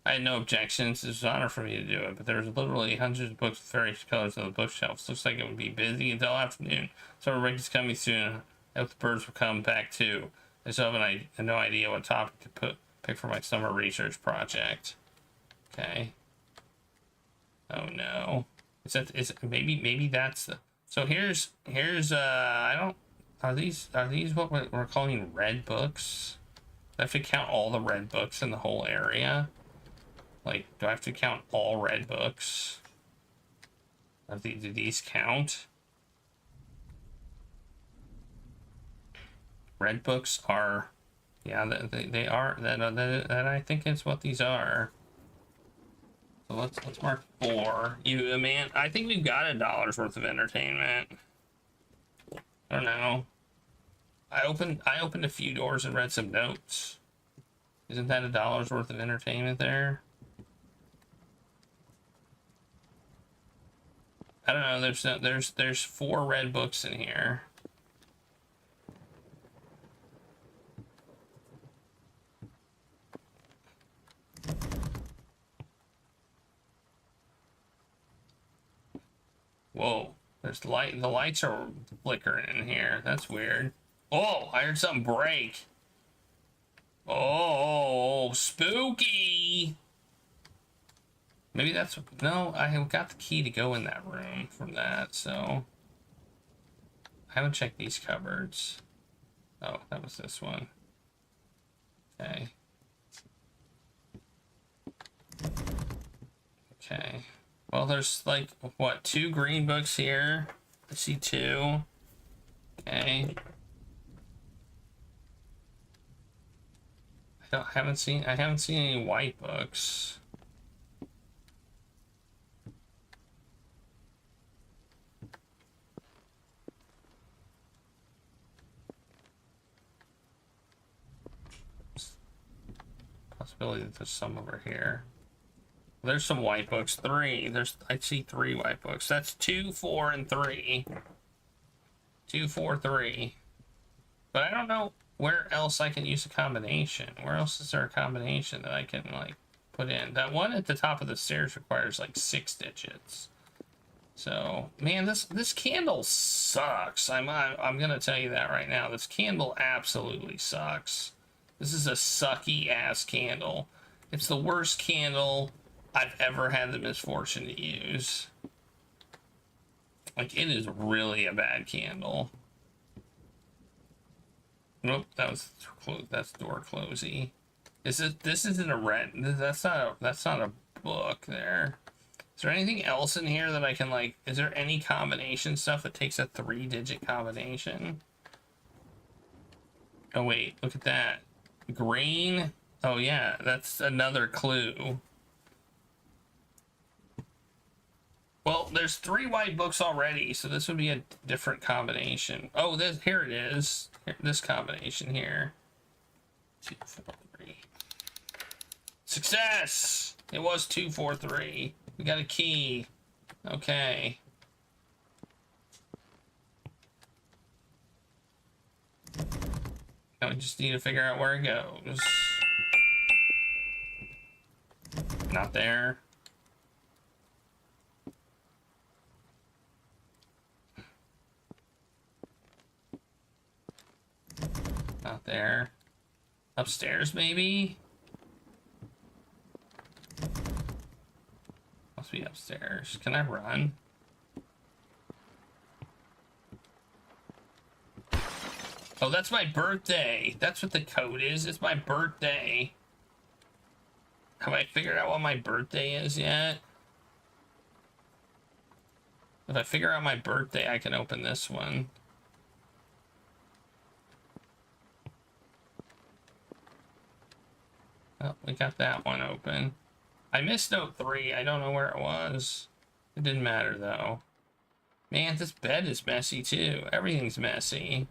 I had no objections. It was an honor for me to do it, but there's literally hundreds of books with various colors on the bookshelves. Looks like it would be busy until afternoon. Summer break is coming soon. I hope the birds will come back too. I still have no idea what topic to pick for my summer research project. Okay. Oh no. Maybe that's the... So here's I don't... Are these what we're calling red books? Do I have to count all the red books in the whole area? Like, do I have to count all red books? Do these count? Red books are... Yeah, they are. That I think is what these are. So let's mark 4. Man, I think we've got $1 worth of entertainment. I don't know. I opened a few doors and read some notes. Isn't that $1 worth of entertainment there? I don't know. There's 4 red books in here. Whoa, there's light. The lights are flickering in here. That's weird. Oh, I heard something break. Oh, spooky. Maybe that's... No, I have got the key to go in that room from that, so... I haven't checked these cupboards. Oh, that was this one. Okay. Okay. Well, there's like, what, 2 green books here? I see 2. Okay. I haven't seen any white books. Possibility that there's some over here. There's some white books. 3. I see 3 white books. That's 2, 4, and 3. 2, 4, 3. But I don't know. where else I can use a combination. Where else is there a combination that I can like put in? That one at the top of the stairs requires like 6 digits. So, man, this candle sucks. I'm gonna tell you that right now. This candle absolutely sucks. This is a sucky ass candle. It's the worst candle I've ever had the misfortune to use. Like, it is really a bad candle. Nope, that's door closey. This isn't a red. That's not a book there. Is there anything else in here that I can like? Is there any combination stuff that takes a 3-digit combination? Oh wait, look at that. Green. Oh yeah, that's another clue. Well, there's 3 white books already, so this would be a different combination. Oh, here it is. This combination here. 2, 4, 3. Success! It was 2, 4, 3. We got a key. Okay. Now we just need to figure out where it goes. Not there. Not there. Upstairs, maybe? Must be upstairs. Can I run? Oh, that's my birthday. That's what the code is. It's my birthday. Have I figured out what my birthday is yet? If I figure out my birthday, I can open this one. Oh, we got that one open. I missed note 3. I don't know where it was. It didn't matter, though. Man, this bed is messy, too. Everything's messy.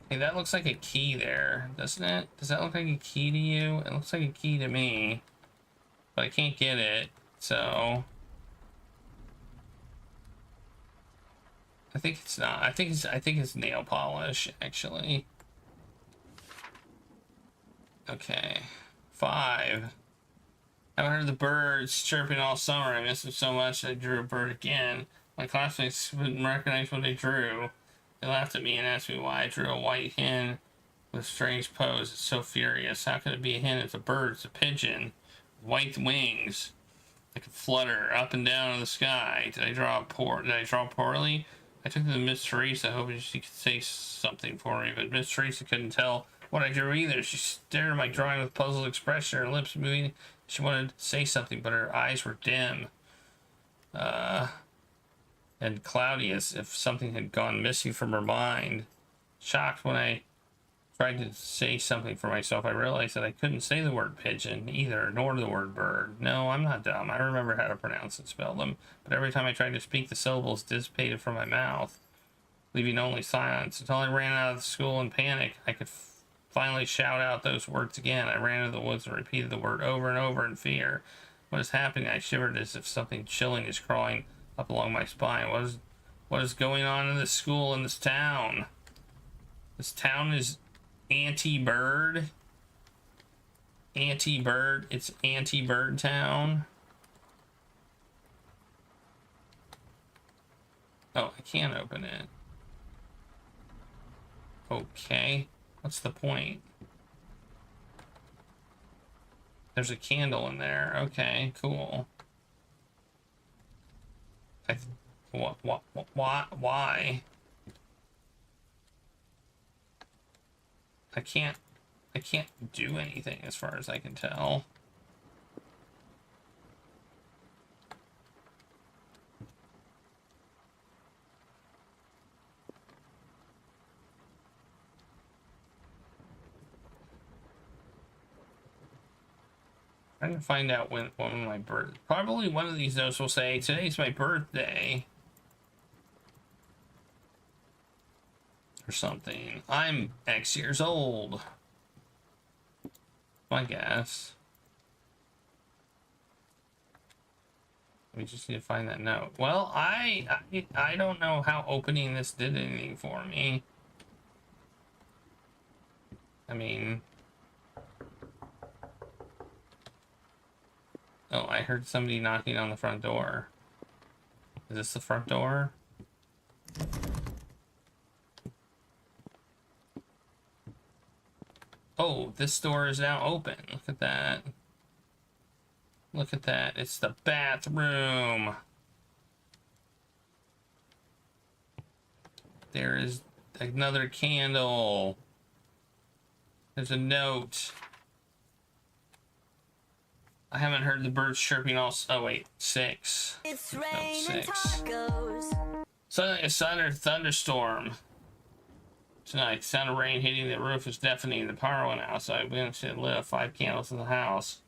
Hey, that looks like a key there, doesn't it? Does that look like a key to you? It looks like a key to me. But I can't get it, so... I think it's not. I think it's nail polish, actually. Okay. 5. Haven't heard the birds chirping all summer. I miss them so much I drew a bird again. My classmates wouldn't recognize what they drew. They laughed at me and asked me why I drew a white hen with a strange pose. It's so furious. How could it be a hen? It's a bird. It's a pigeon. White wings. That could flutter up and down in the sky. Did I draw poorly? I took it to Miss Teresa, hoping she could say something for me, but Miss Teresa couldn't tell what I drew either. She stared at my drawing with puzzled expression, her lips moving. She wanted to say something, but her eyes were dim. And cloudy, as if something had gone missing from her mind. Shocked when I tried to say something for myself, I realized that I couldn't say the word pigeon either, nor the word bird. No, I'm not dumb. I remember how to pronounce and spell them, but every time I tried to speak, the syllables dissipated from my mouth, leaving only silence. Until I ran out of the school in panic, I could finally shout out those words again. I ran into the woods and repeated the word over and over in fear. What is happening? I shivered as if something chilling is crawling up along my spine. What is going on in this school, in this town? This town is anti-bird. Anti-bird. It's anti-bird town. Oh, I can't open it. Okay. What's the point? There's a candle in there. Okay, cool. Why? I can't do anything as far as I can tell. Trying to find out when my birth. Probably one of these notes will say today's my birthday. Or something. I'm X years old. I guess. We just need to find that note. Well, I don't know how opening this did anything for me. I mean... Oh, I heard somebody knocking on the front door. Is this the front door? Oh, this door is now open. Look at that. Look at that. It's the bathroom. There is another candle. There's a note. I haven't heard the birds chirping all... Oh, wait. 6. It's No, raining 6. tacos. Suddenly, a sudden thunderstorm. Tonight, the sound of rain hitting the roof is deafening. The power went outside. We had lit up 5 candles in the house.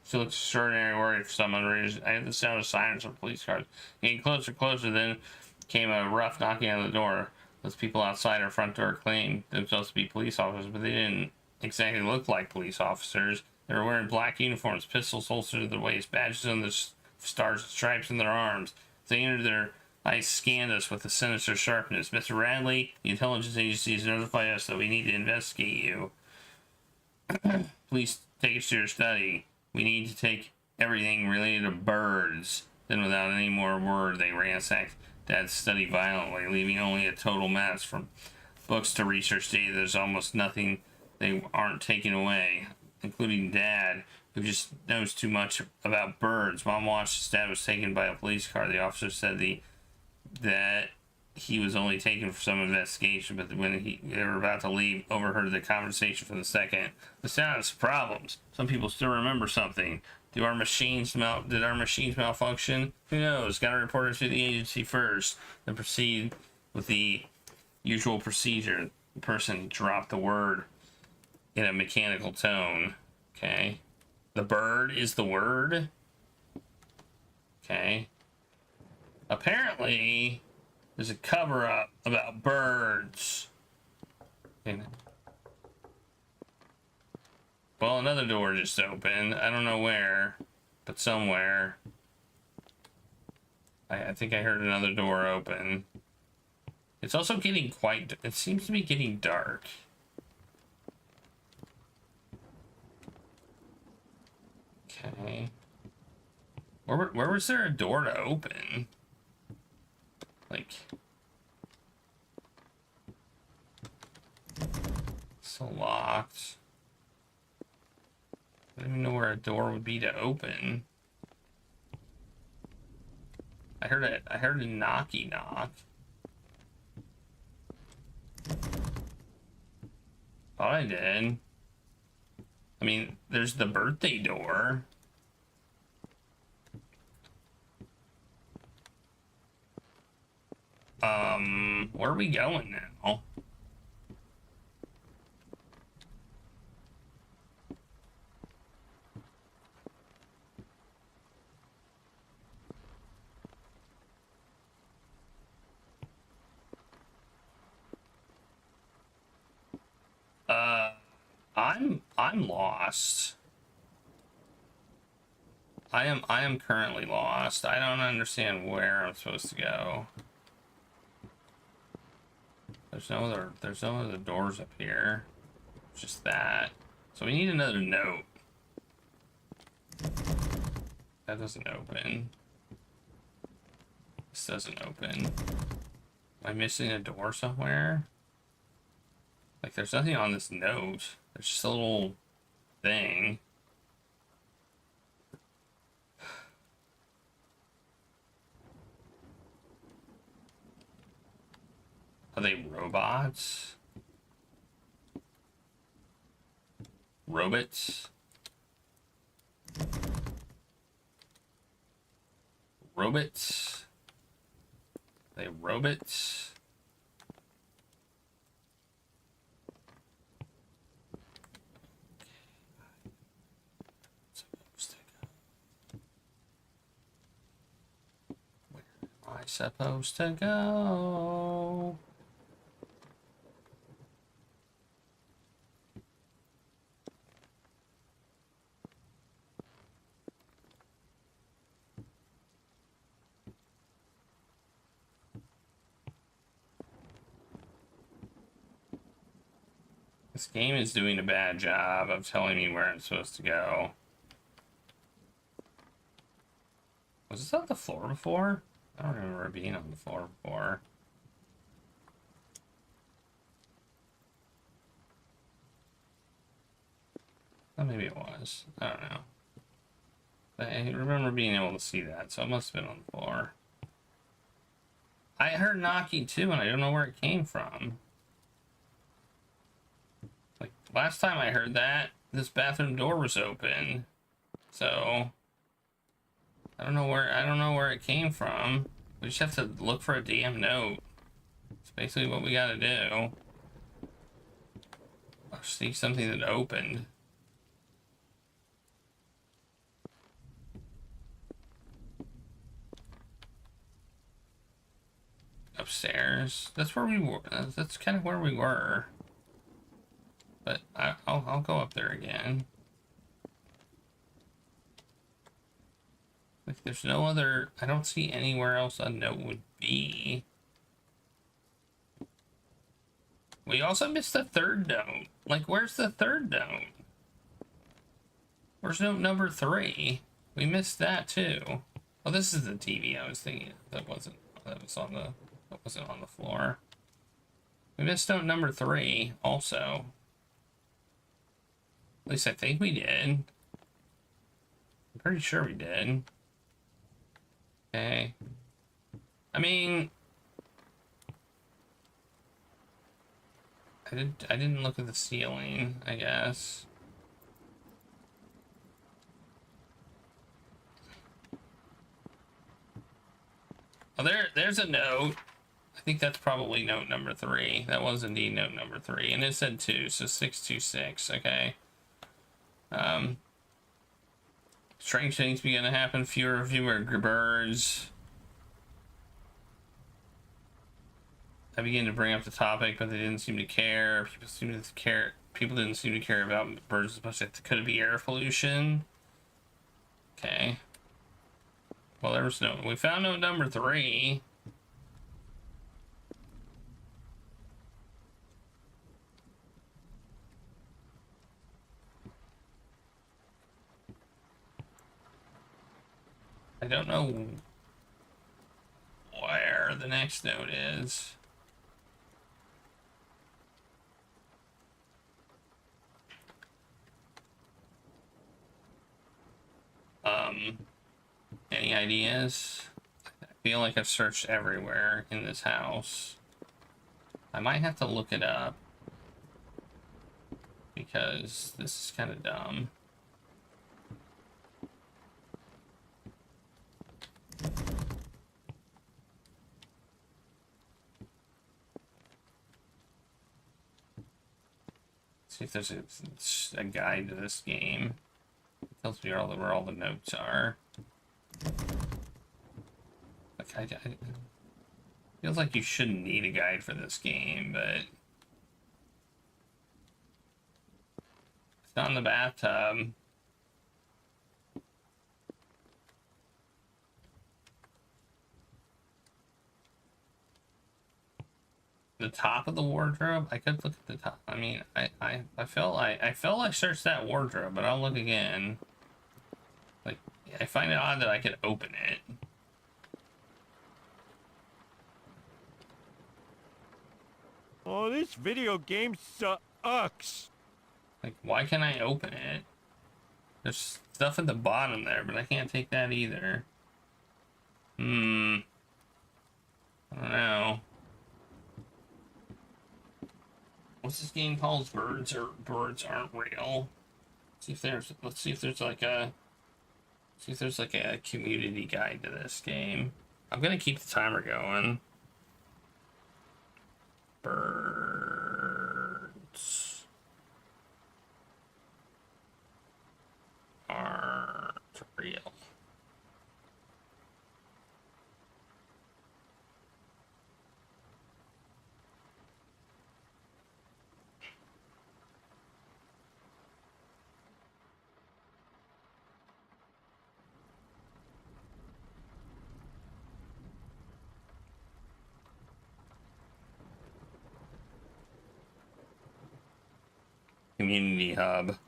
She looked extraordinarily worried for some reason. I heard the sound of sirens from police cars. Getting closer, then came a rough knocking on the door. Those people outside our front door claimed themselves to be police officers, but they didn't exactly look like police officers. They were wearing black uniforms, pistols holstered to their waist, badges on the stars and stripes in their arms. They entered their eyes scanned us with a sinister sharpness. Mr. Radley, the intelligence agency has notified us that we need to investigate you. Please take us to your study. We need to take everything related to birds. Then without any more word, they ransacked Dad's study violently, leaving only a total mess. From books to research data, there's almost nothing they aren't taking away, including Dad, who just knows too much about birds. Mom watched his dad was taken by a police car. The officer said that he was only taken for some investigation, but when they were about to leave, overheard the conversation for the second. The sound has problems. Some people still remember something. Did our machines malfunction? Who knows? Got to report it to the agency first, then proceed with the usual procedure. The person dropped the word in a mechanical tone. Okay. The bird is the word. Okay. Apparently, there's a cover-up about birds. Well, another door just opened. I don't know where, but somewhere. I think I heard another door open. It's also getting quite... It seems to be getting dark. Okay. Where was there a door to open? Like... So locked. I don't even know where a door would be to open. I heard a knocky knock. Thought I did. I mean, there's the birthday door. Where are we going now? I'm lost. I am currently lost. I don't understand where I'm supposed to go. There's no other doors up here. Just that. So we need another note. That doesn't open. This doesn't open. Am I missing a door somewhere? Like, there's nothing on this note. There's just a little thing. Are they robots? Robots? Robots? Are they robots? Where am I supposed to go? This game is doing a bad job of telling me where I'm supposed to go. Was this on the floor before? I don't remember it being on the floor before. Oh, maybe it was. I don't know. But I remember being able to see that, so it must have been on the floor. I heard knocking too, and I don't know where it came from. Like, last time I heard that, this bathroom door was open. So I don't know where it came from. We just have to look for a damn note. It's basically what we gotta do. Or see something that opened. Upstairs. That's where we were. That's kind of where we were. But I'll go up there again. Like, there's no other. I don't see anywhere else a note would be. We also missed the third note. Like, where's the third note? Where's note number 3? We missed that too. Oh, this is the TV I was thinking. That wasn't on the floor. We missed note number 3 also. At least I think we did. I'm pretty sure we did. Okay. I mean, I didn't look at the ceiling, I guess. Oh, there's a note. I think that's probably note number 3. That was indeed note number 3, and it said 2, so 626. Okay. Strange things begin to happen. Fewer birds. I began to bring up the topic, but they didn't seem to care. People didn't seem to care about birds as much. Could it be air pollution? Okay. Well, there was no. We found note number 3. I don't know where the next note is. Any ideas? I feel like I've searched everywhere in this house. I might have to look it up because this is kind of dumb. See if there's a guide to this game. It tells me where all the notes are. Like feels like you shouldn't need a guide for this game, but it's not in the bathtub. The top of the wardrobe? I could look at the top. I mean, I felt like searched that wardrobe, but I'll look again. Like, I find it odd that I could open it. Oh, this video game sucks. Like, why can't I open it? There's stuff at the bottom there, but I can't take that either. I don't know. What's this game called? Birds aren't real. Let's see if there's like a community guide to this game. I'm gonna keep the timer going. Birds aren't real. Community hub.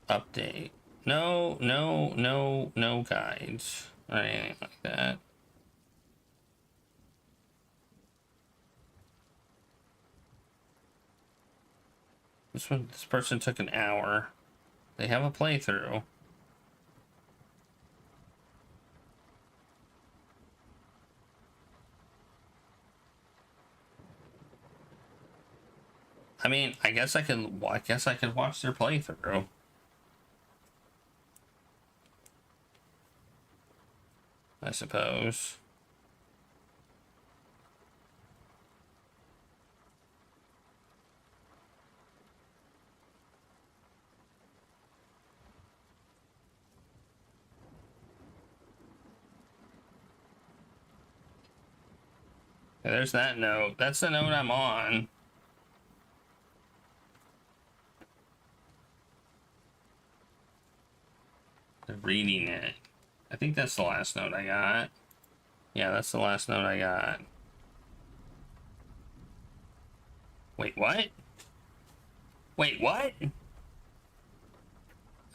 Update. No guides or anything like that. This person took an hour. They have a playthrough. I mean, I guess I could watch their playthrough. I suppose. Yeah, there's that note. That's the note I'm on. They're reading it. I think that's the last note I got. Yeah, that's the last note I got. Wait, what? Wait, what?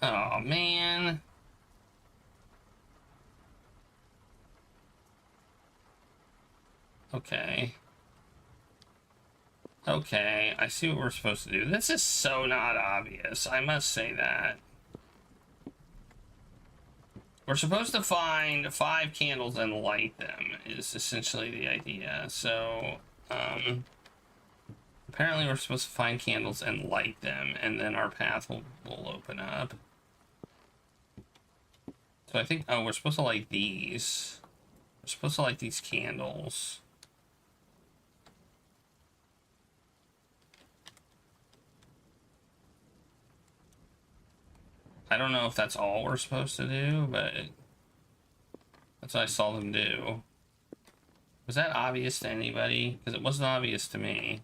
Oh, man. Okay. Okay, I see what we're supposed to do. This is so not obvious, I must say that. We're supposed to find 5 candles and light them, is essentially the idea. So, apparently we're supposed to find candles and light them, and then our path will open up. So I think, oh, we're supposed to light these. We're supposed to light these candles. I don't know if that's all we're supposed to do, but that's what I saw them do. Was that obvious to anybody? Because it wasn't obvious to me.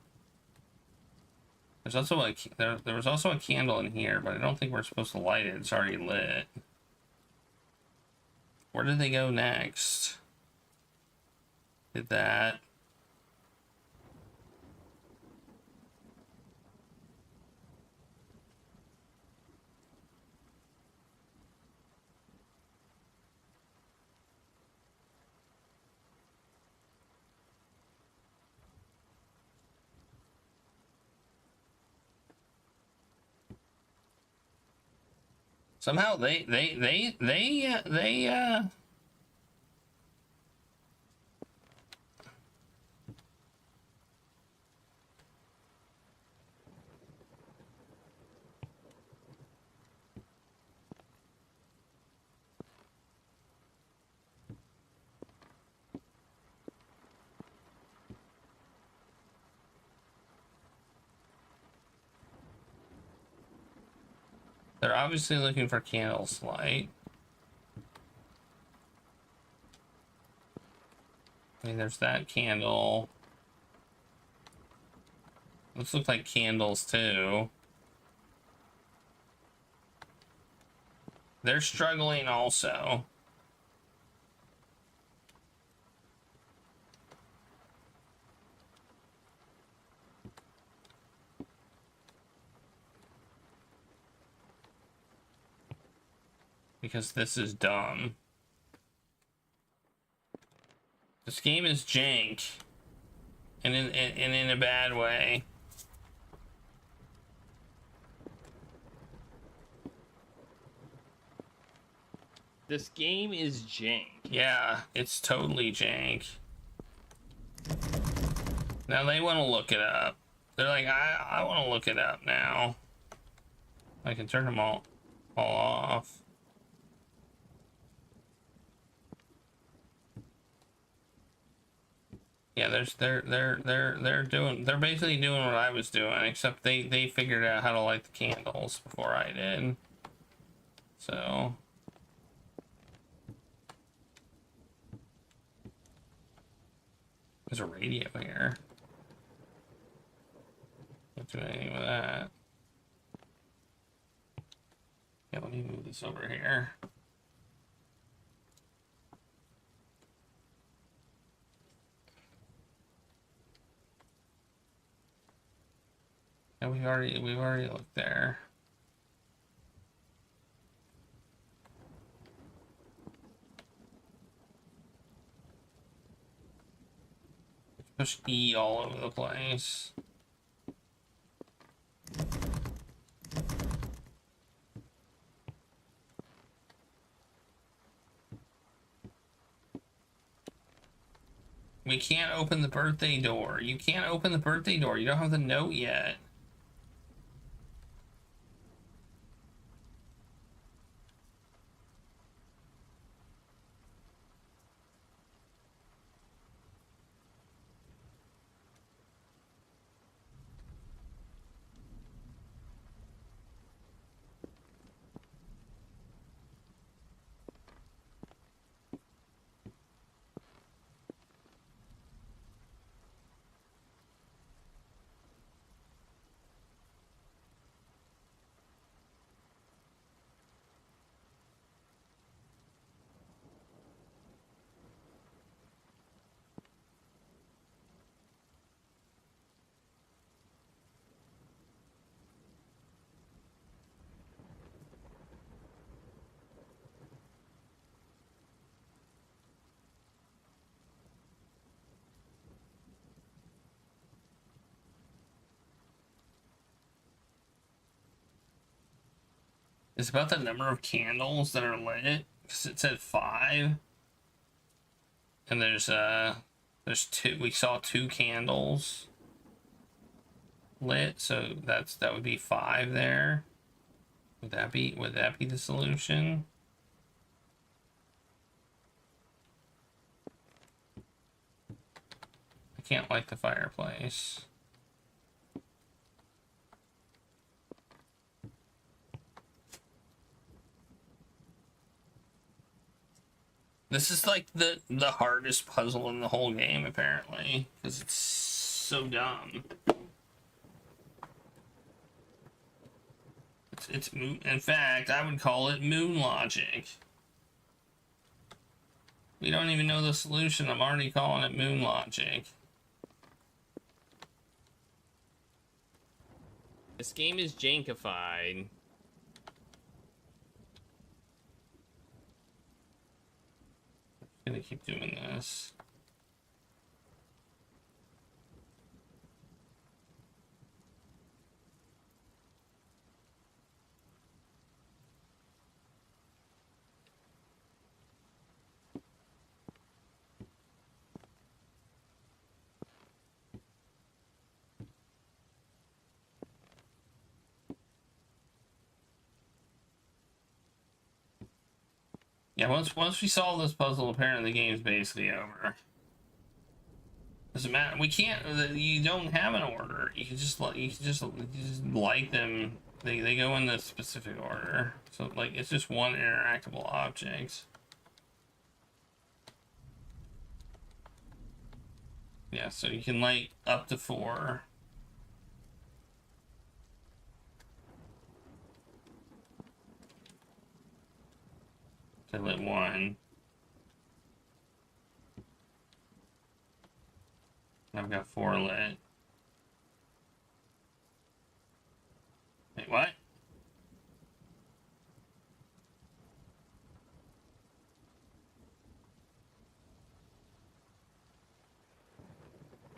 There's also there was also a candle in here, but I don't think we're supposed to light it. It's already lit. Where did they go next? Did that. Somehow they they're obviously looking for candles light. I mean, there's that candle. Those look like candles too. They're struggling also. Because this is dumb. This game is jank. And in a bad way. This game is jank. Yeah, it's totally jank. Now they want to look it up. They're like, I want to look it up now. I can turn them all off. Yeah, they're basically doing what I was doing, except they figured out how to light the candles before I did. So there's a radio here. Can't do anything with that. Yeah, let me move this over here. And we've already looked there. Push E all over the place. We can't open the birthday door. You can't open the birthday door. You don't have the note yet. It's about the number of candles that are lit, because it said 5. And there's 2. We saw 2 candles lit, so that would be 5 there. Would that be the solution? I can't light the fireplace. This is like the hardest puzzle in the whole game, apparently, because it's so dumb. It's in fact, I would call it moon logic. We don't even know the solution. I'm already calling it moon logic. This game is jankified. I'm gonna keep doing this. Yeah, once we solve this puzzle, apparently the game's basically over. Doesn't matter. We can't. You don't have an order. You can just light them. They go in the specific order. So like it's just one interactable object. Yeah, so you can light up to 4. I lit 1. I've got 4 lit. Wait, what?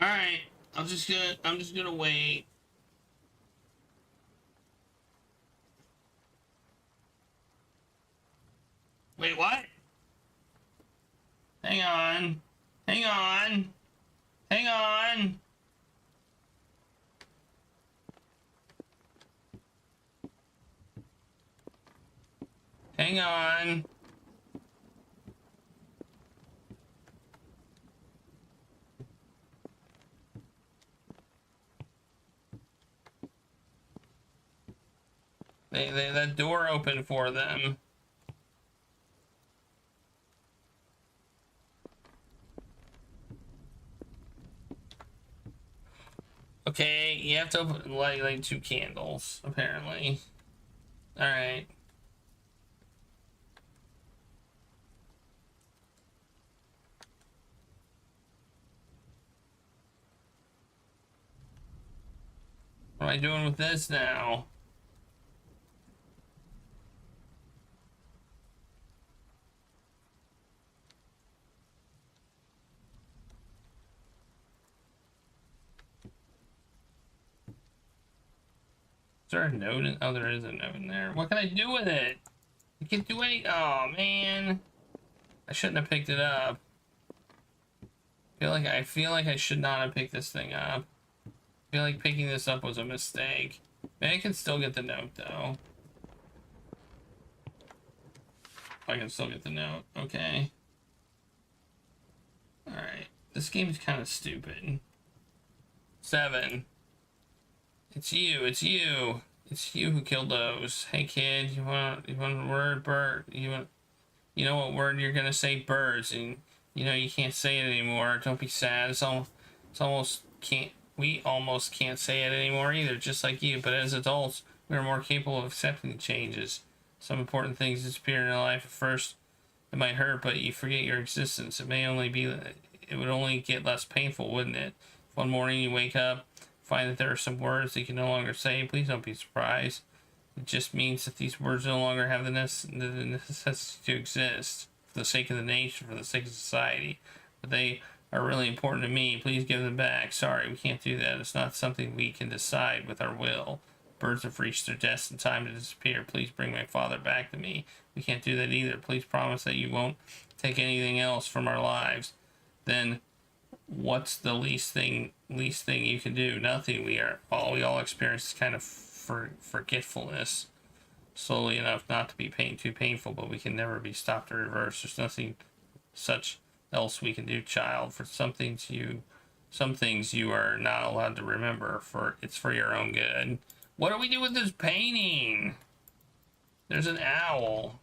Alright, I'm just gonna wait. Wait, what? Hang on. Hang on. Hang on. Hang on. That door opened for them. Okay, you have to light like 2 candles, apparently. Alright. What am I doing with this now? Is there a note in? Oh, there is a note in there. What can I do with it? I can't do any. Oh man, I shouldn't have picked it up. I feel like I should not have picked this thing up. I feel like picking this up was a mistake. Maybe I can still get the note though. I can still get the note. Okay. All right. This game's kind of stupid. 7. It's you. It's you. It's you who killed those. Hey kid, you want a word? Bird. You know what word you're gonna say? Birds. And you know you can't say it anymore. Don't be sad. We almost can't say it anymore either, just like you. But as adults, we're more capable of accepting changes. Some important things disappear in your life. At first, it might hurt, but you forget your existence. It would only get less painful, wouldn't it? If one morning you wake up, find that there are some words that you can no longer say, please don't be surprised. It just means that these words no longer have the necessity to exist for the sake of the nation, for the sake of society. But they are really important to me. Please give them back. Sorry, we can't do that. It's not something we can decide with our will. Birds have reached their destined time to disappear. Please bring my father back to me. We can't do that either. Please promise that you won't take anything else from our lives. Then what's the least thing you can do? Nothing. We all experience this kind of forgetfulness slowly enough not to be too painful, but we can never be stopped or reversed. There's nothing such else we can do, child. For some things you are not allowed to remember, for it's for your own good. What do we do with this painting? There's an owl.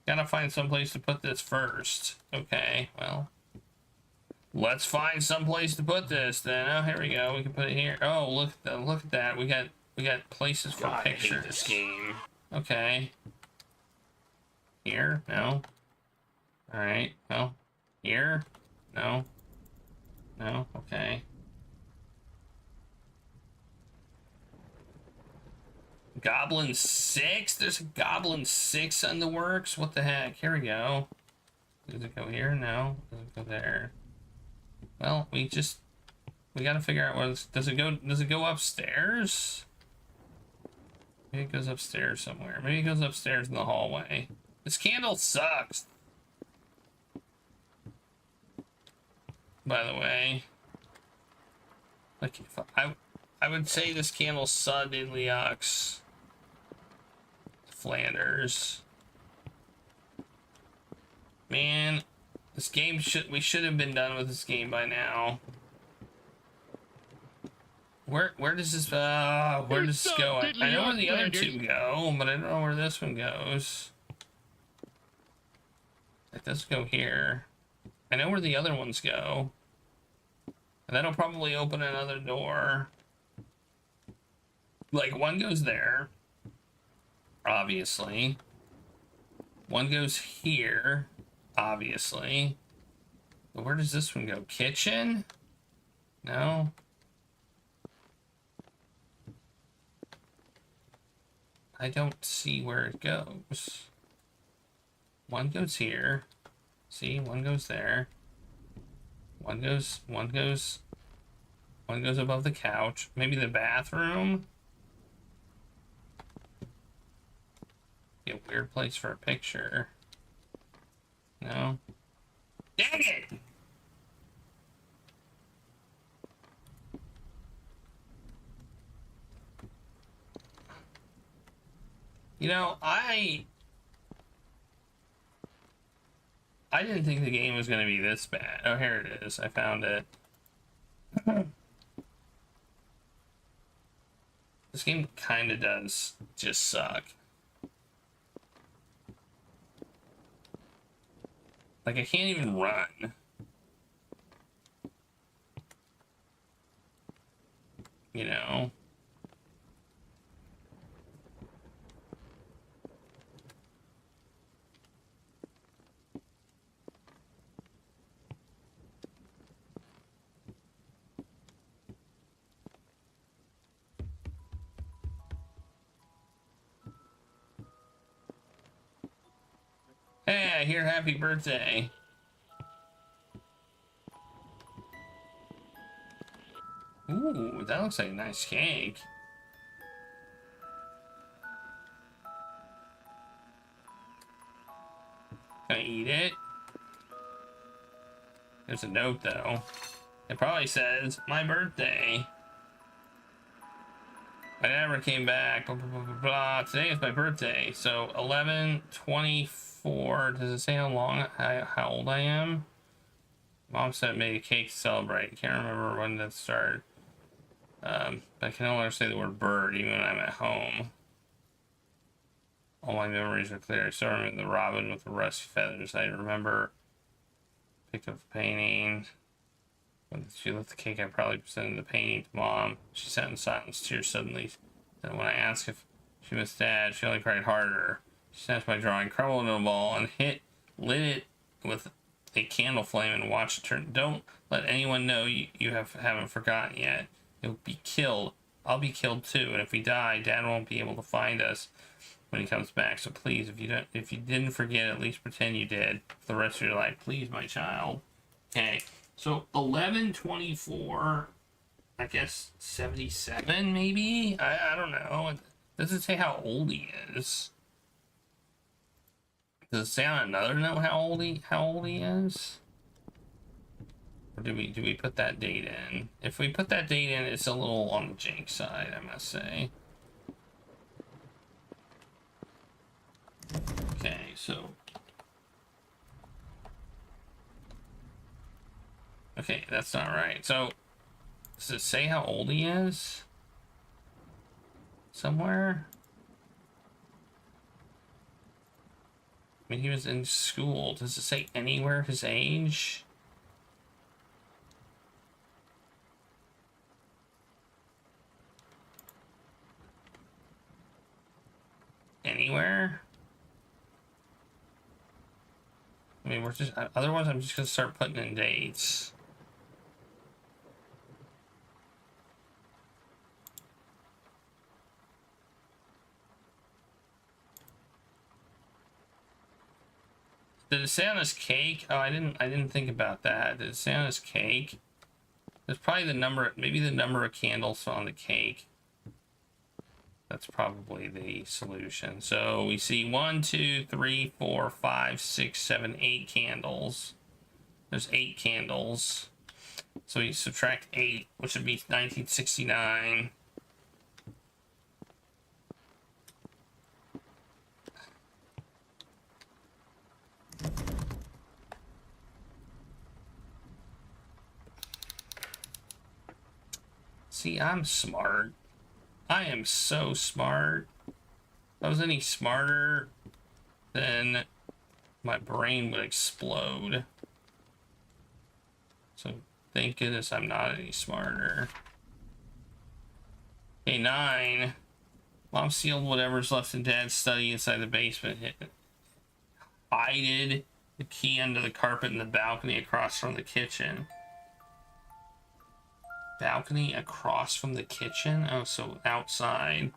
Gotta find some place to put this first. Okay, well, let's find some place to put this then. Oh, here we go. We can put it here. Oh, look at that. We got places for pictures. I hate this game. Okay. Here? No. All right. Well, here? No. No. Okay. Goblin 6? There's a Goblin 6 on the works? What the heck? Here we go. Does it go here? No. Does it go there? Well, we gotta figure out what does it go upstairs? Maybe it goes upstairs somewhere. Maybe it goes upstairs in the hallway. This candle sucks. By the way. Like, if I would say this candle suddenly sucks. Flanders. Man, this game we should have been done with this game by now. Where does this go? I know where the other two go, but I don't know where this one goes. It does go here. I know where the other ones go. And that'll probably open another door. Like, one goes there. Obviously. One goes here. Obviously. But where does this one go? Kitchen? No. I don't see where it goes. One goes here. See, one goes there. One goes above the couch. Maybe the bathroom? Be a weird place for a picture. No. Dang it! You know, I didn't think the game was going to be this bad. Oh, here it is. I found it. This game kind of does just suck. Like, I can't even run. You know? Hey, I hear happy birthday. Ooh, that looks like a nice cake. Can I eat it? There's a note though. It probably says, my birthday. I never came back, blah, blah, blah, blah, blah. Today is my birthday. So 11/24. Does it say how long, how old I am? Mom said made a cake to celebrate. Can't remember when that started. But I can no longer say the word bird even when I'm at home. All my memories are clear. I still remember the robin with the rusty feathers. I remember picked up the painting. When she left the cake, I probably presented the painting to Mom. She sat in silence, tears suddenly. Then when I asked if she missed Dad, she only cried harder. She snatched my drawing, crumbled into a ball, and lit it with a candle flame and watched it turn. Don't let anyone know you haven't forgotten yet. You'll be killed. I'll be killed too, and if we die, Dad won't be able to find us when he comes back. So please, if you didn't forget, at least pretend you did for the rest of your life. Please, my child. Okay, so 11/24, I guess 77 maybe? I don't know. Does it say how old he is? Does it say on another note how old he is? Or do we put that date in? If we put that date in, it's a little on the jank side, I must say. Okay, so. Okay, that's not right. So, does it say how old he is? Somewhere? I mean, he was in school. Does it say anywhere his age? Anywhere? I mean, we're just, otherwise I'm just gonna start putting in dates. Did it say on this cake? Oh, I didn't think about that. Did it say on this cake? There's probably the number, maybe the number of candles on the cake. That's probably the solution. So we see 1, 2, 3, 4, 5, 6, 7, 8 candles. There's 8 candles. So you subtract 8, which would be 1969. See, I'm smart. I am so smart. If I was any smarter, then my brain would explode. So thank goodness I'm not any smarter. Okay, 9. Mom sealed whatever's left in Dad's study inside the basement. Hided the key under the carpet in the balcony across from the kitchen. Balcony across from the kitchen? Oh, so outside.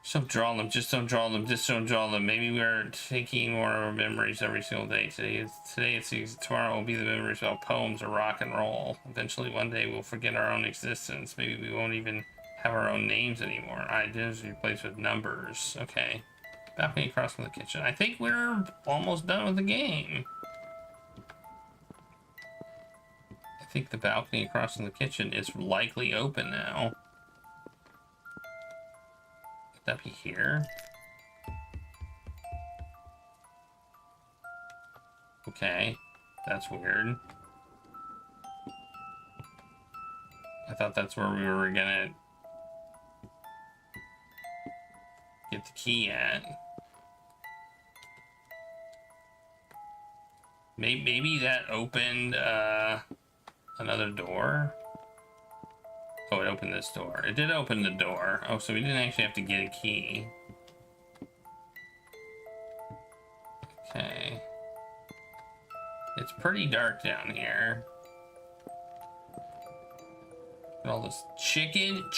Just don't draw them. Just don't draw them. Just don't draw them. Maybe we're taking more of our memories every single day. Today it's easy. Tomorrow will be the memories about poems or rock and roll. Eventually, one day we'll forget our own existence. Maybe we won't even have our own names anymore. Identity replaced with numbers. Okay. Balcony across from the kitchen. I think we're almost done with the game. I think the balcony across from the kitchen is likely open now. Could that be here? Okay, that's weird. I thought that's where we were gonna get the key at. Maybe that opened another door. Oh, it opened this door. It did open the door. Oh, so we didn't actually have to get a key. Okay. It's pretty dark down here. Got all this chicken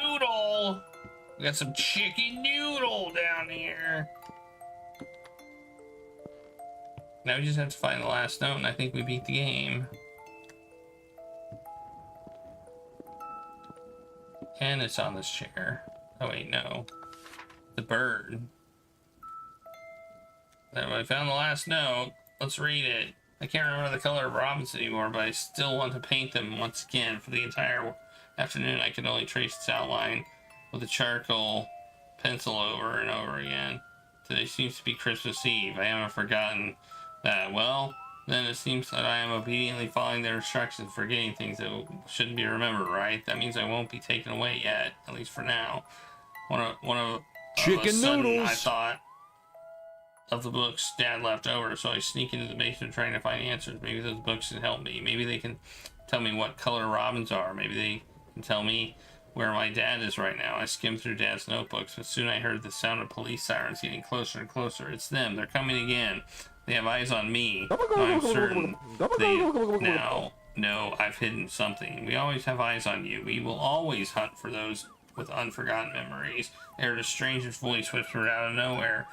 noodle. We got some chicken noodle down here. Now we just have to find the last note, and I think we beat the game. And it's on this chair. Oh wait, no. The bird. I found the last note. Let's read it. I can't remember the color of robins anymore, but I still want to paint them once again. For the entire afternoon, I could only trace its outline with a charcoal pencil over and over again. Today seems to be Christmas Eve. I haven't forgotten that. Well, then it seems that I am obediently following their instructions, forgetting things that shouldn't be remembered, right? That means I won't be taken away yet, at least for now. One of Chicken noodles. I thought of the books Dad left over, so I sneak into the basement trying to find answers. Maybe those books can help me. Maybe they can tell me what color robins are. Maybe they can tell me where my dad is right now. I skimmed through Dad's notebooks, but soon I heard the sound of police sirens getting closer and closer. It's them. They're coming again. They have eyes on me. I'm certain they now know I've hidden something. We always have eyes on you. We will always hunt for those with unforgotten memories. I heard a stranger's voice whispered out of nowhere.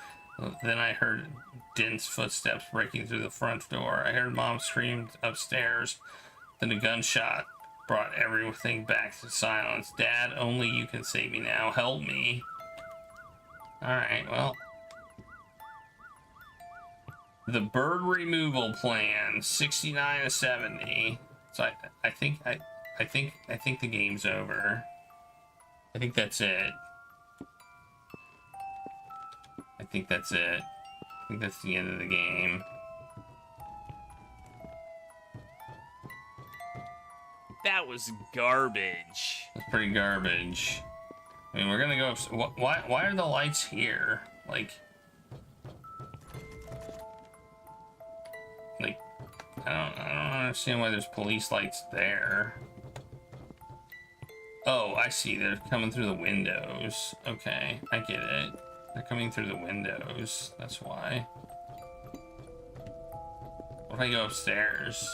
Then I heard dense footsteps breaking through the front door. I heard Mom scream upstairs. Then a gunshot brought everything back to silence. Dad, only you can save me now. Help me. Alright, well. The bird removal plan, 69 to 70. So I think the game's over. I think that's it. I think that's it. I think that's the end of the game. That was garbage. That's pretty garbage. I mean, we're gonna go. Why are the lights here? Like, I don't understand why there's police lights there. Oh, I see. They're coming through the windows. Okay, I get it. They're coming through the windows. That's why. What if I go upstairs?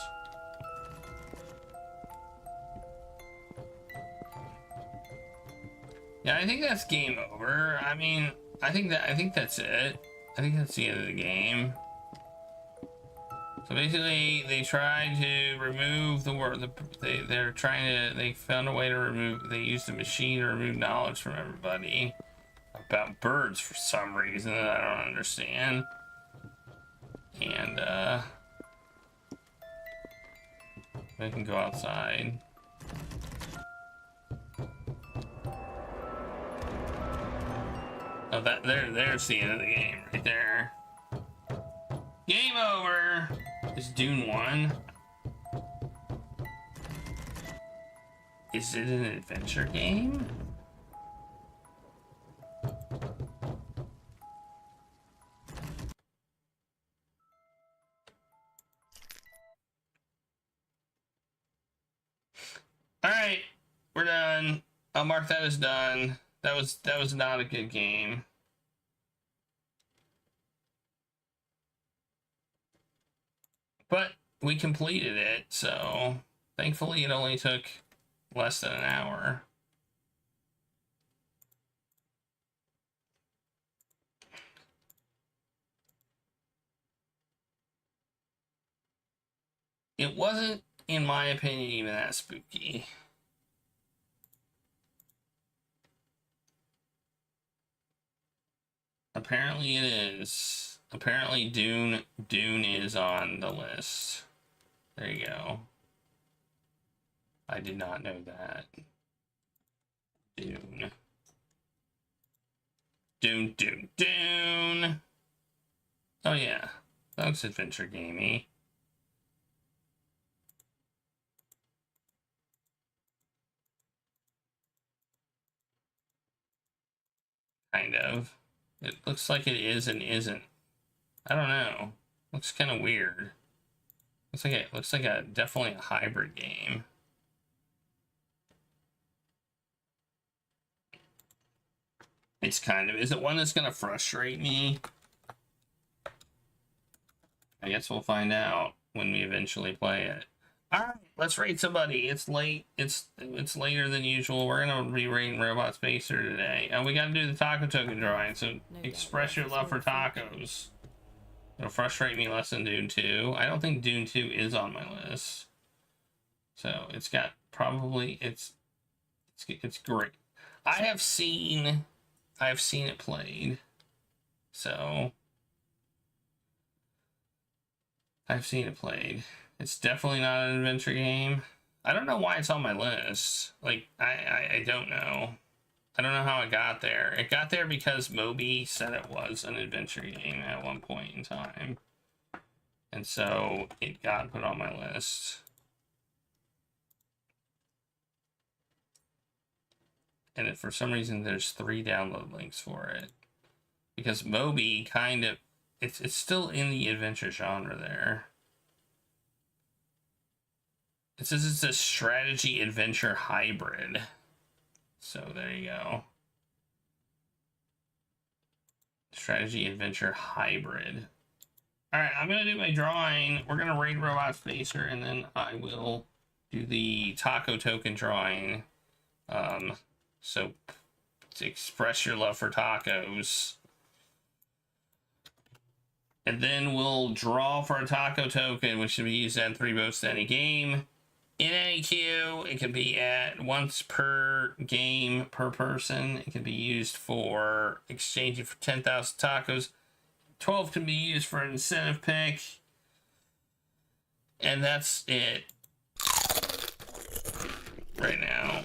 Yeah, I think that's game over. I mean, I think that's it. I think that's the end of the game. So basically, they tried to remove the word. They found a way to remove. They used a machine to remove knowledge from everybody about birds for some reason that I don't understand. And they can go outside. Oh, there's the end of the game right there. Game over. Is Dune 1? Is it an adventure game? Alright, we're done. I'll mark that as done. That was not a good game. But we completed it, so thankfully it only took less than an hour. It wasn't, in my opinion, even that spooky. Apparently it is. Apparently Dune is on the list. There you go. I did not know that. Dune. Dune. Oh yeah. That looks adventure gamey. Kind of. It looks like it is and isn't. I don't know. Looks kind of weird. Looks like a definitely a hybrid game. It's kind of. Is it one that's gonna frustrate me? I guess we'll find out when we eventually play it. All right, let's rate somebody. It's late. It's later than usual. We're gonna be rating Robot Spacer today, and we gotta do the taco token drawing. So express your love for tacos. It'll frustrate me less than Dune 2. I don't think Dune 2 is on my list. So it's got probably it's great. I've seen it played. So I've seen it played. It's definitely not an adventure game. I don't know why it's on my list. Like, I don't know. I don't know how it got there. It got there because Moby said it was an adventure game at one point in time. And so it got put on my list. And if for some reason there's 3 download links for it. Because Moby kind of, it's still in the adventure genre there. It says it's a strategy adventure hybrid. So there you go. Strategy adventure hybrid. Alright, I'm going to do my drawing. We're going to raid Robot Spacer, and then I will do the taco token drawing. So to express your love for tacos. And then we'll draw for a taco token, which can be used at 3 votes to any game. In any queue, it can be at once per game per person. It can be used for exchanging for 10,000 tacos. 12 can be used for an incentive pick. And that's it right now.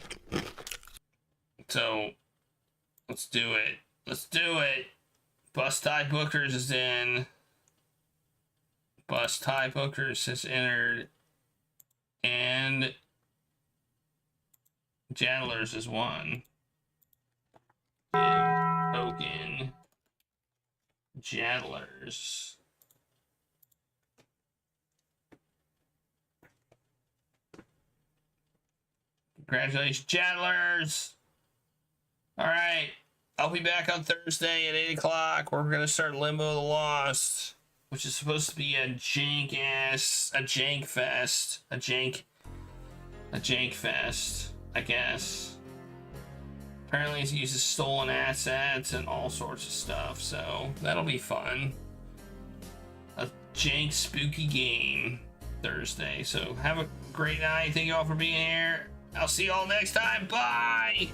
So let's do it. Let's do it. Bus Tie Bookers is in. Bus Tie Bookers has entered. And Jadlers is 1. Token. Jadlers. Congratulations, Jadlers. All right. I'll be back on Thursday at 8 o'clock. We're going to start Limbo the Lost, which is supposed to be a jank fest, I guess. Apparently it uses stolen assets and all sorts of stuff, so that'll be fun. A jank spooky game Thursday. So have a great night. Thank you all for being here. I'll see you all next time. Bye!